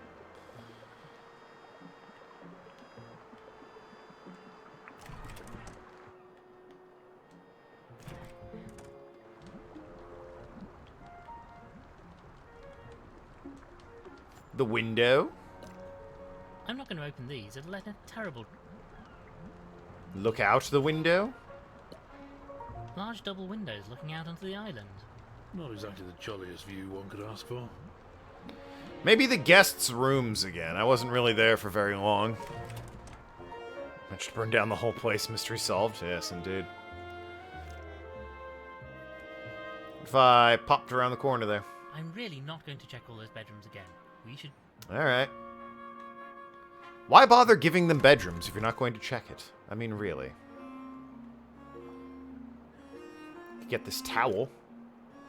The window. I'm not going to open these. It'll let a terrible... Look out the window. Large double windows looking out onto the island. Not exactly the jolliest view one could ask for. Maybe the guests' rooms again. I wasn't really there for very long. I should burn down the whole place. Mystery solved. Yes, indeed. If I popped around the corner there. I'm really not going to check all those bedrooms again. We should... Alright. Why bother giving them bedrooms if you're not going to check it? I mean, really. Get this towel.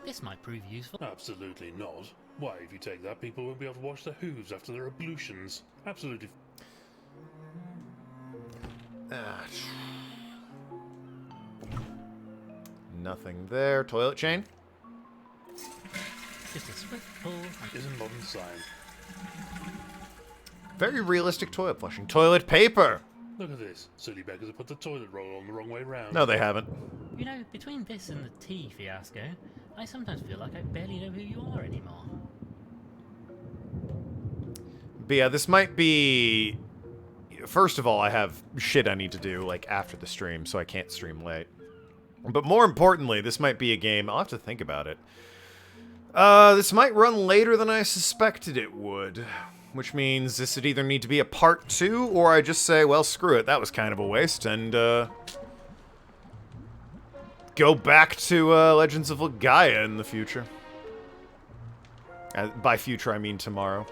This might prove useful. Absolutely not. Why, if you take that, people won't be able to wash their hooves after their ablutions. Absolutely. Nothing there. Toilet chain? Just a swift pull. Isn't modern science. Very realistic toilet flushing. Toilet paper! Look at this. Silly beggars have put the toilet roll on the wrong way round. No, they haven't. You know, between this and the tea fiasco, I sometimes feel like I barely know who you are anymore. But yeah, this might be... First of all, I have shit I need to do, like, after the stream, so I can't stream late. But more importantly, this might be a game... I'll have to think about it. This might run later than I suspected it would. Which means this would either need to be a part 2, or I just say, well, screw it, that was kind of a waste, and, go back to, Legends of Gaia in the future. By future, I mean tomorrow.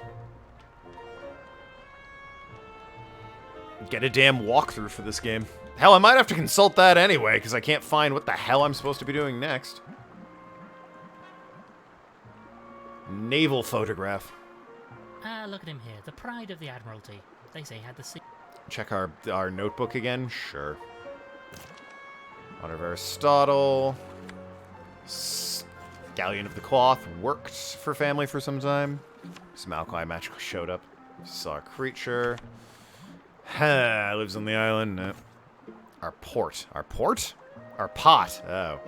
Get a damn walkthrough for this game. Hell, I might have to consult that anyway, because I can't find what the hell I'm supposed to be doing next. Naval photograph. Ah, look at him here, the pride of the Admiralty. They say he had the sea. Check our notebook again? Sure. Honor of Aristotle. Galleon of the Cloth worked for family for some time. Some alkali magical showed up. Saw a creature. Lives on the island. No. Our port. Our port? Our pot. Oh.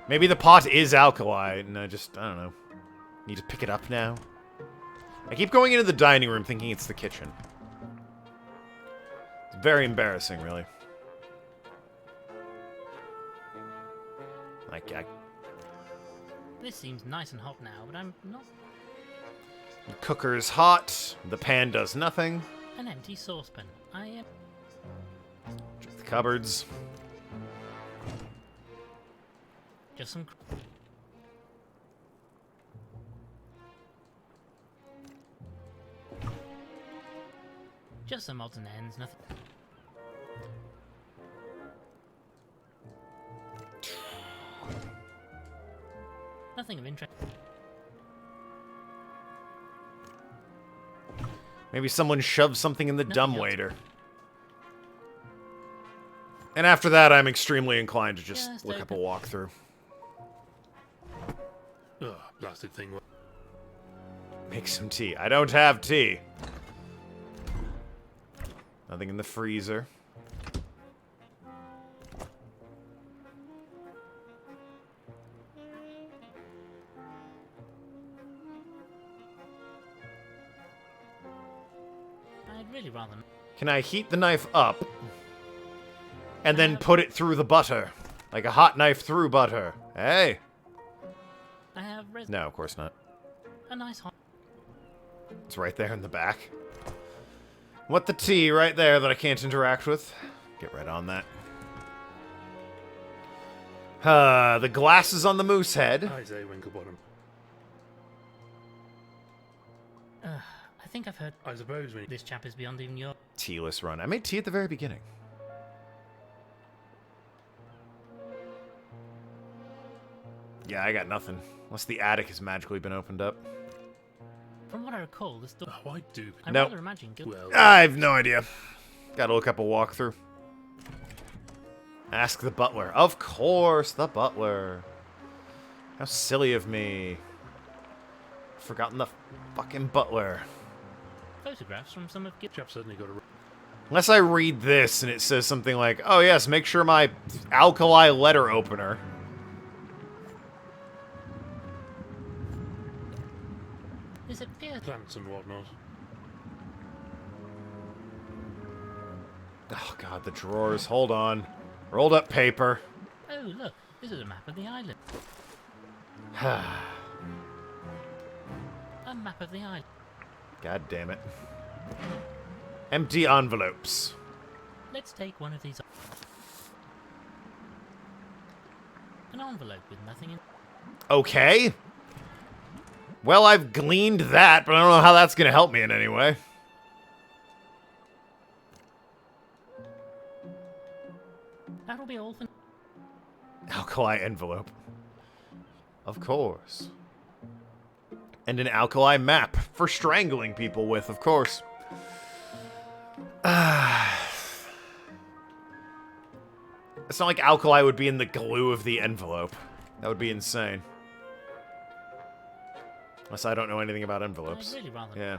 Maybe the pot is alkali, and I don't know. Need to pick it up now? I keep going into the dining room thinking it's the kitchen. It's very embarrassing, really. This seems nice and hot now, but I'm not... The cooker's hot. The pan does nothing. An empty saucepan. I am... Check the cupboards. Just some... Just some odds and ends, nothing... Nothing of interest. Maybe someone shoved something in the Nothing dumbwaiter. And after that, I'm extremely inclined to just look up a walkthrough. Ugh, blasted thing. Make some tea. I don't have tea. Nothing in the freezer. I'd really rather... Can I heat the knife up and then put it through the butter? Like a hot knife through butter. Hey! I have No, of course not. a nice hot... It's right there in the back. What the tea right there that I can't interact with? Get right on that. The glasses on the moose head. I say, Winklebottom. think I've heard I suppose when this chap is beyond even your... Tealess run. I made tea at the very beginning. Yeah, I got nothing. Unless the attic has magically been opened up. From what I recall, this door... Oh, I do. I Nope. rather imagine... Well, I have no idea. Gotta look up a walkthrough. Ask the butler. Of course, the butler. How silly of me. Forgotten the fucking butler. Photographs from some of... chap suddenly got a... Unless I read this and it says something like, oh yes, make sure my alkali letter opener. This appears... plants and whatnot. Oh god, the drawers. Hold on. Rolled up paper. Oh, look. This is a map of the island. A map of the island. God damn it. Empty envelopes. Let's take one of these... An envelope with nothing in... Okay. Well, I've gleaned that, but I don't know how that's going to help me in any way. That'll be all for... Alkali envelope. Of course. And an alkali map for strangling people with, of course. It's not like alkali would be in the glue of the envelope. That would be insane. Unless I don't know anything about envelopes. I'd really rather... Yeah.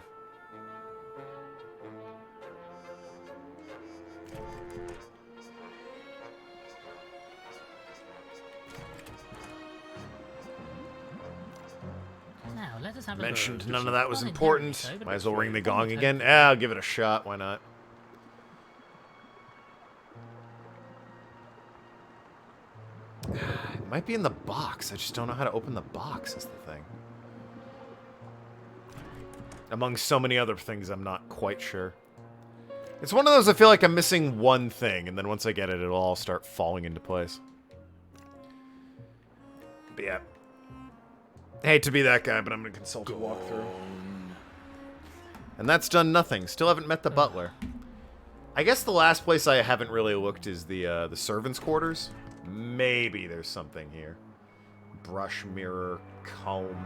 Now, let us have a Mentioned look. none of that was Not important. entirely so, but Might as well it's ring the on gong the again. token. I'll give it a shot. Why not? It might be in the box. I just don't know how to open the box is the thing. Among so many other things, I'm not quite sure. It's one of those I feel like I'm missing one thing, and then once I get it, it'll all start falling into place. But yeah. I hate to be that guy, but I'm going to consult a walkthrough. And that's done nothing. Still haven't met the butler. I guess the last place I haven't really looked is the servants' quarters. Maybe there's something here. Brush, mirror, comb,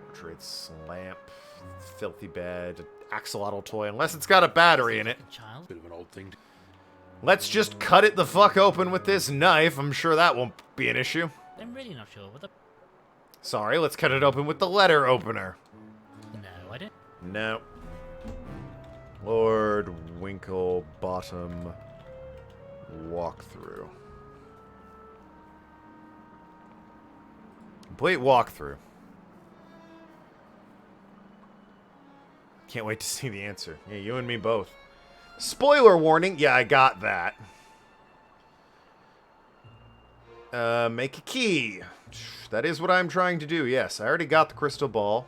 portraits, lamp, filthy bed, axolotl toy, unless it's got a battery in it. Child. Bit of an old thing. Let's just cut it the fuck open with this knife. I'm sure that won't be an issue. I'm really not sure what the... Sorry, let's cut it open with the letter opener. No, I don't... No. Lord Winkle bottom walkthrough. Complete walkthrough. Can't wait to see the answer. Yeah, you and me both. Spoiler warning. Yeah, I got that. Make a key. That is what I'm trying to do. Yes, I already got the crystal ball.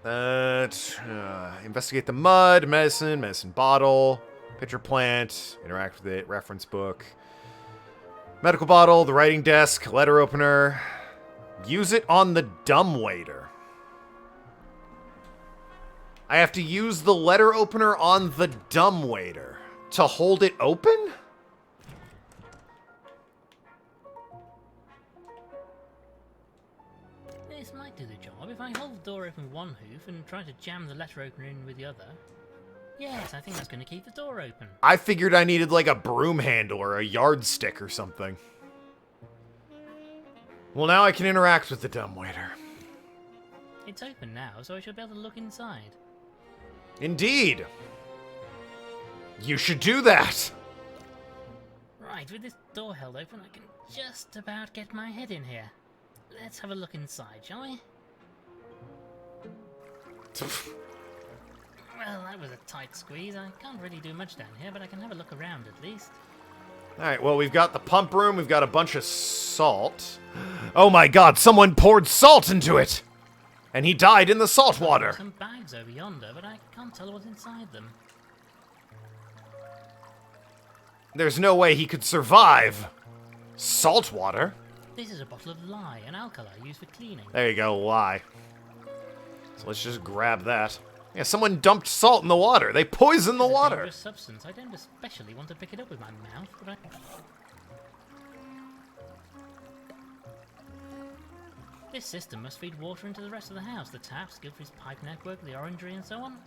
Investigate the mud, medicine bottle, pitcher plant, interact with it, reference book, medical bottle, the writing desk, letter opener. Use it on the dumbwaiter. I have to use the letter opener on the dumbwaiter to hold it open? This might do the job if I hold the door open with one hoof and try to jam the letter opener in with the other. Yes, I think that's going to keep the door open. I figured I needed like a broom handle or a yardstick or something. Well, now I can interact with the dumbwaiter. It's open now, so I should be able to look inside. Indeed. You should do that. Right, with this door held open, I can just about get my head in here. Let's have a look inside, shall we? Well, that was a tight squeeze. I can't really do much down here, but I can have a look around at least. Alright, well, we've got the pump room. We've got a bunch of salt. Oh my god, someone poured salt into it! And he died in the salt water. Some bags over yonder, but I can't tell what's inside them. There's no way he could survive. Salt water? This is a bottle of lye, an alkali used for cleaning. There you go, lye. So let's just grab that. Yeah, someone dumped salt in the water. They poisoned the It's a water. dangerous substance. I don't especially want to pick it up with my mouth, but I... This system must feed water into the rest of the house. The taps, good for his pipe network, the orangery, and so on.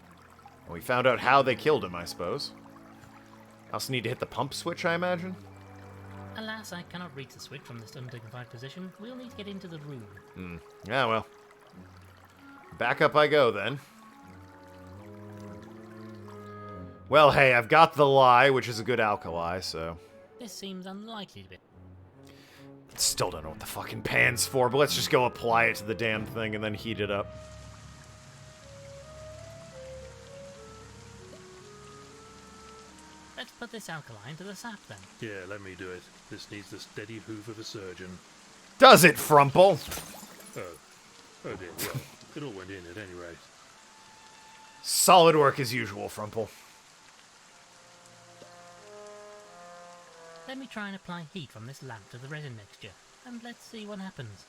We found out how they killed him, I suppose. Also need to hit the pump switch, I imagine. Alas, I cannot reach the switch from this undignified position. We'll need to get into the room. Yeah, well. Back up I go, then. Well, hey, I've got the lye, which is a good alkali, so... This seems unlikely to be... Still don't know what the fucking pan's for, but let's just go apply it to the damn thing and then heat it up. Let's put this alkali into the sap, then. Yeah, let me do it. This needs the steady hoof of a surgeon. Does it, Frumple? Oh. Oh dear, well, it all went in at any rate. Solid work as usual, Frumple. Let me try and apply heat from this lamp to the resin mixture, and let's see what happens.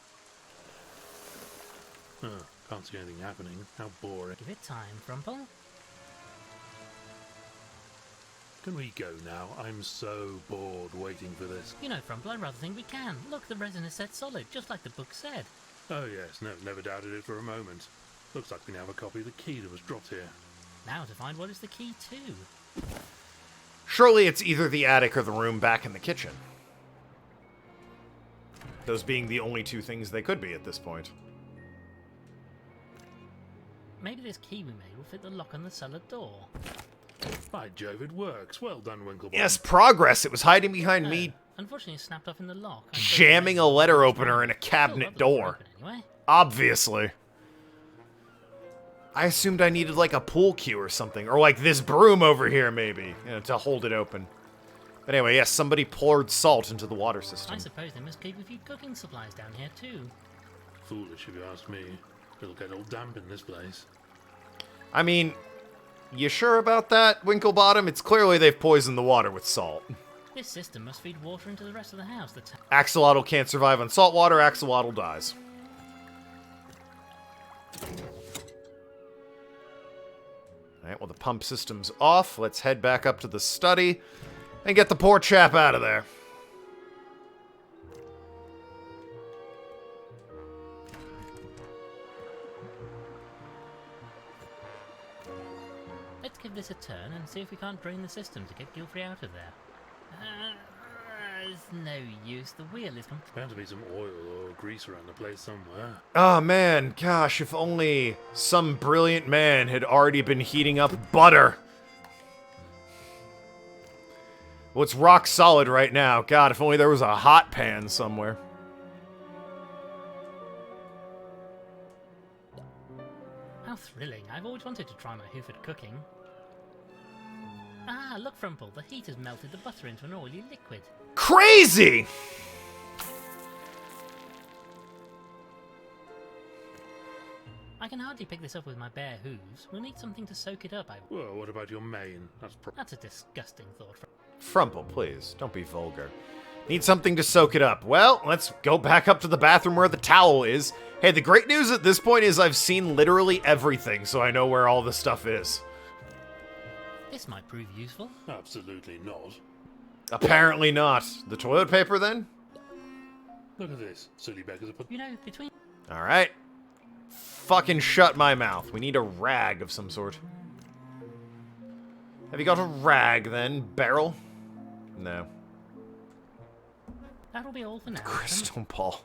Can't see anything happening. How boring. Give it time, Frumple. Can we go now? I'm so bored waiting for this. You know, Frumple, I rather think we can. Look, the resin is set solid, just like the book said. Oh yes, no, never doubted it for a moment. Looks like we now have a copy of the key that was dropped here. Now to find what is the key to. Surely it's either the attic or the room back in the kitchen. Those being the only two things they could be at this point. Maybe this key we made will fit the lock on the cellar door. By Jove, it works. Well done, Winkle. Yes, progress. It was hiding behind me Unfortunately, it snapped off in the lock. jamming a letter opener in a cabinet door. Anyway. Obviously. I assumed I needed like a pool cue or something. Or like this broom over here, maybe. You know, to hold it open. But anyway, yes, somebody poured salt into the water system. I suppose they must keep a few cooking supplies down here too. Foolish if you ask me. It'll get all damp in this place. I mean, you sure about that, Winklebottom? It's clearly they've poisoned the water with salt. This system must feed water into the rest of the house. The Axolotl can't survive on salt water, Axolotl dies. Alright, well the pump system's off. Let's head back up to the study and get the poor chap out of there. Let's give this a turn and see if we can't drain the system to get Gilfrey out of there. There's no use. The wheel is Bound to be some oil or grease around the place somewhere. Oh man, gosh, if only some brilliant man had already been heating up butter. Well, it's rock solid right now. God, if only there was a hot pan somewhere. How thrilling. I've always wanted to try my hoof at cooking. Ah, look, Frumple, the heat has melted the butter into an oily liquid. Crazy! I can hardly pick this up with my bare hooves. We'll need something to soak it up. Well, what about your mane? That's a disgusting thought. Frumple, please, don't be vulgar. Need something to soak it up. Well, let's go back up to the bathroom where the towel is. Hey, the great news at this point is I've seen literally everything, so I know where all the stuff is. This might prove useful. Absolutely not. Apparently not. The toilet paper, then? Look at this. Silly beggars are put... You know, between... Alright. Fucking shut my mouth. We need a rag of some sort. Have you got a rag, then, Beryl? No. That'll be all for now. Crystal ball.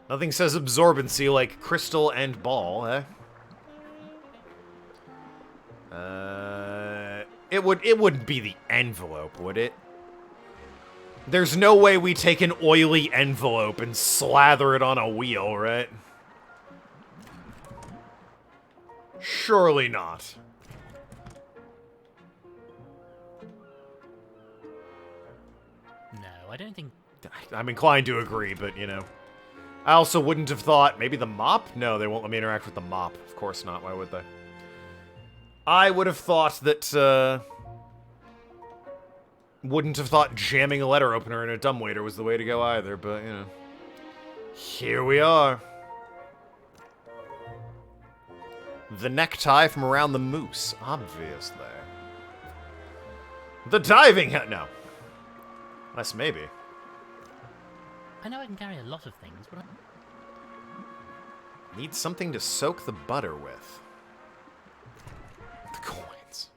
Nothing says absorbency like crystal and ball, eh? It wouldn't be the envelope, would it? There's no way we take an oily envelope and slather it on a wheel, right? Surely not. No, I don't think... I'm inclined to agree, but, you know. I also wouldn't have thought... Maybe the mop? No, they won't let me interact with the mop. Of course not. Why would they? I would have thought that, wouldn't have thought jamming a letter opener in a dumbwaiter was the way to go either, but, you know. Here we are. The necktie from around the moose, obviously. The diving hat, no. Unless maybe. I know I can carry a lot of things, but Need something to soak the butter with. The coins.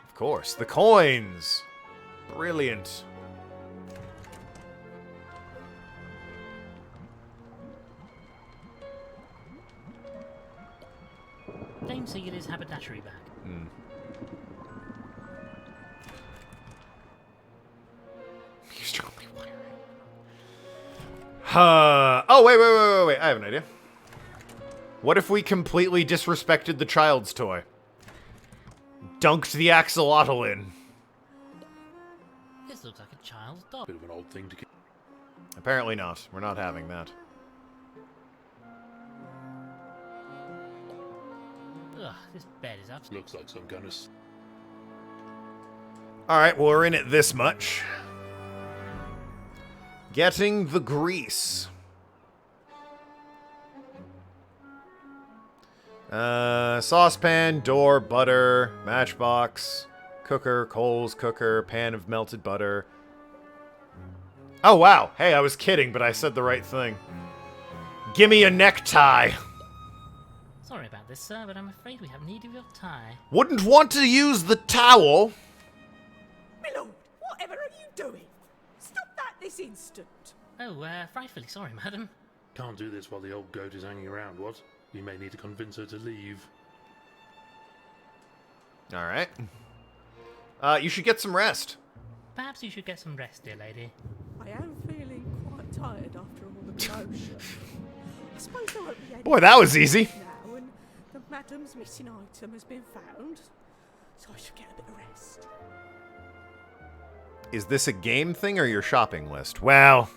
Of course, the coins! Brilliant. Dame to get his haberdashery back. He's totally wiring. Oh, wait. I have an idea. What if we completely disrespected the child's toy? Dunked the axolotl in. This looks like a child's doll. Bit of an odd thing to keep. Apparently not. We're not having that. Ugh, this bed is absolutely... Looks like some kind of. Alright, well, we're in it this much. Getting the grease. Saucepan, door, butter, matchbox, cooker, coals, cooker, pan of melted butter. Oh, wow. Hey, I was kidding, but I said the right thing. Gimme a necktie. Sorry about this, sir, but I'm afraid we have need of your tie. Wouldn't want to use the towel. My lord, whatever are you doing? Stop that this instant. Oh, frightfully sorry, madam. Can't do this while the old goat is hanging around, what? We may need to convince her to leave. Alright. You should get some rest. Perhaps you should get some rest, dear lady. I am feeling quite tired after all the commotion. I suppose there won't be any Boy, that was easy. now, and the madam's missing item has been found, so I should get a bit of rest. Is this a game thing or your shopping list? Well,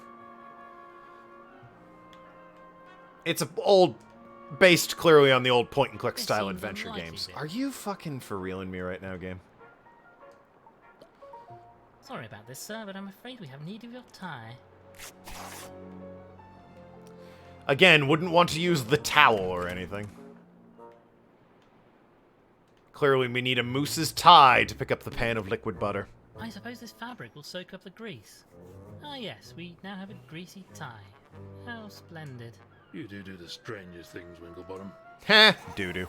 it's a old, based clearly on the old point-and-click style seems adventure unlikely, games. then. Are you fucking for reeling me right now, game? Sorry about this, sir, but I'm afraid we have need of your tie. Again, wouldn't want to use the towel or anything. Clearly, we need a moose's tie to pick up the pan of liquid butter. I suppose this fabric will soak up the grease. Ah, yes, we now have a greasy tie. How splendid. You do the strangest things, Winklebottom. Heh, doo-doo.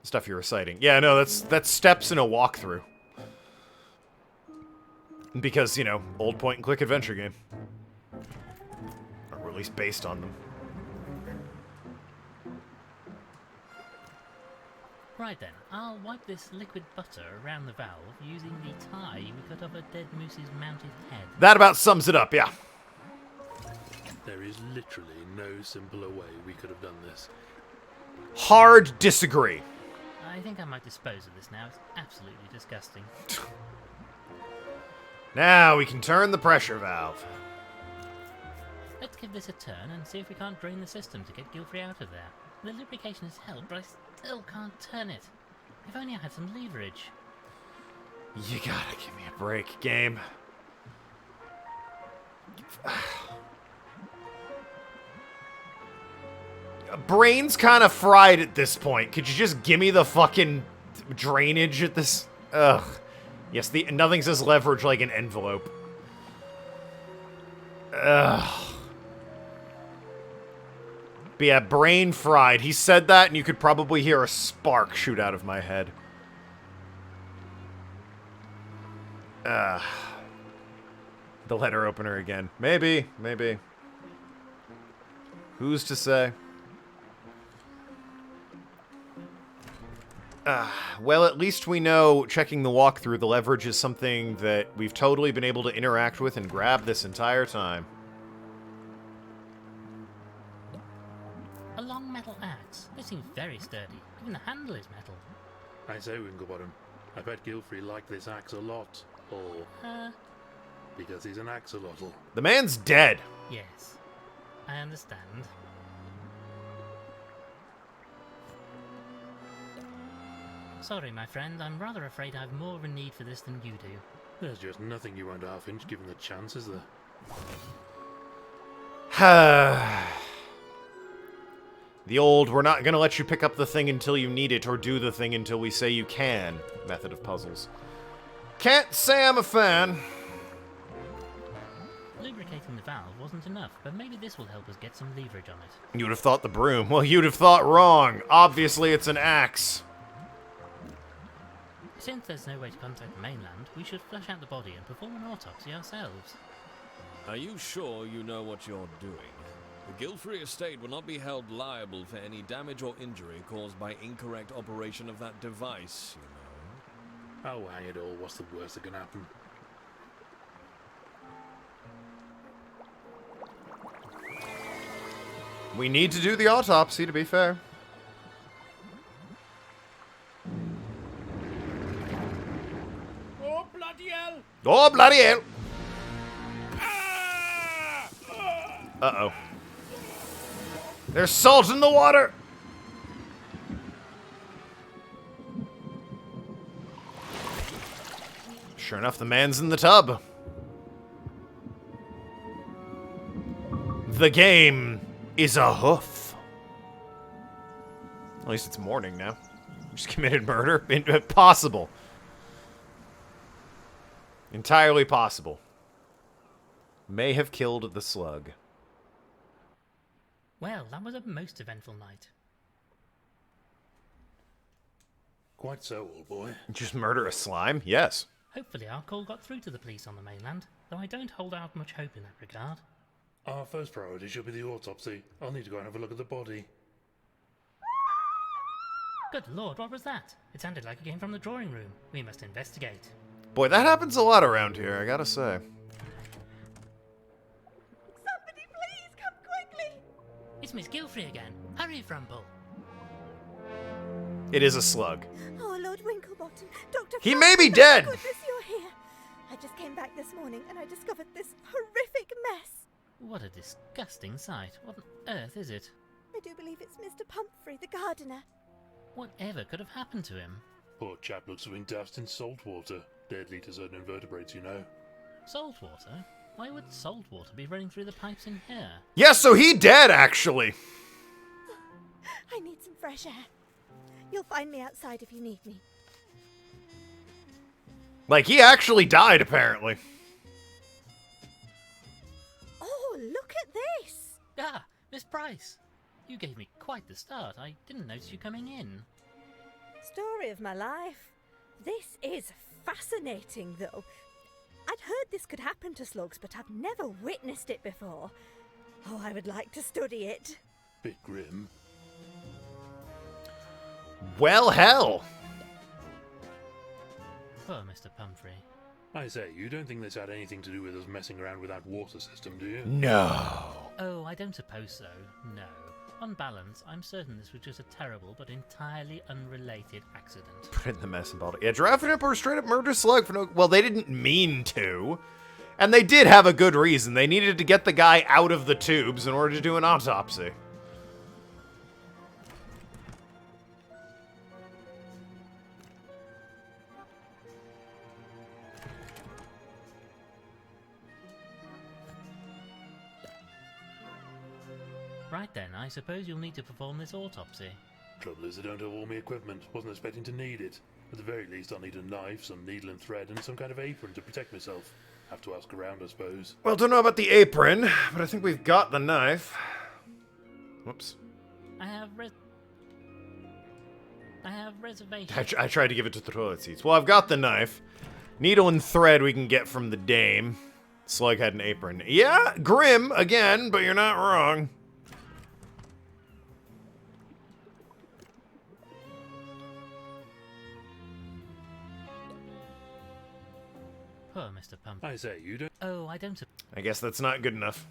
Stuff you're reciting. Yeah, no, that's steps in a walkthrough. Because, you know, old point-and-click adventure game. Or at least based on them. Right then, I'll wipe this liquid butter around the valve using the tie we cut off a dead moose's mounted head. That about sums it up, yeah. There is literally no simpler way we could have done this. Hard disagree. I think I might dispose of this now. It's absolutely disgusting. Now we can turn the pressure valve. Let's give this a turn and see if we can't drain the system to get Gilfrey out of there. The lubrication has helped, but I still can't turn it. If only I had some leverage. You gotta give me a break, game. Brain's kind of fried at this point. Could you just give me the fucking drainage at this? Ugh. Yes, nothing says leverage like an envelope. Ugh. But yeah, brain fried. He said that, and you could probably hear a spark shoot out of my head. The letter opener again. Maybe. Who's to say? Well, at least we know, checking the walkthrough, the leverage is something that we've totally been able to interact with and grab this entire time. A long metal axe. This seems very sturdy. Even the handle is metal. I say, Winklebottom, I bet Gilfrey liked this axe a lot. Or because he's an axolotl. The man's dead. Yes. I understand. Sorry, my friend. I'm rather afraid I have more of a need for this than you do. There's just nothing you won't half-inch given the chance, is there? The old, we're not gonna let you pick up the thing until you need it, or do the thing until we say you can, method of puzzles. Can't say I'm a fan. Lubricating the valve wasn't enough, but maybe this will help us get some leverage on it. You'd have thought the broom. Well, you'd have thought wrong. Obviously, it's an axe. Since there's no way to contact the mainland, we should flush out the body and perform an autopsy ourselves. Are you sure you know what you're doing? The guilt-free estate will not be held liable for any damage or injury caused by incorrect operation of that device, you know. Oh, hang it all, what's the worst that can happen? We need to do the autopsy, to be fair. Oh, bloody hell! Oh, bloody hell! Uh-oh. There's salt in the water! Sure enough, the man's in the tub. The game is a hoof. At least it's morning now. Just committed murder? Possible. Entirely possible. May have killed the slug. Well, that was a most eventful night. Quite so, old boy. Just murder a slime? Yes. Hopefully our call got through to the police on the mainland, though I don't hold out much hope in that regard. Our first priority should be the autopsy. I'll need to go and have a look at the body. Good lord, what was that? It sounded like it came from the drawing room. We must investigate. Boy, that happens a lot around here, I gotta say. Somebody please come quickly! It's Miss Gilfrey again. Hurry, Frumple. It is a slug. Oh, Lord Winklebottom, Dr. He may be Thank dead. goodness you're here. I just came back this morning and I discovered this horrific mess. What a disgusting sight. What on earth is it? I do believe it's Mr. Pumphrey, the gardener. Whatever could have happened to him? Poor chap looks to have been doused in salt water. Deadly to certain invertebrates, you know. Salt water? Why would salt water be running through the pipes in here? Yeah, so he dead, actually. I need some fresh air. You'll find me outside if you need me. Like, he actually died, apparently. Oh, look at this! Ah, Miss Price. You gave me quite the start. I didn't notice you coming in. Story of my life. This is fascinating, though. I'd heard this could happen to slugs, but I've never witnessed it before. Oh, I would like to study it. Bit grim. Well, hell. Poor Mr. Pumphrey. I say, you don't think this had anything to do with us messing around with that water system, do you? No. Oh, I don't suppose so. No. On balance, I'm certain this was just a terrible but entirely unrelated accident. Put it in the medicine bottle. Yeah, Giraffe and Emperor straight up murder slug for no... Well, they didn't mean to. And they did have a good reason. They needed to get the guy out of the tubes in order to do an autopsy. Right then, I suppose you'll need to perform this autopsy. Trouble is, I don't have all my equipment. Wasn't expecting to need it. At the very least, I'll need a knife, some needle and thread, and some kind of apron to protect myself. Have to ask around, I suppose. Well, don't know about the apron, but I think we've got the knife. Whoops. I have reservations. I tried to give it to the toilet seats. Well, I've got the knife. Needle and thread we can get from the dame. Slug had an apron. Yeah, grim, again, but you're not wrong. Poor Mr. Pumphrey. I say, you don't... Oh, I don't... I guess that's not good enough.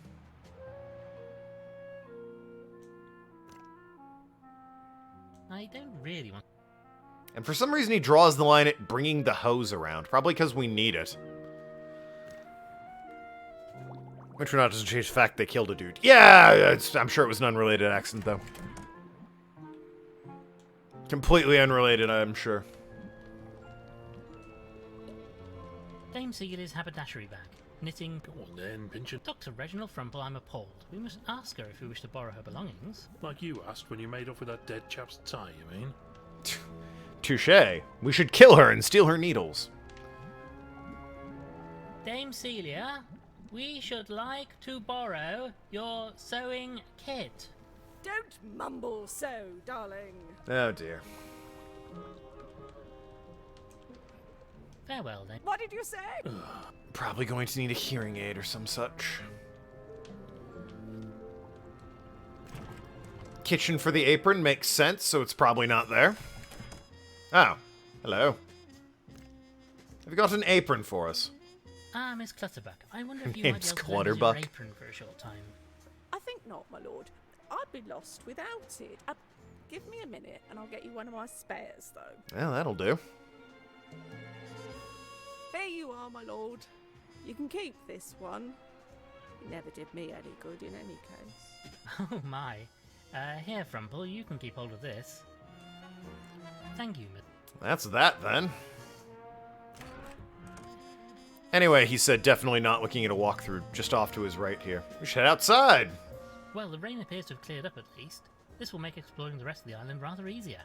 I don't really want... And for some reason he draws the line at bringing the hose around. Probably because we need it. Which would not just change the fact they killed a dude. Yeah, I'm sure it was an unrelated accident, though. Completely unrelated, I'm sure. Dame Sealer's haberdashery bag. knitting. Go on then, Pinchin. Dr. Reginald Frumple, I'm appalled. We must ask her if we wish to borrow her belongings. Like you asked when you made off with that dead chap's tie, you mean? Touche. We should kill her and steal her needles. Dame Celia, we should like to borrow your sewing kit. Don't mumble so, darling. Oh dear. Farewell, then. What did you say? Probably going to need a hearing aid or some such. Kitchen for the apron makes sense, so it's probably not there. Oh, hello. Have you got an apron for us? Ah, Miss Clutterbuck, I wonder if you Name's might be able to lend us your Clutterbuck. apron for a short time. I think not, my lord. I'd be lost without it. Give me a minute and I'll get you one of my spares, though. Well, that'll do. Here you are, my lord. You can keep this one. It never did me any good in any case. Oh my. Here, Frumple, you can keep hold of this. Thank you, Miss. That's that, then. Anyway, he said definitely not looking at a walkthrough, just off to his right here. We should head outside! Well, the rain appears to have cleared up at least. This will make exploring the rest of the island rather easier.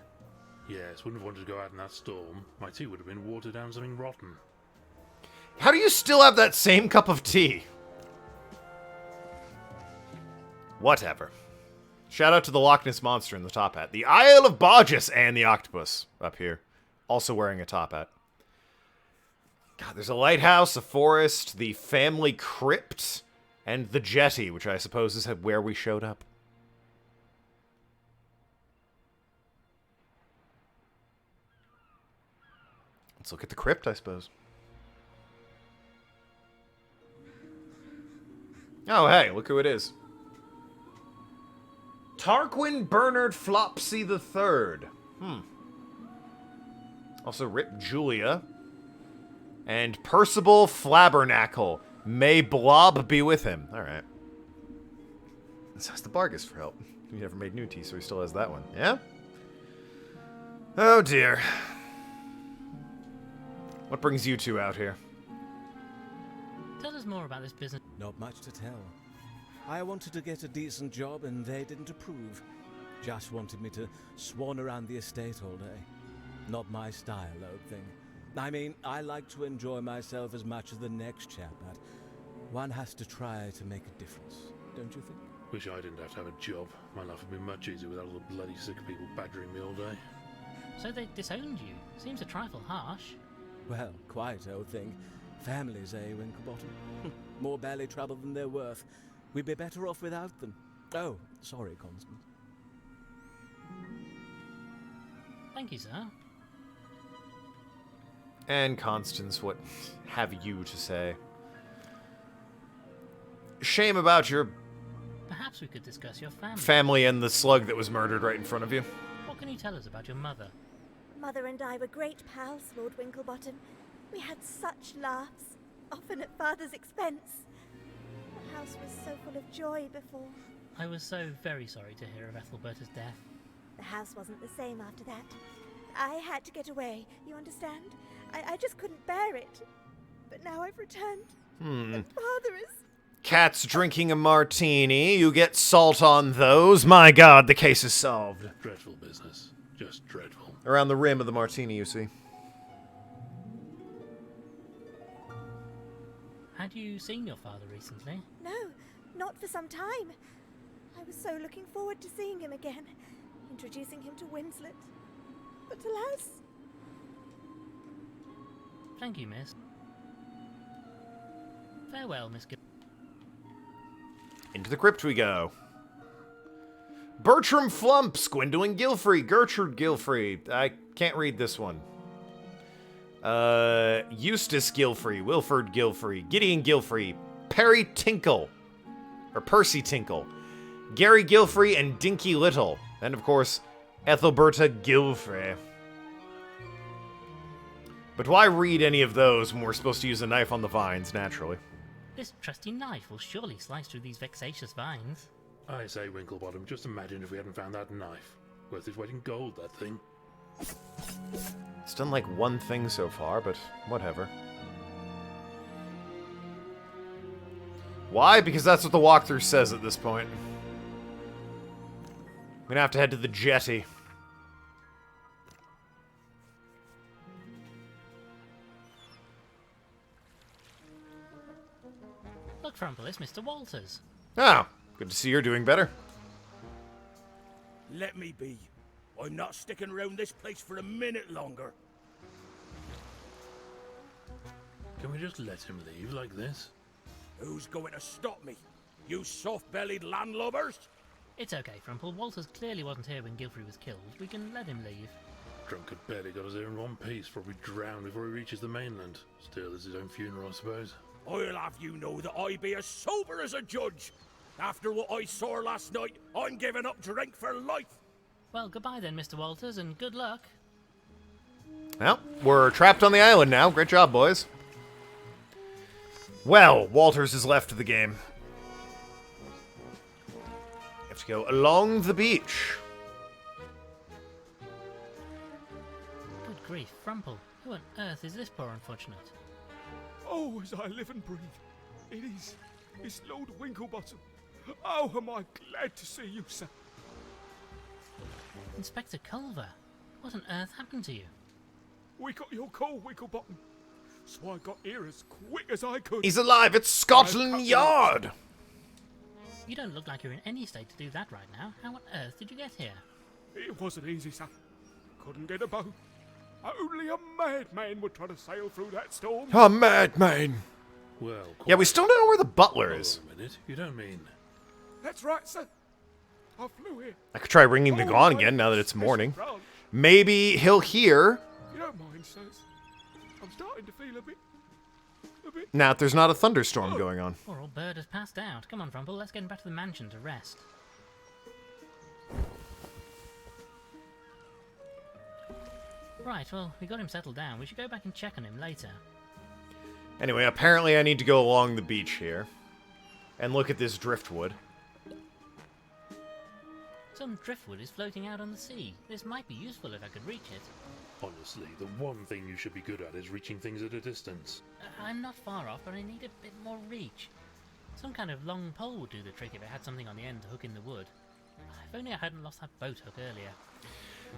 Yes, wouldn't have wanted to go out in that storm. My tea would have been watered down something rotten. How do you still have that same cup of tea? Whatever. Shout out to the Loch Ness Monster in the top hat. The Isle of Bogus and the octopus up here. Also wearing a top hat. God, there's a lighthouse, a forest, the family crypt, and the jetty, which I suppose is where we showed up. Let's look at the crypt, I suppose. Oh, hey, look who it is. Tarquin Bernard Flopsy III. Also Rip Julia. And Percival Flabbernackle. May Blob be with him. Alright. Let's ask the Bargus for help. He never made new tea, so he still has that one. Yeah? Oh dear. What brings you two out here? Tell us more about this business. Not much to tell. I wanted to get a decent job and they didn't approve. Josh wanted me to swan around the estate all day. Not my style, old thing. I mean, I like to enjoy myself as much as the next chap, but one has to try to make a difference, don't you think? Wish I didn't have to have a job. My life would be much easier without all the bloody sick people badgering me all day. So they disowned you. Seems a trifle harsh. Well, quite, old thing. Families, eh, Winklebottom? More belly trouble than they're worth. We'd be better off without them. Oh, sorry, Constance. Thank you, sir. And Constance, what have you to say? Shame about your Perhaps we could discuss your family. family and the slug that was murdered right in front of you. What can you tell us about your mother? Mother and I were great pals, Lord Winklebottom. We had such laughs, often at Father's expense. The house was so full of joy before. I was so very sorry to hear of Ethelberta's death. The house wasn't the same after that. I had to get away, you understand? I just couldn't bear it. But now I've returned. And Father is... Cat's drinking a martini. You get salt on those. My God, the case is solved. Dreadful business. Just dreadful. Around the rim of the martini, you see. Had you seen your father recently? No, not for some time. I was so looking forward to seeing him again, introducing him to Winslet. But alas... Thank you, miss. Farewell, Miss Gibb. Into the crypt we go. Bertram Flumps, Gwendolyn Gilfrey, Gertrude Gilfrey. I can't read this one. Eustace Gilfrey, Wilford Gilfrey, Gideon Gilfrey, Perry Tinkle, or Percy Tinkle, Gary Gilfrey, and Dinky Little. And of course, Ethelberta Gilfrey. But why read any of those when we're supposed to use a knife on the vines, naturally? This trusty knife will surely slice through these vexatious vines. I say, Winklebottom, just imagine if we hadn't found that knife. Worth its weight in gold, that thing. It's done like one thing so far, but whatever. Why? Because that's what the walkthrough says at this point. I'm gonna have to head to the jetty. Look, Frumple, it's Mr. Walters. Oh, good to see you're doing better. Let me be. I'm not sticking around this place for a minute longer. Can we just let him leave like this? Who's going to stop me? You soft-bellied landlubbers? It's okay, Frumple. Walters clearly wasn't here when Gilfrey was killed. We can let him leave. Drunkard barely got us here in one piece, probably drowned before he reaches the mainland. Still, it's his own funeral, I suppose. I'll have you know that I be as sober as a judge. After what I saw last night, I'm giving up drink for life. Well, goodbye then, Mr. Walters, and good luck. Well, we're trapped on the island now. Great job, boys. Well, Walters is left the game. You have to go along the beach. Good grief, Frumple. Who on earth is this poor unfortunate? Oh, as I live and breathe. It is. It's Lord Winklebottom. Oh, am I glad to see you, sir. Inspector Culver, what on earth happened to you? We got your call, Winklebottom. So I got here as quick as I could. He's alive. It's Scotland Yard. You don't look like you're in any state to do that right now. How on earth did you get here? It wasn't easy, sir. Couldn't get a boat. Only a madman would try to sail through that storm. A madman. Well, Yeah, we still don't know where the butler is. Hold on a minute. You don't mean... That's right, sir. I flew here. I could try ringing the gong again now that it's morning. Maybe he'll hear. You don't mind, sirs. I'm starting to feel a bit. Now, there's not a thunderstorm going on. Poor old bird has passed out. Come on, Frumple, let's get him back to the mansion to rest. Right, well, we got him settled down. We should go back and check on him later. Anyway, apparently I need to go along the beach here. And look at this driftwood. Some driftwood is floating out on the sea. This might be useful if I could reach it. Honestly, the one thing you should be good at is reaching things at a distance. I'm not far off, but I need a bit more reach. Some kind of long pole would do the trick if it had something on the end to hook in the wood. If only I hadn't lost that boat hook earlier.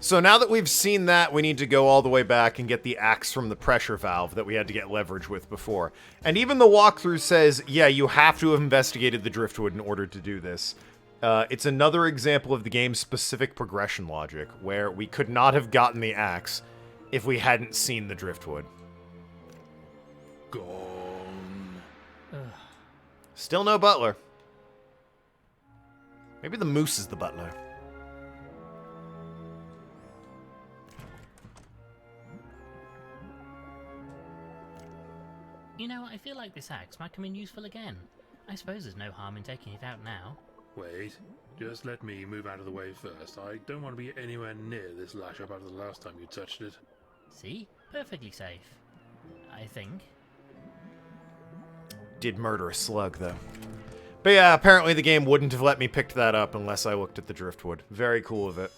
So now that we've seen that, we need to go all the way back and get the axe from the pressure valve that we had to get leverage with before. And even the walkthrough says, yeah, you have to have investigated the driftwood in order to do this. It's another example of the game's specific progression logic, where we could not have gotten the axe if we hadn't seen the driftwood. Gone. Still no butler. Maybe the moose is the butler. You know, I feel like this axe might come in useful again. I suppose there's no harm in taking it out now. Wait, just let me move out of the way first. I don't want to be anywhere near this lash up after the last time you touched it. See? Perfectly safe. I think. Did murder a slug, though. But yeah, apparently the game wouldn't have let me pick that up unless I looked at the driftwood. Very cool of it.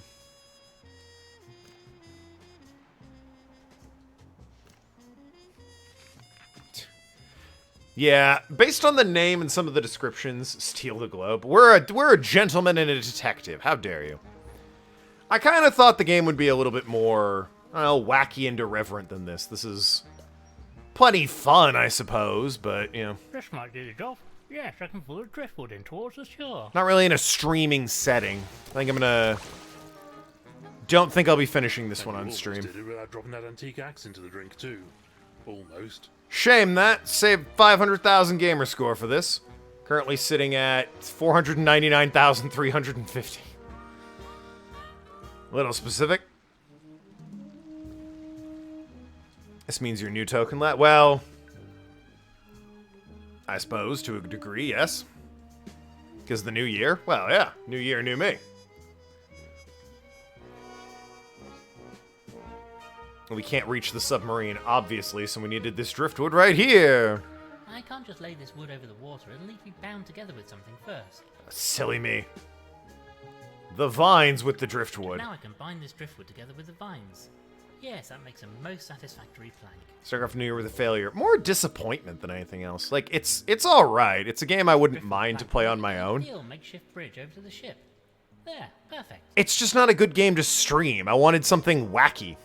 Yeah, based on the name and some of the descriptions, Steal the Globe, we're a gentleman and a detective. How dare you? I kind of thought the game would be a little bit more, wacky and irreverent than this. This is plenty fun, I suppose, but, you know. This might do the job. Yes, I can pull the driftwood in towards the shore. Not really in a streaming setting. I think I'm gonna... Don't think I'll be finishing this one on Almost stream. did it without dropping that antique axe into the drink too. Almost. Shame that. Saved 500,000 gamer score for this. Currently sitting at 499,350. Little specific. This means you're new Tokenlad. Well, I suppose to a degree, yes. Because the new year? Well, yeah. New year, new me. We can't reach the submarine, obviously, so we needed this driftwood right here. I can't just lay this wood over the water. It'll need to be bound together with something first. Silly me. The vines with the driftwood. Now I can bind this driftwood together with the vines. Yes, that makes a most satisfactory plank. Start off New Year with a failure. More disappointment than anything else. Like, it's all right. It's a game I wouldn't mind to play on my own. Ideal makeshift bridge over to the ship. There, perfect. It's just not a good game to stream. I wanted something wacky.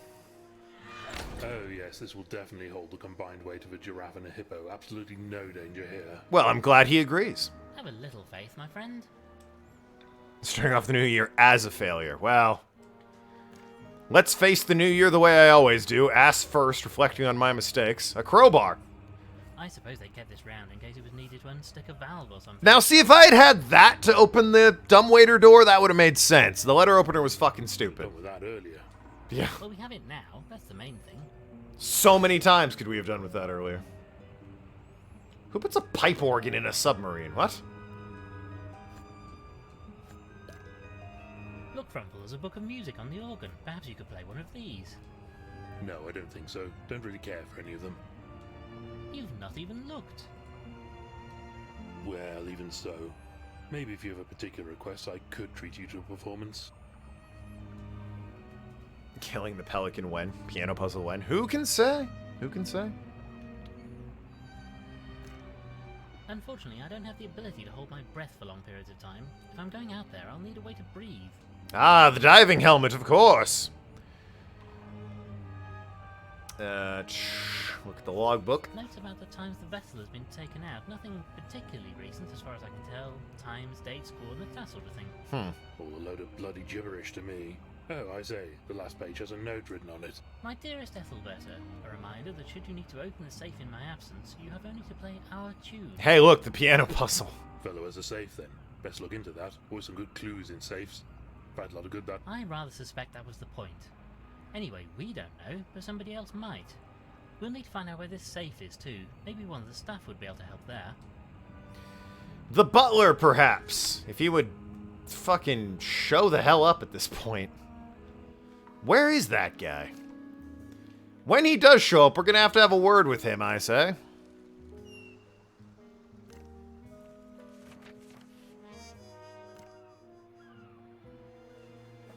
Oh yes, this will definitely hold the combined weight of a giraffe and a hippo. Absolutely no danger here. Well, I'm glad he agrees. Have a little faith, my friend. Starting off the new year as a failure. Well, let's face the new year the way I always do. Ass first, reflecting on my mistakes. A crowbar. I suppose they kept this round in case it was needed to unstick a valve or something. Now, see, if I had had that to open the dumbwaiter door, that would have made sense. The letter opener was fucking stupid. Done with that earlier. Yeah. Well, we have it now. That's the main thing. So many times could we have done with that earlier. Who puts a pipe organ in a submarine? What? Look, Frumple, there's a book of music on the organ. Perhaps you could play one of these. No, I don't think so. Don't really care for any of them. You've not even looked. Well, even so. Maybe if you have a particular request, I could treat you to a performance. Killing the pelican when? Piano puzzle when? Who can say? Who can say? Unfortunately, I don't have the ability to hold my breath for long periods of time. If I'm going out there, I'll need a way to breathe. Ah, the diving helmet, of course. Look at the logbook. Notes about the times the vessel has been taken out. Nothing particularly recent as far as I can tell. Times, dates, coordinates, that sort of thing. All a load of bloody gibberish to me. Oh, I say, the last page has a note written on it. My dearest Ethelberta, a reminder that should you need to open the safe in my absence, you have only to play our tune. Hey, look, the piano puzzle. Fellow has a safe then. Best look into that. Always some good clues in safes. I've had a lot of good that. I rather suspect that was the point. Anyway, we don't know, but somebody else might. We'll need to find out where this safe is too. Maybe one of the staff would be able to help there. The butler, perhaps. If he would fucking show the hell up at this point. Where is that guy? When he does show up, we're gonna have to have a word with him, I say.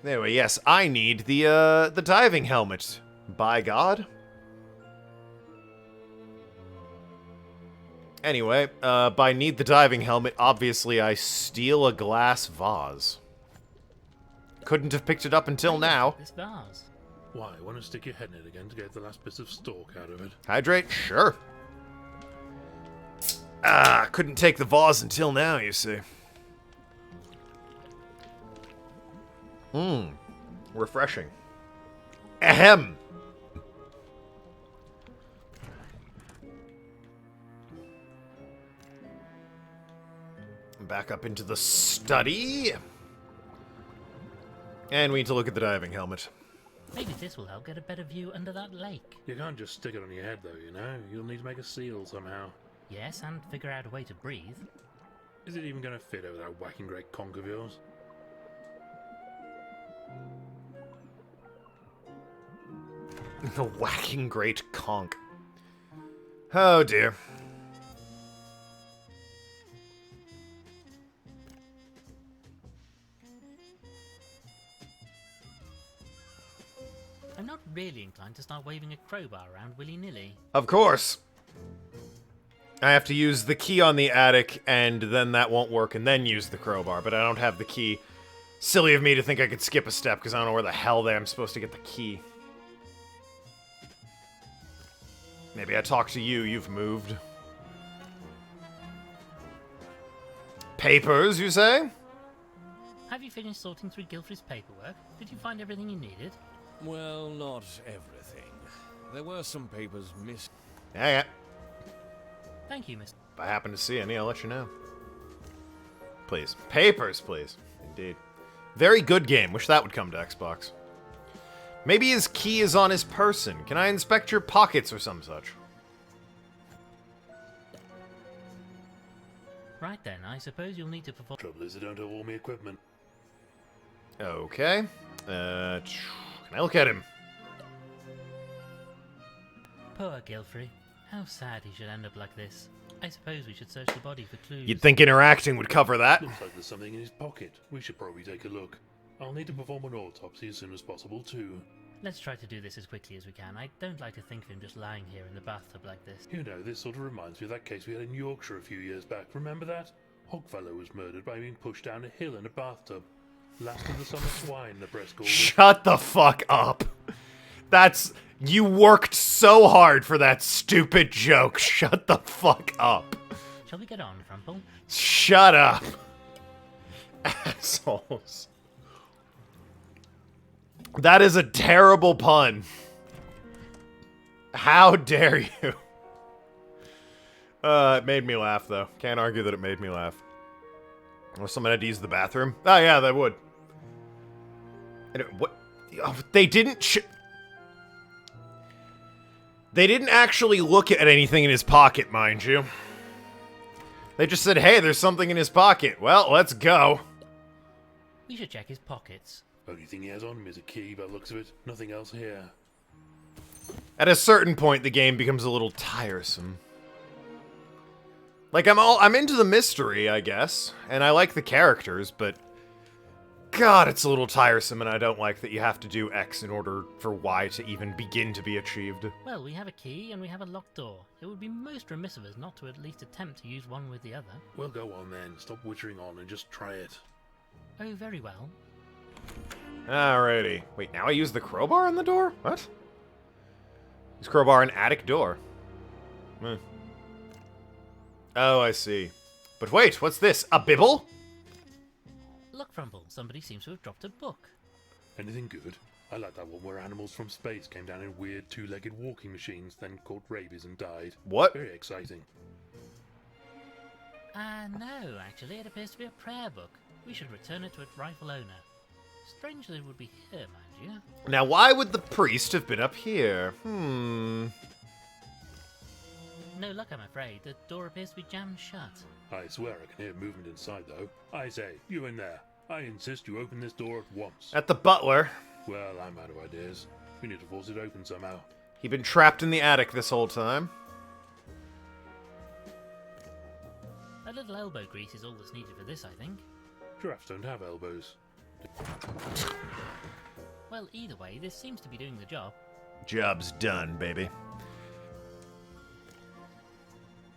Anyway, yes, I need the diving helmet. By God. Anyway, by need the diving helmet, obviously I steal a glass vase. Couldn't have picked it up until now. This vase. Why? Want to stick your head in it again to get the last bits of stalk out of it? Hydrate? Sure. Ah, couldn't take the vase until now, you see. Refreshing. Ahem. Back up into the study. And we need to look at the diving helmet. Maybe this will help get a better view under that lake. You can't just stick it on your head though, you know? You'll need to make a seal somehow. Yes, and figure out a way to breathe. Is it even going to fit over that whacking great conch of yours? The whacking great conch. Oh dear. I'm not really inclined to start waving a crowbar around willy-nilly. Of course. I have to use the key on the attic, and then that won't work, and then use the crowbar, but I don't have the key. Silly of me to think I could skip a step, because I don't know where the hell I'm supposed to get the key. Maybe I talk to you, you've moved. Papers, you say? Have you finished sorting through Guilfrey's paperwork? Did you find everything you needed? Well, not everything. There were some papers missing. Yeah. Thank you, Mr. If I happen to see any, I'll let you know. Please. Papers, please. Indeed. Very good game. Wish that would come to Xbox. Maybe his key is on his person. Can I inspect your pockets or some such? Right then, I suppose you'll need to perform... Trouble is I don't have all my equipment. Okay. Can I look at him? Poor Guilfrey. How sad he should end up like this. I suppose we should search the body for clues. You'd think interacting would cover that. Looks like there's something in his pocket. We should probably take a look. I'll need to perform an autopsy as soon as possible, too. Let's try to do this as quickly as we can. I don't like to think of him just lying here in the bathtub like this. You know, this sort of reminds me of that case we had in Yorkshire a few years back. Remember that? Hogfellow was murdered by being pushed down a hill in a bathtub. Last of the summer swine, the press called it. Shut the fuck up. That's... You worked so hard for that stupid joke. Shut the fuck up. Shall we get on, Frumple? Shut up. Assholes. That is a terrible pun. How dare you? It made me laugh, though. Can't argue that it made me laugh. Or someone had to use the bathroom? Oh, yeah, they would. And what? Oh, they didn't... They didn't actually look at anything in his pocket, mind you. They just said, hey, there's something in his pocket. Well, let's go. We should check his pockets. Only thing he has on him is a key, by the looks of it. Nothing else here. At a certain point, the game becomes a little tiresome. Like, I'm into the mystery, I guess, and I like the characters, but God, it's a little tiresome, and I don't like that you have to do X in order for Y to even begin to be achieved. Well, we have a key and we have a locked door. It would be most remiss of us not to at least attempt to use one with the other. Well, go on then. Stop wittering on and just try it. Oh, very well. Alrighty. Wait, now I use the crowbar on the door? What? Use crowbar on attic door. Hmm. Oh, I see. But wait, what's this? A bibble? Look, Frumple, somebody seems to have dropped a book. Anything good? I like that one where animals from space came down in weird two-legged walking machines, then caught rabies and died. What? Very exciting. No, actually, it appears to be a prayer book. We should return it to its rightful owner. Strangely, it would be here, mind you. Now, why would the priest have been up here? No luck, I'm afraid. The door appears to be jammed shut. I swear I can hear movement inside, though. I say, you in there. I insist you open this door at once. At the butler. Well, I'm out of ideas. We need to force it open somehow. He'd been trapped in the attic this whole time. A little elbow grease is all that's needed for this, I think. Giraffes don't have elbows. Well, either way, this seems to be doing the job. Job's done, baby.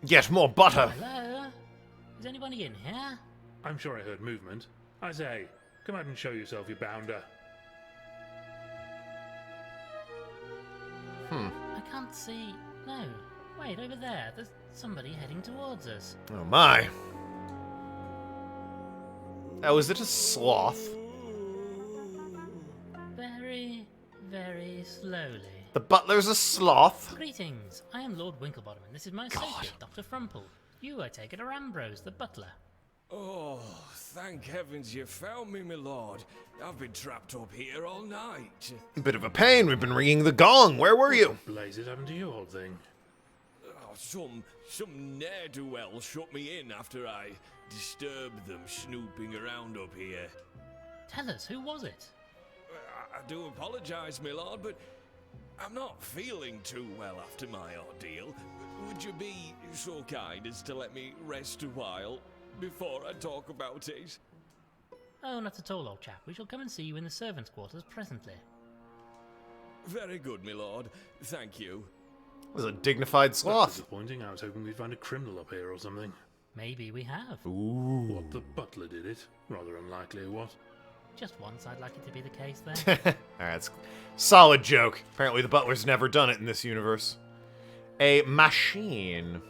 Get more butter. Hello? Is anybody in here? I'm sure I heard movement. I say, come out and show yourself, you bounder. I can't see... No. Wait, over there. There's somebody heading towards us. Oh my. Oh, is it a sloth? Very, very slowly. The butler's a sloth? Greetings. I am Lord Winklebottom, and this is my associate, Dr. Frumple. You, I take it, are Ambrose, the butler. Oh, thank heavens you found me, my lord. I've been trapped up here all night. Bit of a pain. We've been ringing the gong. Where were you? Blazes happened to you, old thing. Oh, some ne'er-do-well shut me in after I disturbed them snooping around up here. Tell us, who was it? I do apologise, my lord, but I'm not feeling too well after my ordeal. Would you be so kind as to let me rest a while before I talk about it? Oh, not at all, old chap. We shall come and see you in the servants' quarters presently. Very good, my lord. Thank you. It was a dignified That's sloth. disappointing. I was hoping we'd find a criminal up here or something. Maybe we have. Ooh. What, the butler did it? Rather unlikely, what? Just once, I'd like it to be the case then. Alright, it's solid joke. Apparently the butler's never done it in this universe. A machine.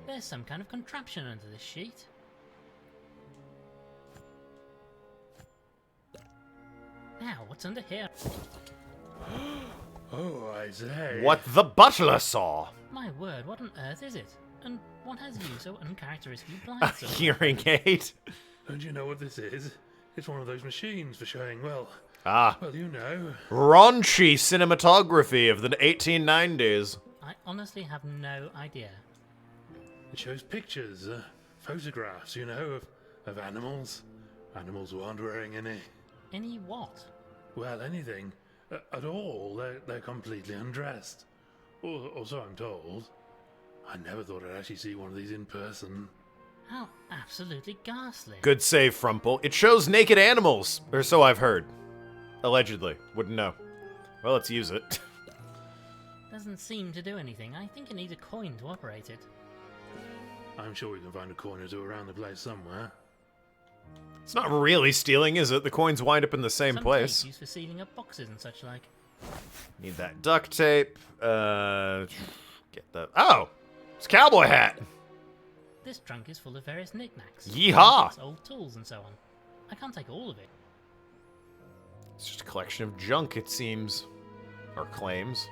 There's some kind of contraption under this sheet. Now, what's under here? Oh, I say. What the butler saw. My word, what on earth is it? And what has you so uncharacteristically blind, A sir? hearing aid. Don't you know what this is? It's one of those machines for showing, well, you know. Raunchy cinematography of the 1890s. I honestly have no idea. It shows pictures, photographs, you know, of animals. Animals who aren't wearing any. Any what? Well, anything. At all. They're completely undressed. Or so I'm told. I never thought I'd actually see one of these in person. How absolutely ghastly. Good save, Frumple. It shows naked animals, or so I've heard. Allegedly. Wouldn't know. Well, let's use it. Doesn't seem to do anything. I think it needs a coin to operate it. I'm sure we can find a coin or two around the place somewhere. It's not really stealing, is it? The coins wind up in the same place. Tape used for sealing up boxes and such like. Need that duct tape. Get the... Oh! It's a cowboy hat! This trunk is full of various knickknacks. Yeehaw! Trinkets, old tools and so on. I can't take all of it. It's just a collection of junk, it seems. Or claims.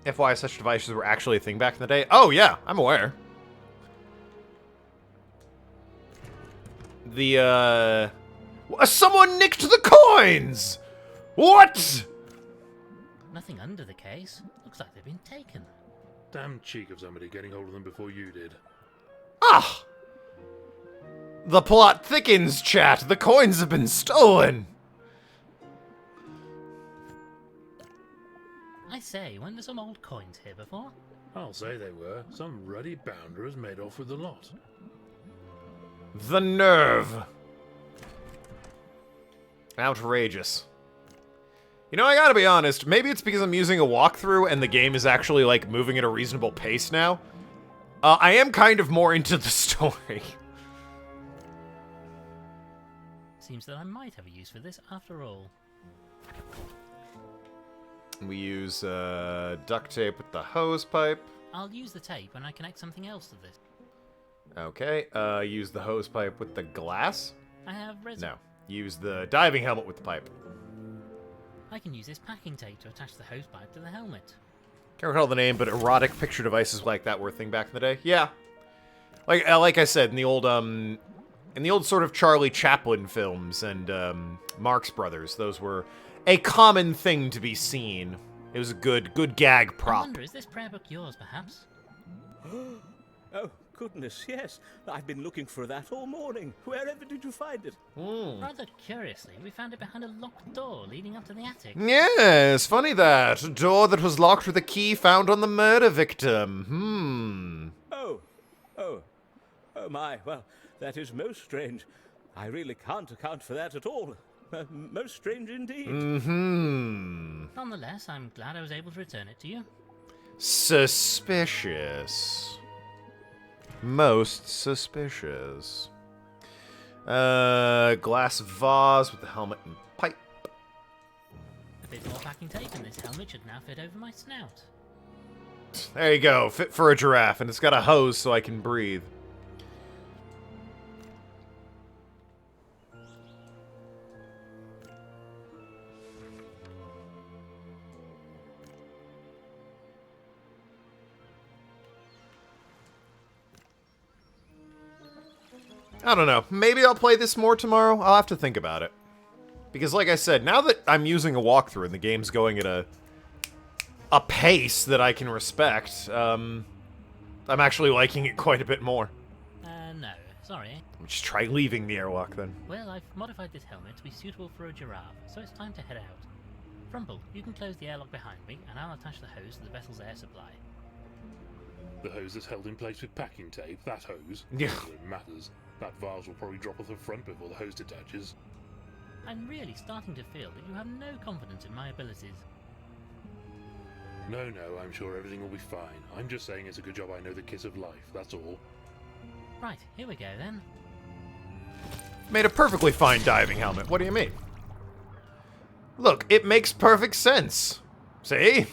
FYI, such devices were actually a thing back in the day. Oh, yeah, I'm aware. Someone nicked the coins! What? Nothing under the case. Looks like they've been taken. Damn cheek of somebody getting hold of them before you did. Ah! The plot thickens, chat. The coins have been stolen. I say, weren't there some old coins here before? I'll say they were. Some ruddy bounder has made off with the lot. The nerve. Outrageous. You know, I gotta be honest, maybe it's because I'm using a walkthrough and the game is actually, like, moving at a reasonable pace now. I am kind of more into the story. Seems that I might have a use for this after all. We use, duct tape with the hose pipe. I'll use the tape when I connect something else to this. Okay, use the hose pipe with the glass? I have resin. No. Use the diving helmet with the pipe. I can use this packing tape to attach the hose pipe to the helmet. Can't recall the name, but erotic picture devices like that were a thing back in the day. Yeah. Like I said, in the old sort of Charlie Chaplin films and Marx Brothers, those were a common thing to be seen. It was a good gag I prop. wonder, is this prayer book yours, perhaps? Oh, goodness, yes. I've been looking for that all morning. Wherever did you find it? Rather curiously, we found it behind a locked door leading up to the attic. Yes, funny that. A door that was locked with a key found on the murder victim. Oh my, well, that is most strange. I really can't account for that at all. Most strange indeed. Nonetheless, I'm glad I was able to return it to you. Suspicious. Most suspicious. Glass vase with the helmet and pipe. A bit more packing tape and this helmet should now fit over my snout. There you go, fit for a giraffe, and it's got a hose so I can breathe. I don't know. Maybe I'll play this more tomorrow. I'll have to think about it. Because like I said, now that I'm using a walkthrough and the game's going at a pace that I can respect, I'm actually liking it quite a bit more. No, sorry. Just try leaving the airlock then. Well, I've modified this helmet to be suitable for a giraffe, so it's time to head out. Frumple, you can close the airlock behind me, and I'll attach the hose to the vessel's air supply. The hose is held in place with packing tape. That hose. Yeah. Not that it matters. That vase will probably drop off the front before the hose detaches. I'm really starting to feel that you have no confidence in my abilities. No, I'm sure everything will be fine. I'm just saying it's a good job I know the kiss of life, that's all. Right, here we go then. Made a perfectly fine diving helmet. What do you mean? Look, it makes perfect sense. See?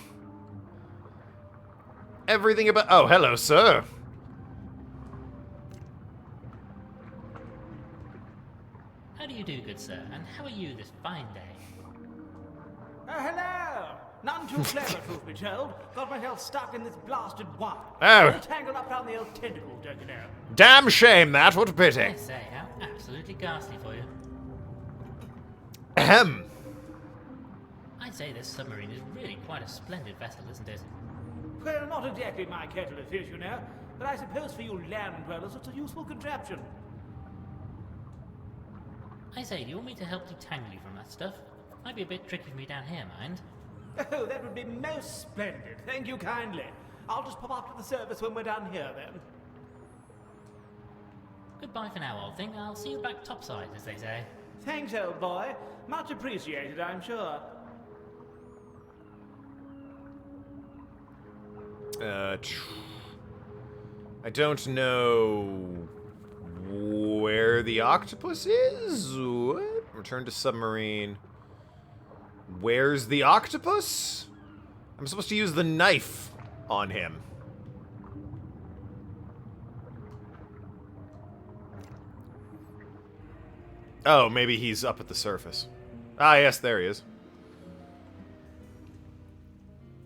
Everything about... Oh, hello, sir. How do you do, good sir? And how are you this fine day? Hello! None too clever, truth be told. Got myself stuck in this blasted wire. Oh. All tangled up down the old tentacle, don't you know? Damn shame that, what a pity. I say, how absolutely ghastly for you. Ahem. I'd say this submarine is really quite a splendid vessel, isn't it? Well, not exactly my kettle of fish, you know. But I suppose for you land dwellers, it's a useful contraption. I say, do you want me to help detangle you from that stuff? Might be a bit tricky for me down here, mind. Oh, that would be most splendid. Thank you kindly. I'll just pop up to the service when we're done here, then. Goodbye for now, old thing. I'll see you back topside, as they say. Thanks, old boy. Much appreciated, I'm sure. I don't know where the octopus is. What? Return to submarine. Where's the octopus? I'm supposed to use the knife on him. Oh, maybe he's up at the surface. Ah, yes, there he is.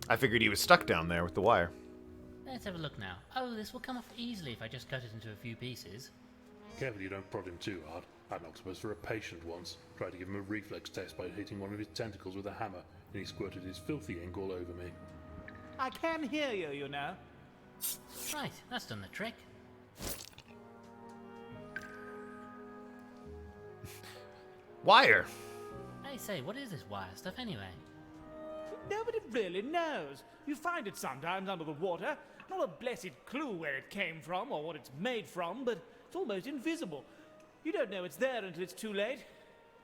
I figured he was stuck down there with the wire. Let's have a look now. Oh, this will come off easily if I just cut it into a few pieces. Careful you don't prod him too hard. I had an octopus for a patient once. Tried to give him a reflex test by hitting one of his tentacles with a hammer, and he squirted his filthy ink all over me. I can hear you, you know. Right, that's done the trick. Wire. Hey, say, what is this wire stuff anyway? Nobody really knows. You find it sometimes under the water. Not a blessed clue where it came from or what it's made from, but it's almost invisible. You don't know it's there until it's too late.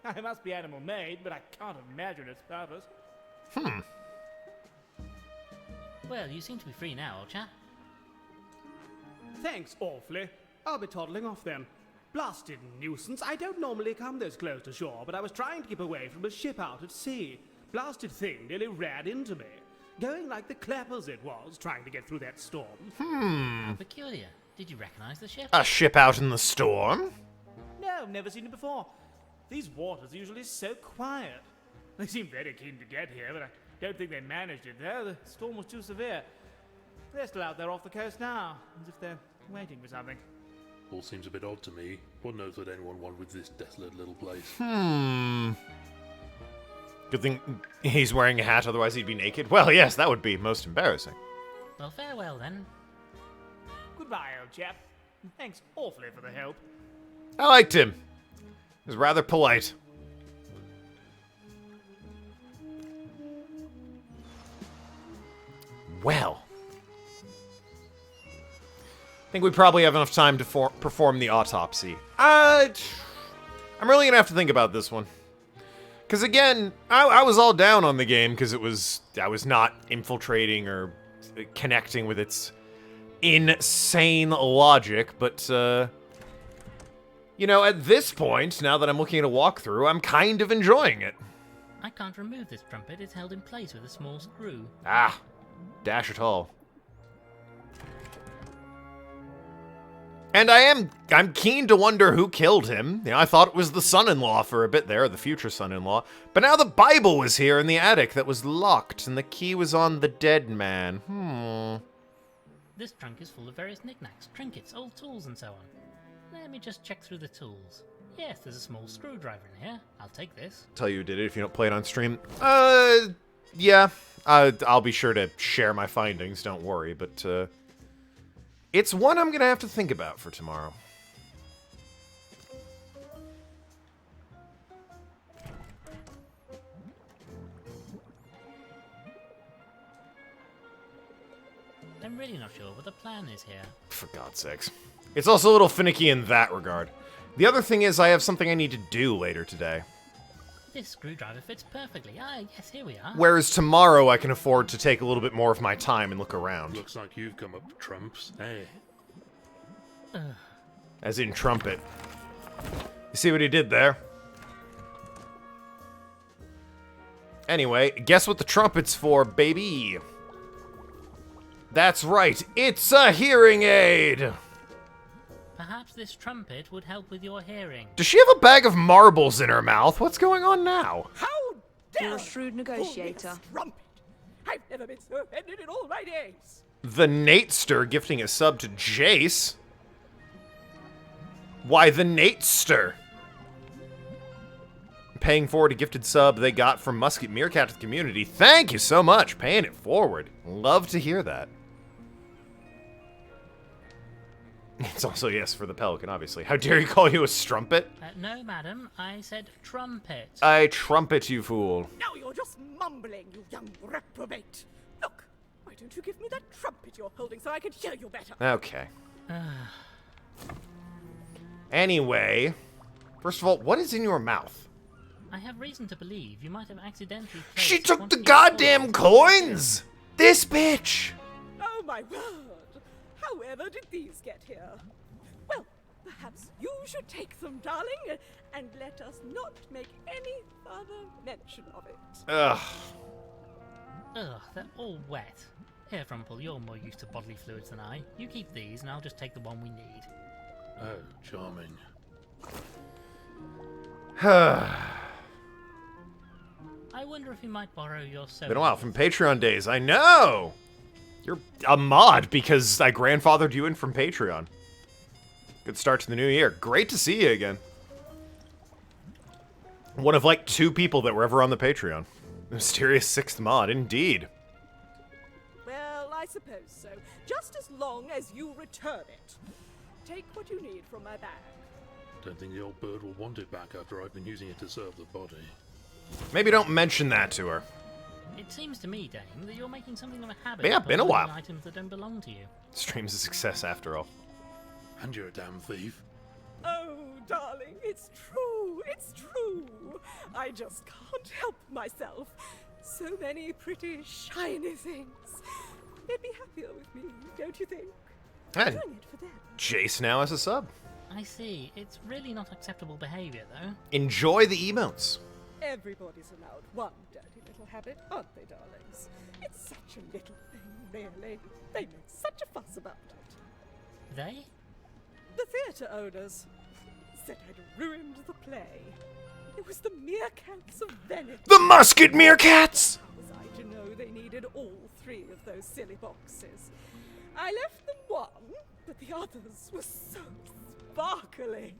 It must be animal-made, but I can't imagine its purpose. Well, you seem to be free now, old chap. Thanks awfully. I'll be toddling off then. Blasted nuisance. I don't normally come this close to shore, but I was trying to keep away from a ship out at sea. Blasted thing nearly ran into me. Going like the clappers it was, trying to get through that storm. How peculiar. Did you recognize the ship? A ship out in the storm? No, never seen it before. These waters are usually so quiet. They seem very keen to get here, but I don't think they managed it there. The storm was too severe. They're still out there off the coast now, as if they're waiting for something. All seems a bit odd to me. What knows what anyone want with this desolate little place? Good thing he's wearing a hat, otherwise he'd be naked. Well, yes, that would be most embarrassing. Well, farewell then. Goodbye, old chap. Thanks awfully for the help. I liked him. He was rather polite. Well. I think we probably have enough time to perform the autopsy. I'm really gonna have to think about this one. Because again, I was all down on the game because I was not infiltrating or connecting with its insane logic, but you know, at this point, now that I'm looking at a walkthrough, I'm kind of enjoying it. I can't remove this trumpet. It's held in place with a small screw. Ah, dash it all. And I'm keen to wonder who killed him. You know, I thought it was the son-in-law for a bit there, the future son-in-law. But now the Bible was here in the attic that was locked, and the key was on the dead man. This trunk is full of various knickknacks, trinkets, old tools, and so on. Let me just check through the tools. Yes, there's a small screwdriver in here. I'll take this. Tell you who did it if you don't play it on stream. Yeah. I'll be sure to share my findings, don't worry, but, it's one I'm gonna have to think about for tomorrow. I'm really not sure what the plan is here. For God's sakes. It's also a little finicky in that regard. The other thing is I have something I need to do later today. This screwdriver fits perfectly. Ah, yes, here we are. Whereas tomorrow I can afford to take a little bit more of my time and look around. Looks like you've come up trumps, eh? As in trumpet. You see what he did there? Anyway, guess what the trumpet's for, baby? That's right, it's a hearing aid! Perhaps this trumpet would help with your hearing. Does she have a bag of marbles in her mouth? What's going on now? How dare You're a shrewd negotiator. Trumpet! I've never been so offended in all my days. The Natester gifting a sub to Jace? Why the Natester? Paying forward a gifted sub they got from Musket Meerkat to the community. Thank you so much, paying it forward. Love to hear that. It's also yes for the pelican, obviously. How dare you call you a strumpet? No, madam, I said trumpet. I trumpet, you fool. Now you're just mumbling, you young reprobate. Look, I don't you give me that trumpet you're holding so I can hear you better? Okay. Anyway, first of all, what is in your mouth? I have reason to believe you might have accidentally She placed took the quantity of goddamn coins. coins! This bitch! Oh my word! However did these get here? Well, perhaps you should take them, darling, and let us not make any further mention of it. Ugh. Ugh, they're all wet. Here, Frumple, you're more used to bodily fluids than I. You keep these, and I'll just take the one we need. Oh, charming. I wonder if we might borrow your soda. Been a while from Patreon days. I know! You're a mod because I grandfathered you in from Patreon. Good start to the new year. Great to see you again. One of like 2 people that were ever on the Patreon. Mysterious 6th mod, indeed. Well, I suppose so. Just as long as you return it. Take what you need from my bag. Don't think the old bird will want it back after I've been using it to serve the body. Maybe don't mention that to her. It seems to me, Dame, that you're making something of a habit Yeah, of been a holding while. items that don't belong to you. Stream's a success after all. And you're a damn thief. Oh, darling, it's true. It's true. I just can't help myself. So many pretty, shiny things. They'd be happier with me, don't you think? And Doing it for them. Jace now has a sub. I see. It's really not acceptable behavior, though. Enjoy the emotes. Everybody's allowed one dirty little habit, aren't they, darlings? It's such a little thing, really. They make such a fuss about it. They? The theatre owners said I'd ruined the play. It was the meerkats of Venice. The musket meerkats! How was I to know they needed all 3 of those silly boxes? I left them one, but the others were so sparkling.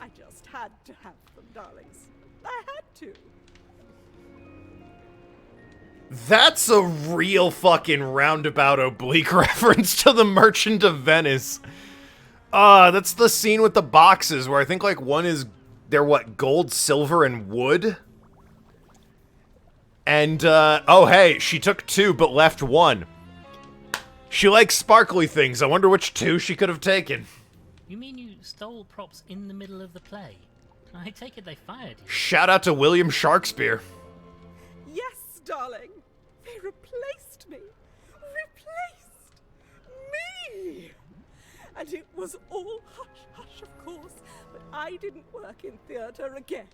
I just had to have them, darlings. I had to. That's a real fucking roundabout oblique reference to the Merchant of Venice. That's the scene with the boxes where I think like one is, they're what, gold, silver, and wood? And, oh hey, she took 2 but left 1. She likes sparkly things. I wonder which 2 she could have taken. You mean you stole props in the middle of the play? I take it they fired you. Shout out to William Sharkspeare. Yes, darling. They replaced me. Replaced me. And it was all hush-hush, of course, but I didn't work in theatre again.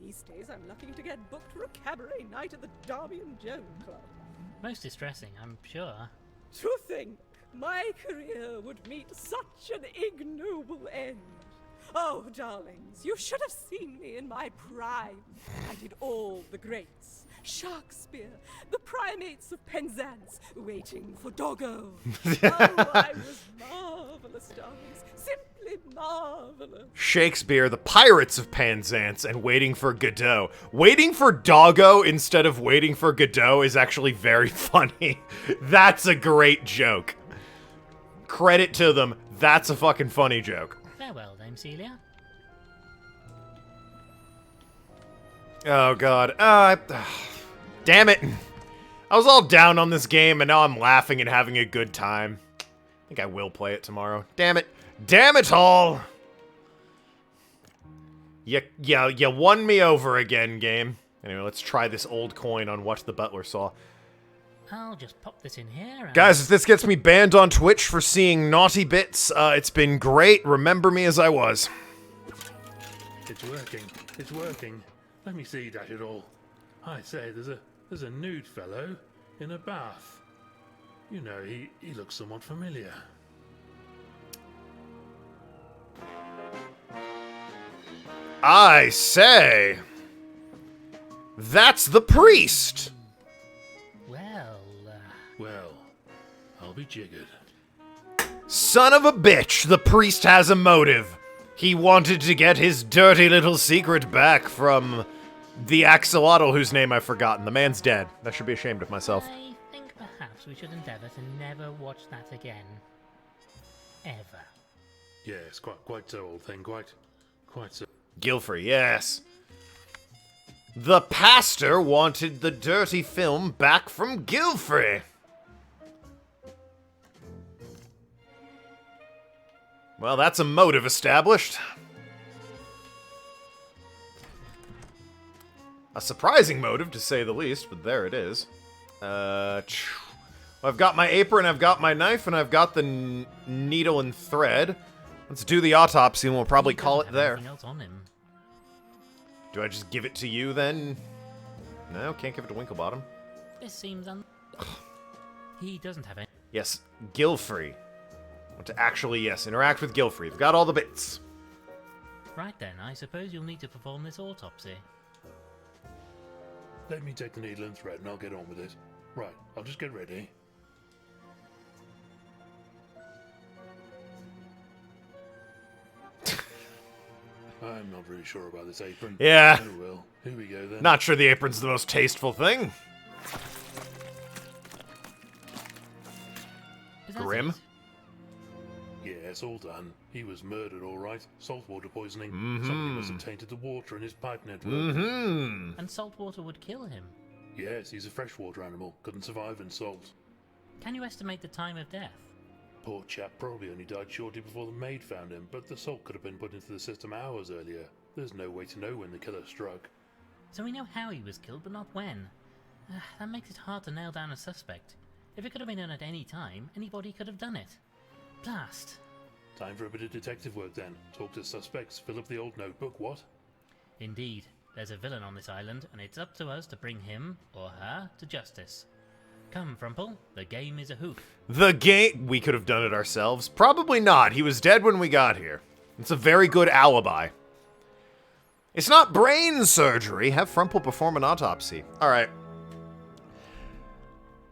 These days I'm lucky to get booked for a cabaret night at the Darby and Joan Club. Most distressing, I'm sure. To think my career would meet such an ignoble end. Oh, darlings, you should have seen me in my prime. I did all the greats. Shakespeare, the primates of Penzance, waiting for Doggo. Oh, I was marvelous, darlings. Simply marvelous. Shakespeare, the Pirates of Penzance, and Waiting for Godot. Waiting for Doggo instead of Waiting for Godot is actually very funny. That's a great joke. Credit to them. That's a fucking funny joke. Farewell, Dame Celia. Oh god. Damn it. I was all down on this game and now I'm laughing and having a good time. I think I will play it tomorrow. Damn it. Damn it all. You won me over again, game. Anyway, let's try this old coin on What the Butler Saw. I'll just pop this in here and... Guys, if this gets me banned on Twitch for seeing naughty bits, it's been great. Remember me as I was. It's working. It's working. Let me see, dash it all. I say, there's a nude fellow in a bath. You know, he looks somewhat familiar. I say, that's the priest. Well, I'll be jiggered. Son of a bitch, the priest has a motive. He wanted to get his dirty little secret back from the axolotl whose name I've forgotten. The man's dead. I should be ashamed of myself. I think perhaps we should endeavour to never watch that again. Ever. Yes, quite so, old thing. Quite so. Gilfrey, yes. The pastor wanted the dirty film back from Gilfrey. Well, that's a motive established. A surprising motive, to say the least, but there it is. Well, I've got my apron, I've got my knife, and I've got the needle and thread. Let's do the autopsy, and we'll probably He call doesn't it have there. anything else on him. Do I just give it to you, then? No, can't give it to Winklebottom. This seems He doesn't have any. Yes, Gilfrey. I want to actually, yes, interact with Gilfrey. I've got all the bits. Right then, I suppose you'll need to perform this autopsy. Let me take the needle and thread and I'll get on with it. Right, I'll just get ready. I'm not really sure about this apron. Yeah. Oh well, here we go then. Not sure the apron's the most tasteful thing. Is that Grim? it? Yeah, it's all done. He was murdered, all right. Saltwater poisoning. Somebody must have tainted the water in his pipe network. And salt water would kill him. Yes, he's a freshwater animal. Couldn't survive in salt. Can you estimate the time of death? Poor chap probably only died shortly before the maid found him, but the salt could have been put into the system hours earlier. There's no way to know when the killer struck. So we know how he was killed, but not when. That makes it hard to nail down a suspect. If it could have been done at any time, anybody could have done it. Blast. Time for a bit of detective work then. Talk to suspects, fill up the old notebook, what? Indeed, there's a villain on this island, and it's up to us to bring him, or her, to justice. Come, Frumple, the game is a hoop. The game... We could have done it ourselves. Probably not. He was dead when we got here. It's a very good alibi. It's not brain surgery. Have Frumple perform an autopsy. All right.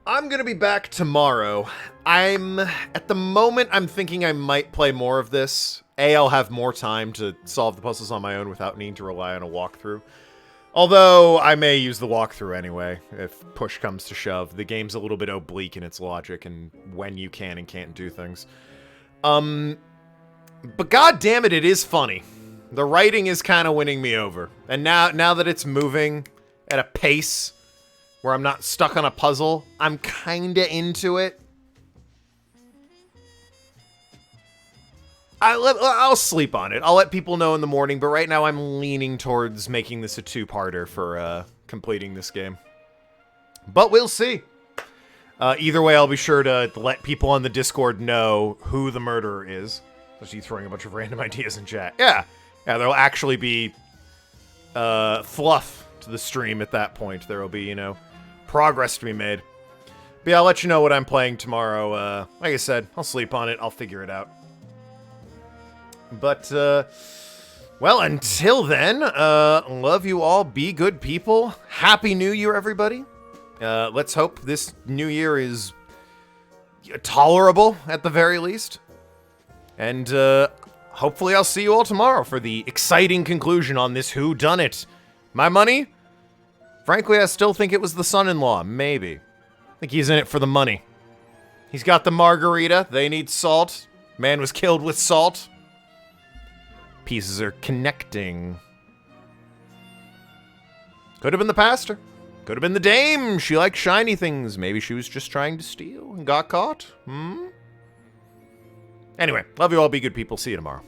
I'm going to be back tomorrow. At the moment, I'm thinking I might play more of this. I'll have more time to solve the puzzles on my own without needing to rely on a walkthrough. Although, I may use the walkthrough anyway, if push comes to shove. The game's a little bit oblique in its logic and when you can and can't do things. But god damn it, it is funny. The writing is kind of winning me over. And now that it's moving at a pace where I'm not stuck on a puzzle, I'm kinda into it. I'll sleep on it. I'll let people know in the morning, but right now I'm leaning towards making this a two-parter for completing this game. But we'll see. Either way, I'll be sure to let people on the Discord know who the murderer is. Especially throwing a bunch of random ideas in chat. Yeah, there'll actually be fluff to the stream at that point. There'll be, you know, progress to be made. But yeah, I'll let you know what I'm playing tomorrow. Like I said, I'll sleep on it. I'll figure it out. But, well, until then, love you all. Be good people. Happy New Year, everybody. Let's hope this new year is tolerable, at the very least. And, hopefully I'll see you all tomorrow for the exciting conclusion on this whodunit. My money? Frankly, I still think it was the son-in-law. Maybe. I think he's in it for the money. He's got the margarita. They need salt. Man was killed with salt. Pieces are connecting. Could have been the pastor. Could have been the dame. She likes shiny things. Maybe she was just trying to steal and got caught. Anyway, love you all. Be good people. See you tomorrow.